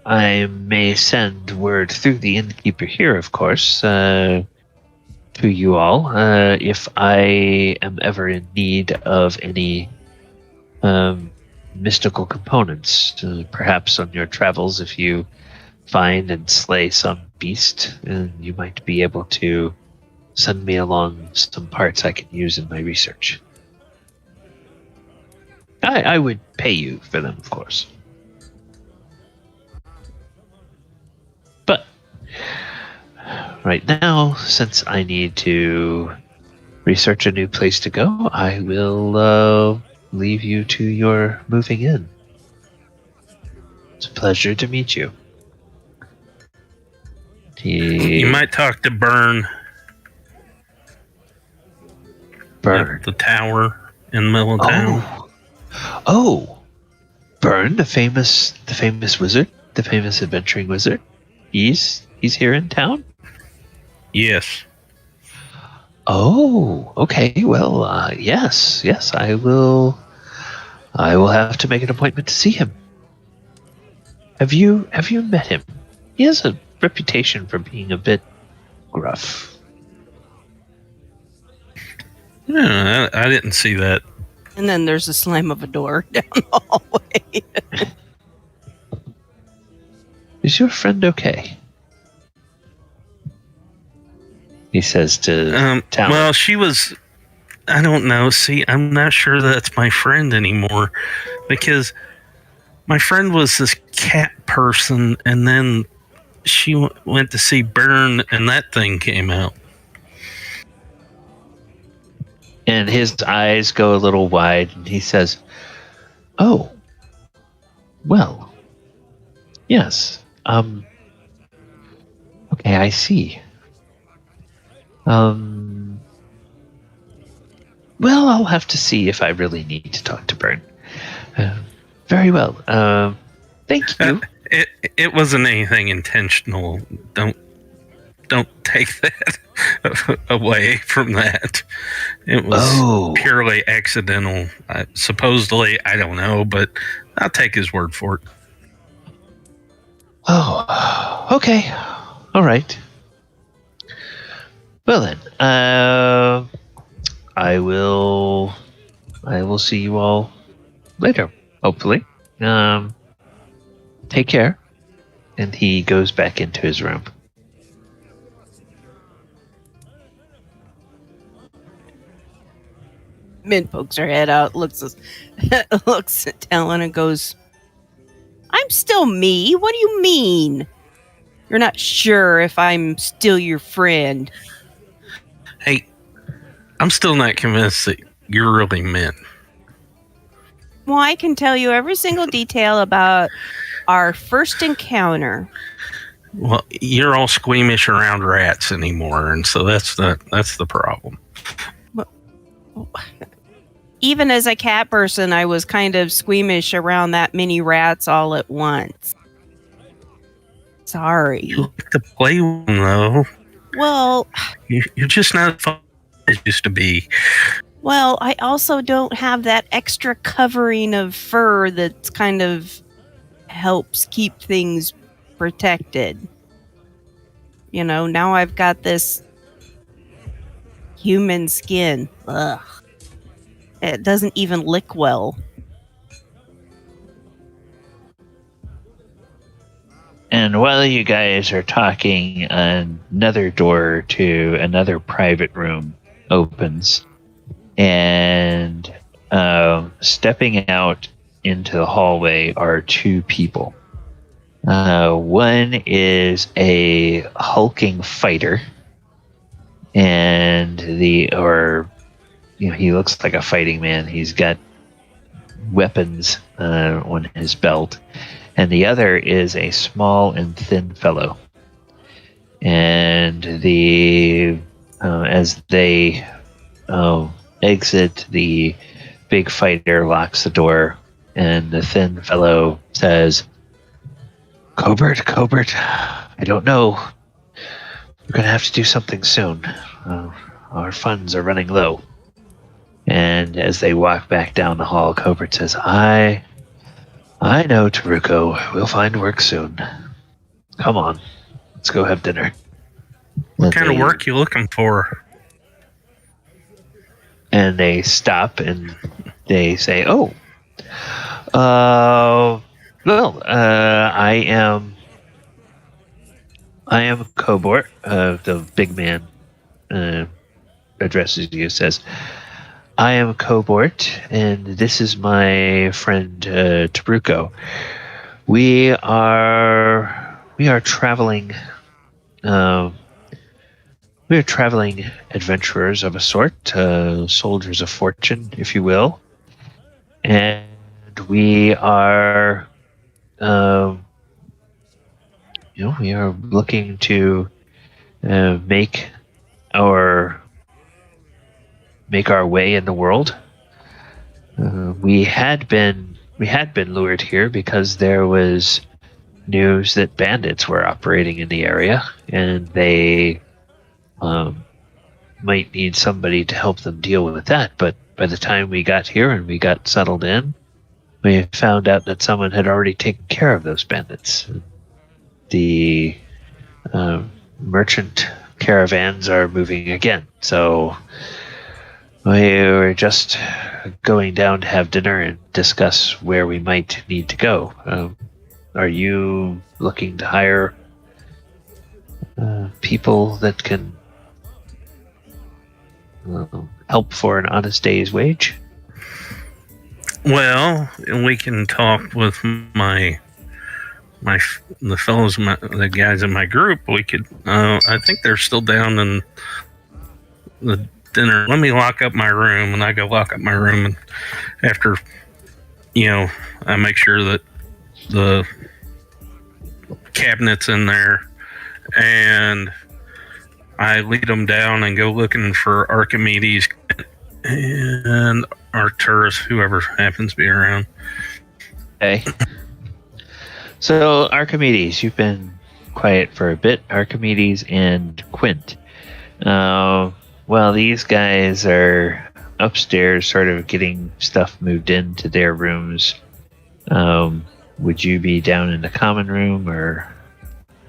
I may send word through the innkeeper here, of course, to you all, if I am ever in need of any mystical components. Perhaps on your travels, if you find and slay some beast, you might be able to send me along some parts I can use in my research. I would pay you for them, of course. But right now, since I need to research a new place to go, I will leave you to your moving in. It's a pleasure to meet you. You might talk to Burne. Burne. At the tower in the middle of town. Oh, Burne, the famous wizard, the famous adventuring wizard. He's here in town. Yes. Oh, okay. Well, yes, I will. I will have to make an appointment to see him. Have you met him? He has a reputation for being a bit gruff. Yeah, I didn't see that. And then there's a slam of a door down the hallway. Is your friend okay? He says to Talon. Well, she was. I don't know. See, I'm not sure that's my friend anymore, because my friend was this cat person, and then she went to see Burne, and that thing came out. And his eyes go a little wide, and he says, "Oh, well, yes. Okay, I see. Well, I'll have to see if I really need to talk to Burne. Very well. Thank you." It wasn't anything intentional. Don't take that away from that. It was purely accidental. Supposedly, I don't know, but I'll take his word for it. Oh, okay. All right. Well then, I will see you all later, hopefully. Take care. And he goes back into his room. Min pokes her head out, looks at Talon and goes, "I'm still me. What do you mean? You're not sure if I'm still your friend." Hey, I'm still not convinced that you're really Min. Well, I can tell you every single detail about our first encounter. Well, you're all squeamish around rats anymore, and so that's the problem. Even as a cat person, I was kind of squeamish around that many rats all at once. Sorry. You like to play with them, though. Well, you're just not as fun as you used to be. Well, I also don't have that extra covering of fur that kind of helps keep things protected. You know, now I've got this human skin. Ugh. It doesn't even lick well. And while you guys are talking, another door to another private room opens. And stepping out into the hallway are two people. One is a hulking fighter, and he looks like a fighting man. He's got weapons on his belt, and the other is a small and thin fellow. And as they exit, the big fighter locks the door, and the thin fellow says, Cobert, I don't know. We're going to have to do something soon. Our funds are running low." And as they walk back down the hall, Cobert says, I know, Taruko. We'll find work soon. Come on. Let's go have dinner. What kind of work you looking for? And they stop and they say, I am Cobort. The big man addresses you, says, I am Cobort, and this is my friend Taruko. We are traveling. We are traveling adventurers of a sort, soldiers of fortune, if you will, and we are, we are looking to make our way in the world. We had been lured here because there was news that bandits were operating in the area, and they might need somebody to help them deal with that. But by the time we got here and we got settled in, we found out that someone had already taken care of those bandits. The merchant caravans are moving again, so we were just going down to have dinner and discuss where we might need to go. Are you looking to hire people that can help for an honest day's wage? Well, we can talk with the fellows, the guys in my group. We could. I think they're still down in the dinner. Let me lock up my room, and I go lock up my room, and after, I make sure that the cabinet's in there, and I lead them down and go looking for Archimedes and Arcturus, whoever happens to be around. Okay. So, Archimedes, you've been quiet for a bit. Archimedes and Quint. Well, these guys are upstairs sort of getting stuff moved into their rooms. Would you be down in the common room, or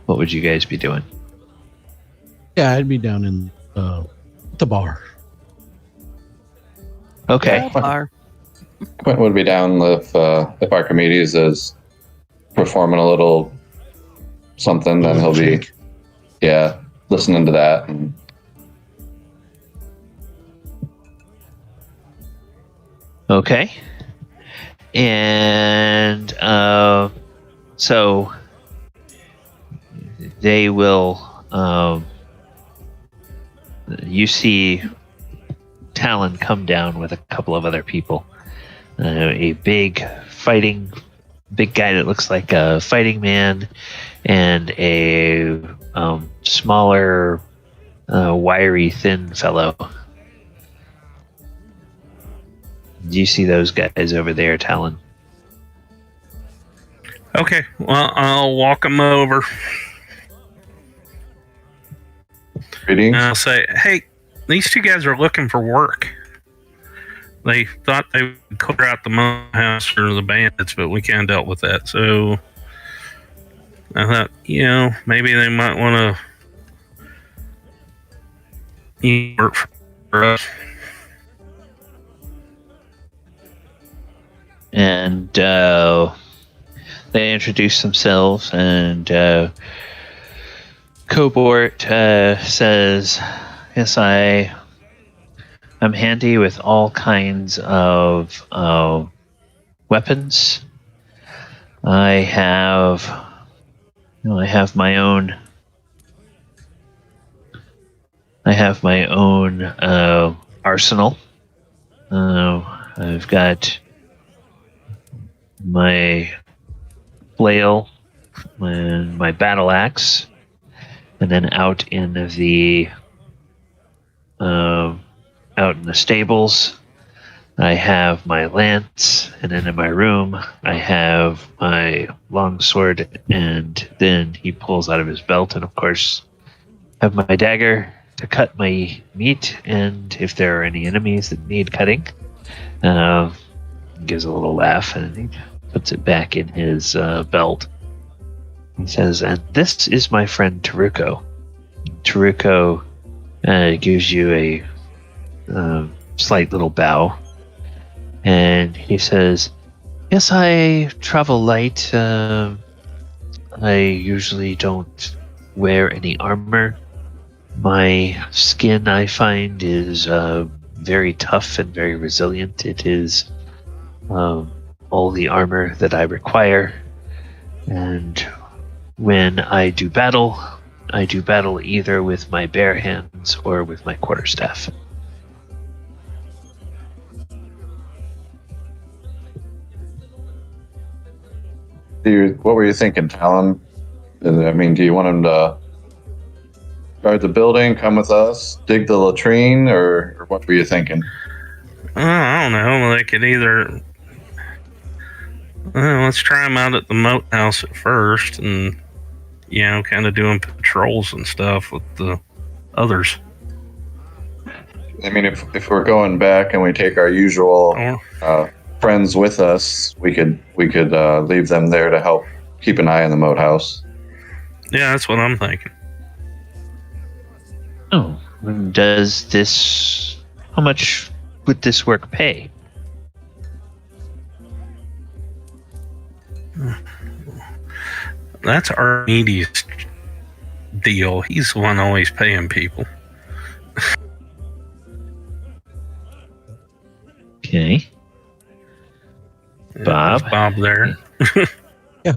what would you guys be doing? Yeah, I'd be down in the bar. Okay. Bar. Quint would be down if Archimedes is performing a little something, then he'll be, listening to that. Okay. And so they will. You see Talon come down with a couple of other people. A big guy that looks like a fighting man, and a smaller, wiry, thin fellow. Do you see those guys over there, Talon? Okay, well, I'll walk them over. Greetings. And I'll say, hey, these two guys are looking for work. They thought they would clear out the mud house for the bandits, but we kind of dealt with that. So I thought, maybe they might want to work for us. And they introduce themselves, and Cobort says, yes, I'm handy with all kinds of weapons. I have my own arsenal. I've got my flail and my battle axe, and then out in the stables, I have my lance, and then in my room, I have my longsword, and then he pulls out of his belt, and of course, have my dagger to cut my meat, and if there are any enemies that need cutting. He gives a little laugh, and he puts it back in his belt. He says, and this is my friend Taruko. Taruko gives you a slight little bow, and he says, yes, I travel light. I usually don't wear any armor. My skin, I find, is very tough and very resilient. It is all the armor that I require, and when I do battle either with my bare hands or with my quarterstaff. What were you thinking, Talon? I mean, do you want him to guard the building, come with us, dig the latrine, or what were you thinking? I don't know. They could either. Let's try them out at the moat house at first, and kind of doing patrols and stuff with the others. I mean, if we're going back and we take our usual friends with us, we could leave them there to help keep an eye on the moat house. Yeah, that's what I'm thinking. Oh, does this? How much would this work pay? That's Armides' deal. He's the one always paying people. Okay. Bob? Is Bob there? Yeah.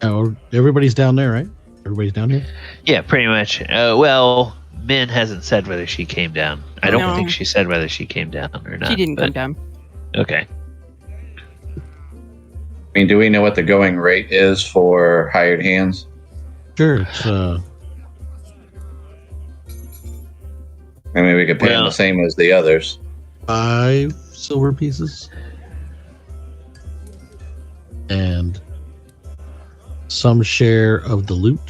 Oh, everybody's down there, right? Everybody's down here? Yeah, pretty much. Well, Min hasn't said whether she came down. I don't No. think she said whether she came down or not. She didn't come but- down. Okay. I mean, do we know what the going rate is for hired hands? Sure. It's, I mean, we could pay them Well- the same as the others. 5 silver pieces. And some share of the loot.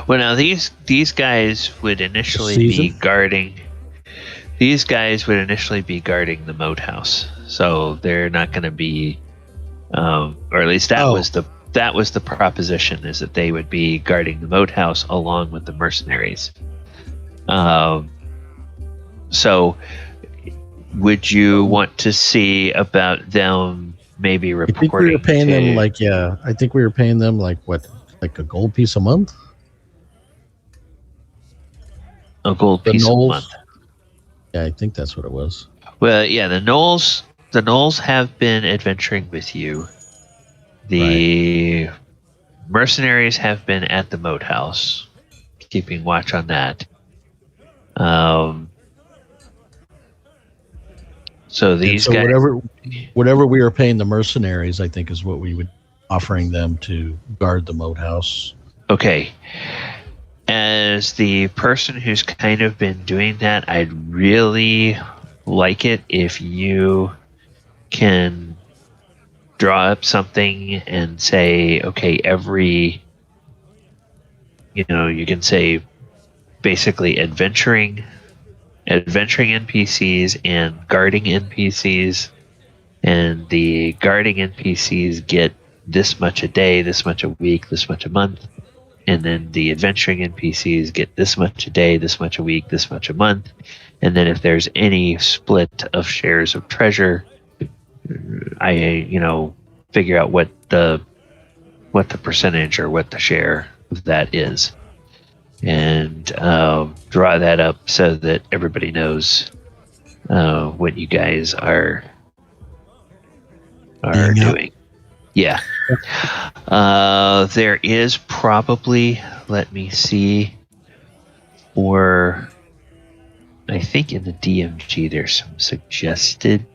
Well, now these guys would initially be Season? guarding. These guys would initially be guarding the moat house, so they're not going to be, or at least that was the proposition, is that they would be guarding the moat house along with the mercenaries. So, would you want to see about them maybe I reporting? think we were paying to, them I think we were paying them like a gold piece a month? a gold The piece a Knolls? month. Yeah, I think that's what it was. Well, yeah, the Knolls have been adventuring with you. The mercenaries have been at the moat house, keeping watch on that. So these guys, whatever we were paying the mercenaries, I think is what we would offering them to guard the moat house. okay. As the person who's kind of been doing that, I'd really like it if you can draw up something and say, okay, you can say basically adventuring NPCs and guarding NPCs, and the guarding NPCs get this much a day, this much a week, this much a month, and then the adventuring NPCs get this much a day, this much a week, this much a month, and then if there's any split of shares of treasure, I figure out what the percentage or what the share of that is, and draw that up so that everybody knows what you guys are doing. Yeah. There is probably, let me see, or I think in the DMG there's some suggested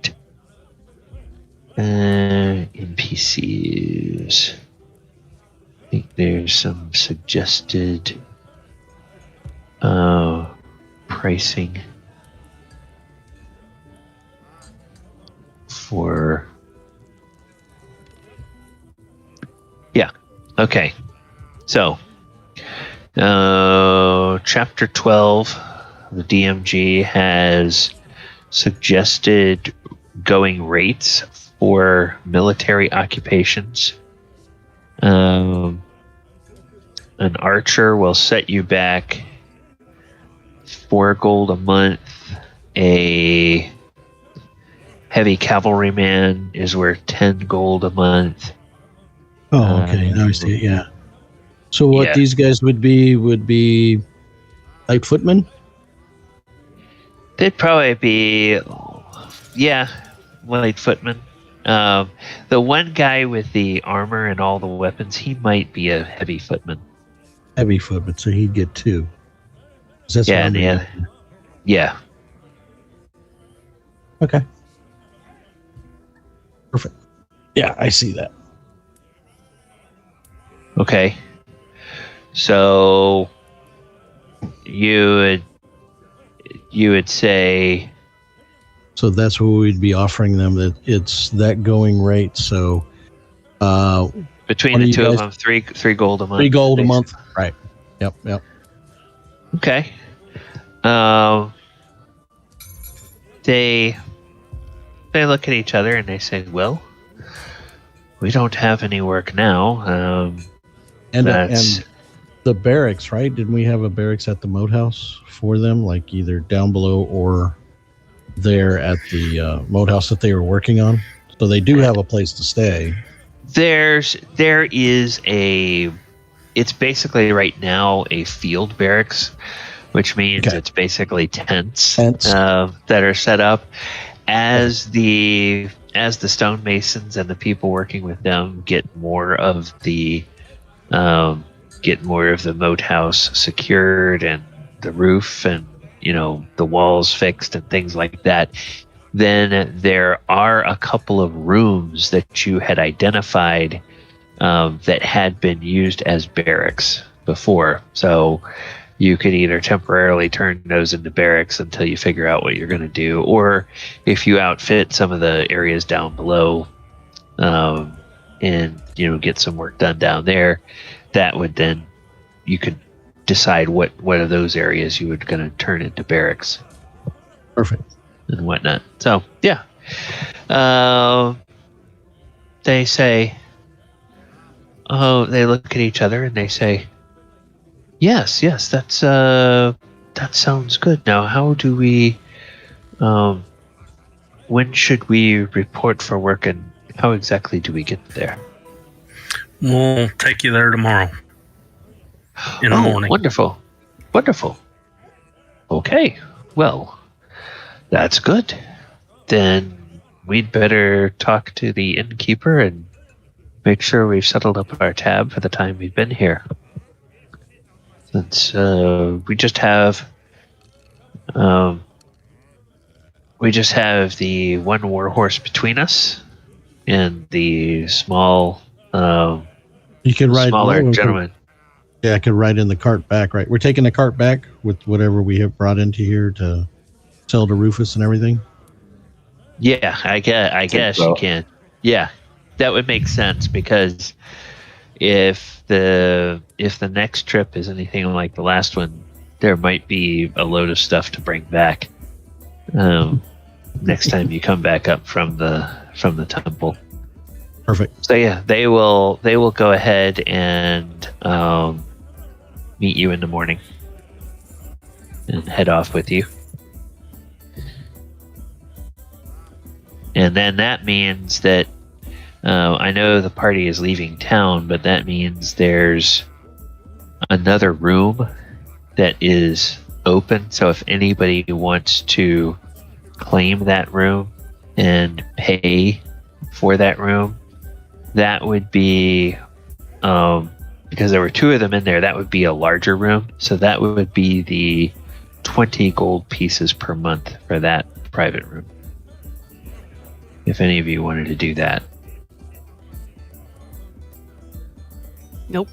NPCs. I think there's some suggested pricing for. Yeah. Okay. So, Chapter 12, the DMG has suggested going rates for military occupations. An archer will set you back 4 gold a month. A heavy cavalryman is worth 10 gold a month. Oh, okay. Now I see it. Yeah. So what these guys would be light footmen? They'd probably be, light footmen. The one guy with the armor and all the weapons, he might be a heavy footman. Heavy footman, so he'd get 2. That's what I'm Yeah. Okay. Perfect. Yeah, I see that. Okay. So you would say, So that's what we'd be offering them. That it's that going rate. So between what the do two you of guys- them, three gold a month. 3 gold a basically. month. Right. Yep. Okay. They look at each other and they say, "Well, we don't have any work now." And That's the barracks, right? Didn't we have a barracks at the moat house for them, like either down below or there at the moat house that they were working on? So they do have a place to stay. there is a. It's basically right now a field barracks, which means Okay. it's basically tents Tents. that are set up as the stonemasons and the people working with them get more of the moat house secured and the roof and the walls fixed and things like that. Then there are a couple of rooms that you had identified that had been used as barracks before. So you could either temporarily turn those into barracks until you figure out what you're going to do, or if you outfit some of the areas down below and get some work done down there, that would then you could decide what of those areas you would going to turn into barracks. Perfect. And whatnot. So yeah, they say, they look at each other and they say, yes, that sounds good. Now, how do we, when should we report for work and how exactly do we get there? We'll take you there tomorrow in the morning. Wonderful. Okay, well, that's good. Then we'd better talk to the innkeeper and make sure we've settled up our tab for the time we've been here. Since we just have the one warhorse between us and the small You could ride smaller gentleman. Yeah, I could ride in the cart back. Right, we're taking the cart back with whatever we have brought into here to sell to Rufus and everything. Yeah, I guess so. you can. Yeah, that would make sense, because if the next trip is anything like the last one, there might be a load of stuff to bring back next time you come back up from the temple. Perfect. So yeah, they will go ahead and meet you in the morning and head off with you. And then that means that I know the party is leaving town, but that means there's another room that is open. So if anybody wants to claim that room and pay for that room, that would be, because there were 2 of them in there, that would be a larger room. So that would be the 20 gold pieces per month for that private room. If any of you wanted to do that. Nope.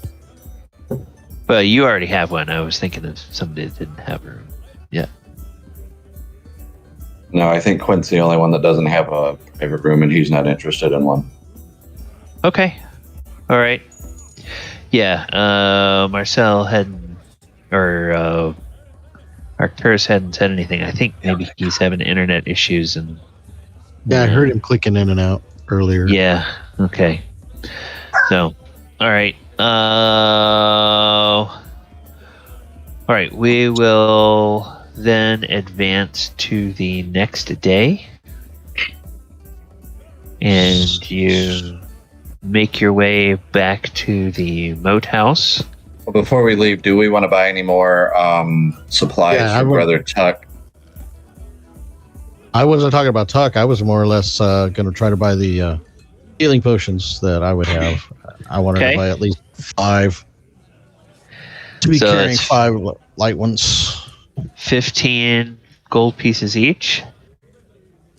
Well, you already have one. I was thinking of somebody that didn't have a room. Yeah. No, I think Quint's the only one that doesn't have a private room, and he's not interested in one. Okay. All right. Yeah. Marcel hadn't, or Arcturus hadn't said anything. I think maybe he's having internet issues and. Yeah, I heard him clicking in and out earlier. Yeah. Okay. So, all right. All right. We will then advance to the next day, and you make your way back to the moat house. Well, before we leave, do we want to buy any more supplies Yeah, for Brother Tuck? I wasn't talking about Tuck. I was more or less going to try to buy the healing potions that I would have. I wanted to buy at least 5 to be carrying 5 light ones. 15 gold pieces each.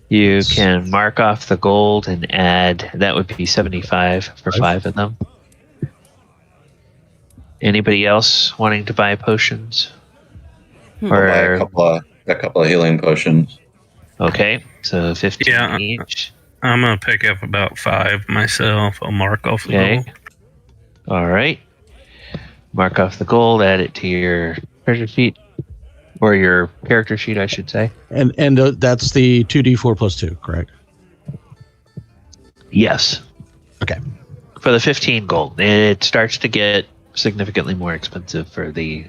You can mark off the gold and add, that would be 75 for 5 of them. Anybody else wanting to buy potions? I'll buy a couple of healing potions. Okay, so 15 Yeah. each. I'm gonna pick up about 5 myself. I'll mark off the Okay. gold. All right. Mark off the gold, add it to your treasure sheet, or your character sheet, I should say. And that's the 2d4 plus 2, correct? Yes. Okay. For the 15 gold. It starts to get significantly more expensive for the...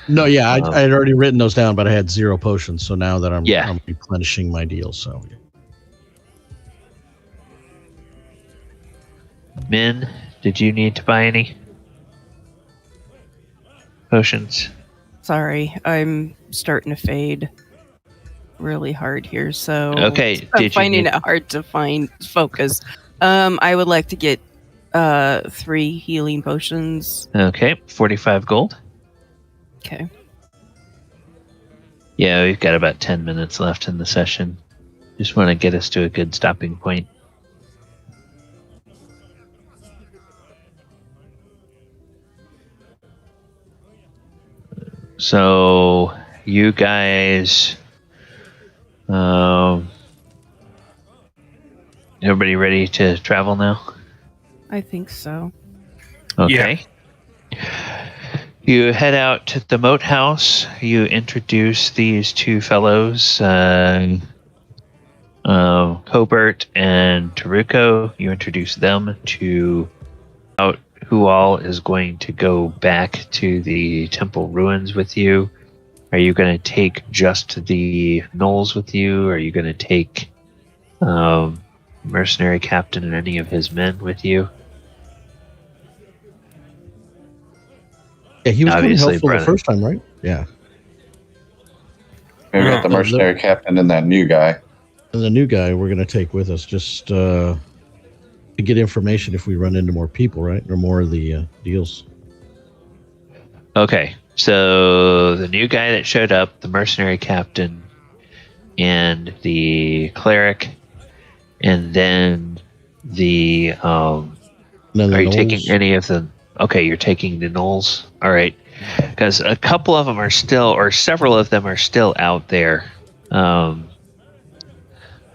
No, yeah, I had already written those down, but I had 0 potions, so now that I'm replenishing my deal, so... Min, did you need to buy any potions? Sorry, I'm starting to fade really hard here, so Okay, I'm finding it hard to focus. I would like to get 3 healing potions. Okay, 45 gold. Okay. Yeah, we've got about 10 minutes left in the session. Just want to get us to a good stopping point. So, you guys, everybody ready to travel now? I think so. Okay. You head out to the moat house. You introduce these 2 fellows, Cobert and Taruko. You introduce them to who all is going to go back to the temple ruins with you. Are you going to take just the gnolls with you? Are you going to take mercenary captain and any of his men with you? Yeah, he was kind of Obviously, helpful Brennan. the first time, right? Yeah. We got the mercenary captain and that new guy. And the new guy we're going to take with us just to get information if we run into more people, right? Or more of the deals. Okay, so the new guy that showed up, the mercenary captain, and the cleric, and then the are you taking any of the... Okay, you're taking the gnolls. All right, because a couple of them are still, or several of them are still out there. I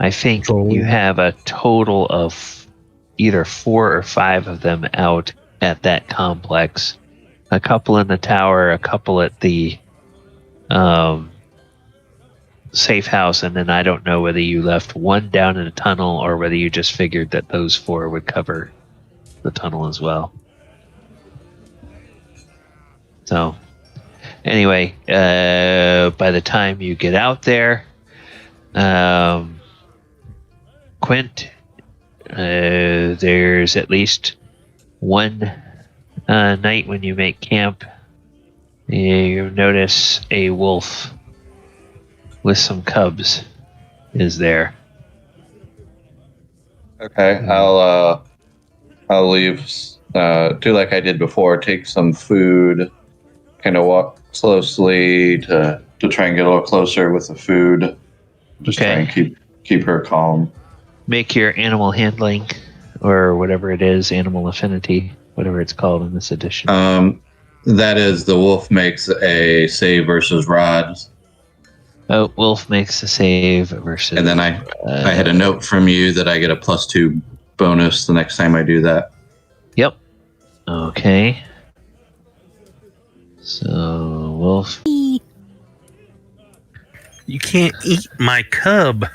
think you have a total of either 4 or 5 of them out at that complex. A couple in the tower, a couple at the safe house, and then I don't know whether you left one down in a tunnel or whether you just figured that those 4 would cover the tunnel as well. So, anyway, by the time you get out there, Quint, there's at least one night when you make camp, you notice a wolf with some cubs is there. Okay, I'll leave. Do like I did before. Take some food. Kind of walk closely to try and get a little closer with the food. Just try and keep her calm. Make your animal handling, or whatever it is, animal affinity, whatever it's called in this edition. That is, the wolf makes a save versus rods. Oh, wolf makes a save versus... And then I had a note from you that I get a +2 bonus the next time I do that. Yep. Okay. So, wolf... You can't eat my cub.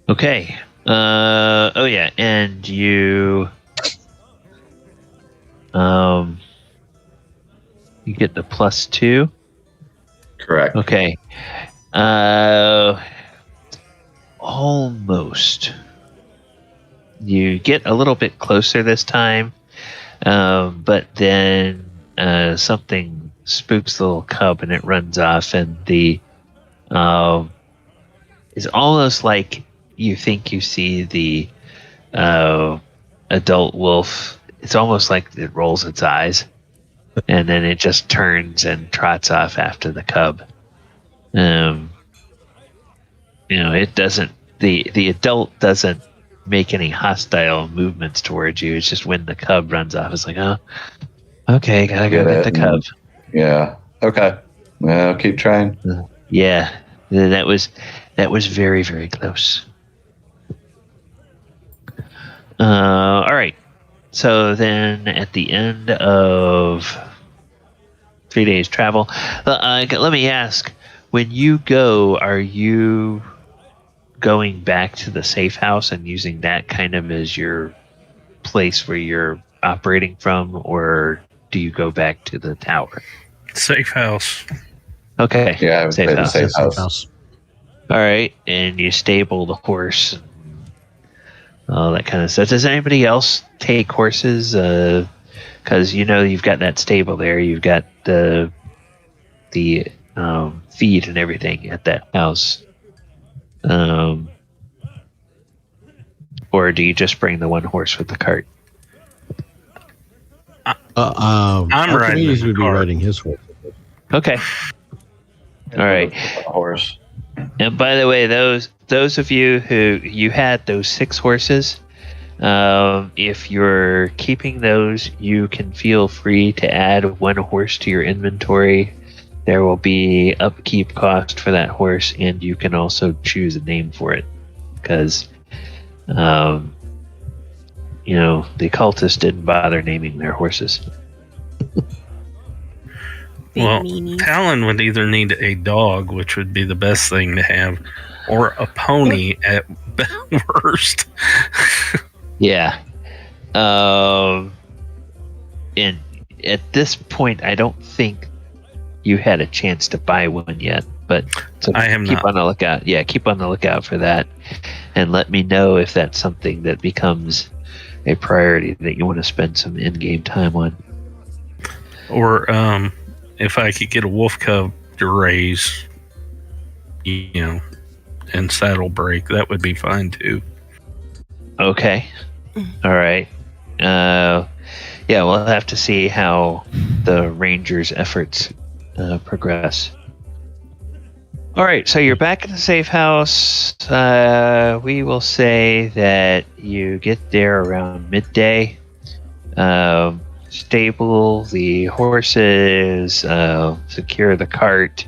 Okay. Oh yeah, and you you get the +2. Correct. Okay. Almost. You get a little bit closer this time, but then something spooks the little cub and it runs off, and the it's almost like you think you see the adult wolf. It's almost like it rolls its eyes, and then it just turns and trots off after the cub. It doesn't. The adult doesn't make any hostile movements towards you. It's just when the cub runs off, it's like, oh, okay, gotta go get the cub. Yeah. Okay. Well, I'll keep trying. Yeah, that was very, very close. All right. So then, at the end of 3 days travel, let me ask: when you go, are you going back to the safe house and using that kind of as your place where you're operating from, or do you go back to the tower? Safe house. Okay. Yeah, I would say the safe house. All right, and you stable the horse, all that kind of stuff. Does anybody else take horses? Because you've got that stable there. You've got the feed and everything at that house. Or do you just bring the one horse with the cart? I'm riding Archimedes would be riding his horse. Okay. All right. Horse. And by the way, those of you who you had those 6 horses, if you're keeping those, you can feel free to add 1 horse to your inventory. There will be upkeep cost for that horse, and you can also choose a name for it, because the cultists didn't bother naming their horses. Well, Talon would either need a dog, which would be the best thing to have, or a pony at worst. Yeah. And at this point, I don't think you had a chance to buy one yet, but I have keep on the lookout. Yeah, keep on the lookout for that, and let me know if that's something that becomes a priority that you want to spend some in-game time on. Or if I could get a wolf cub to raise, and saddle break, that would be fine too. Okay. All right. Yeah, we'll have to see how the Rangers' efforts progress. All right, so you're back in the safe house. We will say that you get there around midday. Stable the horses, secure the cart,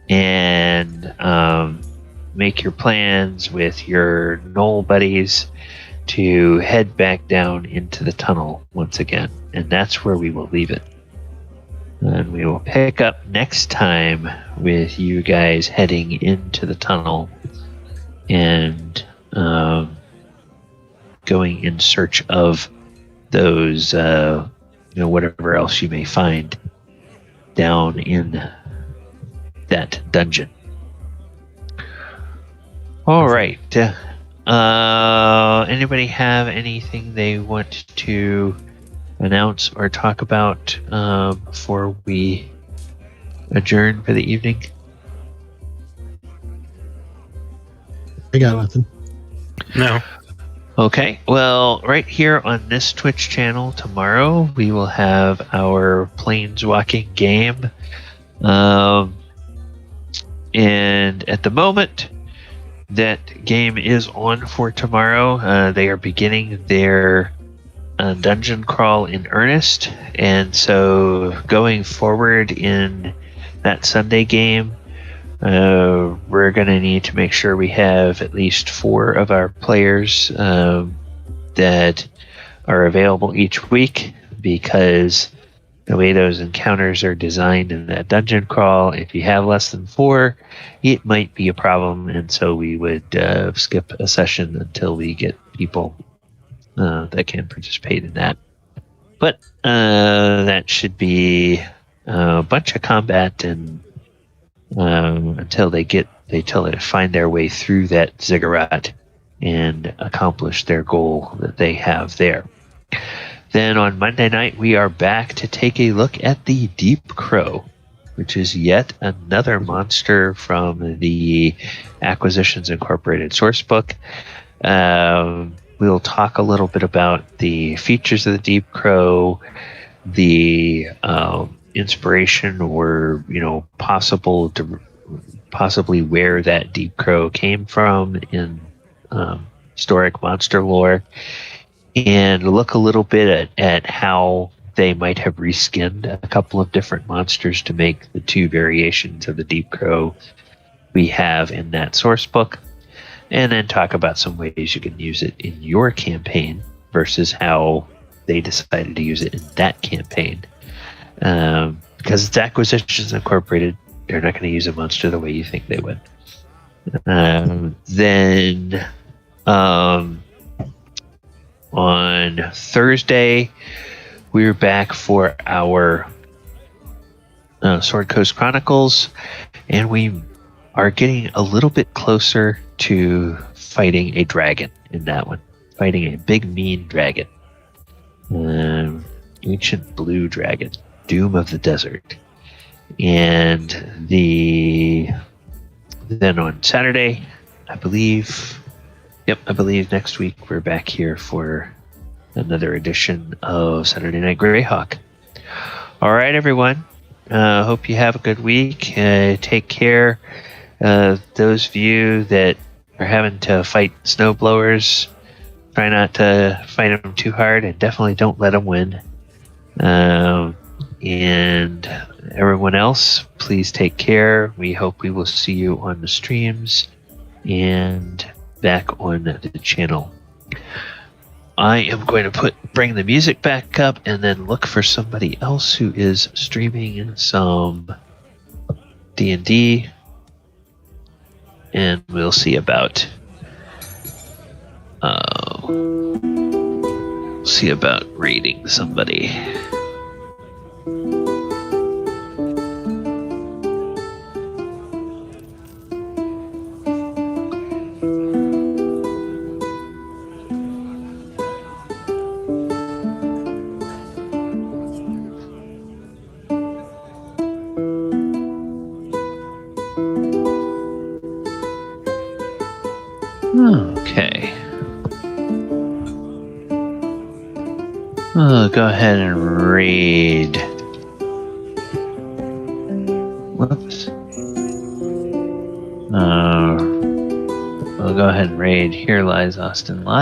and make your plans with your Knoll buddies to head back down into the tunnel once again. And that's where we will leave it. And we will pick up next time with you guys heading into the tunnel and going in search of those, whatever else you may find down in that dungeon. All right. Anybody have anything they want to announce or talk about before we adjourn for the evening? I got nothing. No. Okay, well, right here on this Twitch channel tomorrow, we will have our Planeswalking game. And at the moment, that game is on for tomorrow. They are beginning their dungeon crawl in earnest. And so going forward in that Sunday game, we're going to need to make sure we have at least 4 of our players that are available each week, because the way those encounters are designed in that dungeon crawl, if you have less than 4, it might be a problem, and so we would skip a session until we get people that can participate in that. But that should be a bunch of combat and until they find their way through that ziggurat and accomplish their goal that they have there. Then on Monday night, we are back to take a look at the Deep Crow, which is yet another monster from the Acquisitions Incorporated sourcebook. We'll talk a little bit about the features of the Deep Crow, the inspiration, or possibly where that Deep Crow came from in historic monster lore and look a little bit at how they might have reskinned a couple of different monsters to make the 2 variations of the Deep Crow we have in that source book, and then talk about some ways you can use it in your campaign versus how they decided to use it in that campaign. Because it's Acquisitions Incorporated, they're not going to use a monster the way you think they would. Then on Thursday, we're back for our Sword Coast Chronicles, and we are getting a little bit closer to fighting a dragon in that one. Fighting a big, mean dragon. Ancient blue dragon. Doom of the Desert. And then on Saturday, I believe next week we're back here for another edition of Saturday Night Greyhawk. All right, everyone. Hope you have a good week. Take care. Those of you that are having to fight snowblowers, try not to fight them too hard, and definitely don't let them win. And everyone else, please take care. We hope we will see you on the streams and back on the channel. I am going to bring the music back up and then look for somebody else who is streaming some D&D, and we'll see about raiding somebody. Okay. I'll go ahead and raid. Whoops. We'll go ahead and raid Here Lies Austin Live.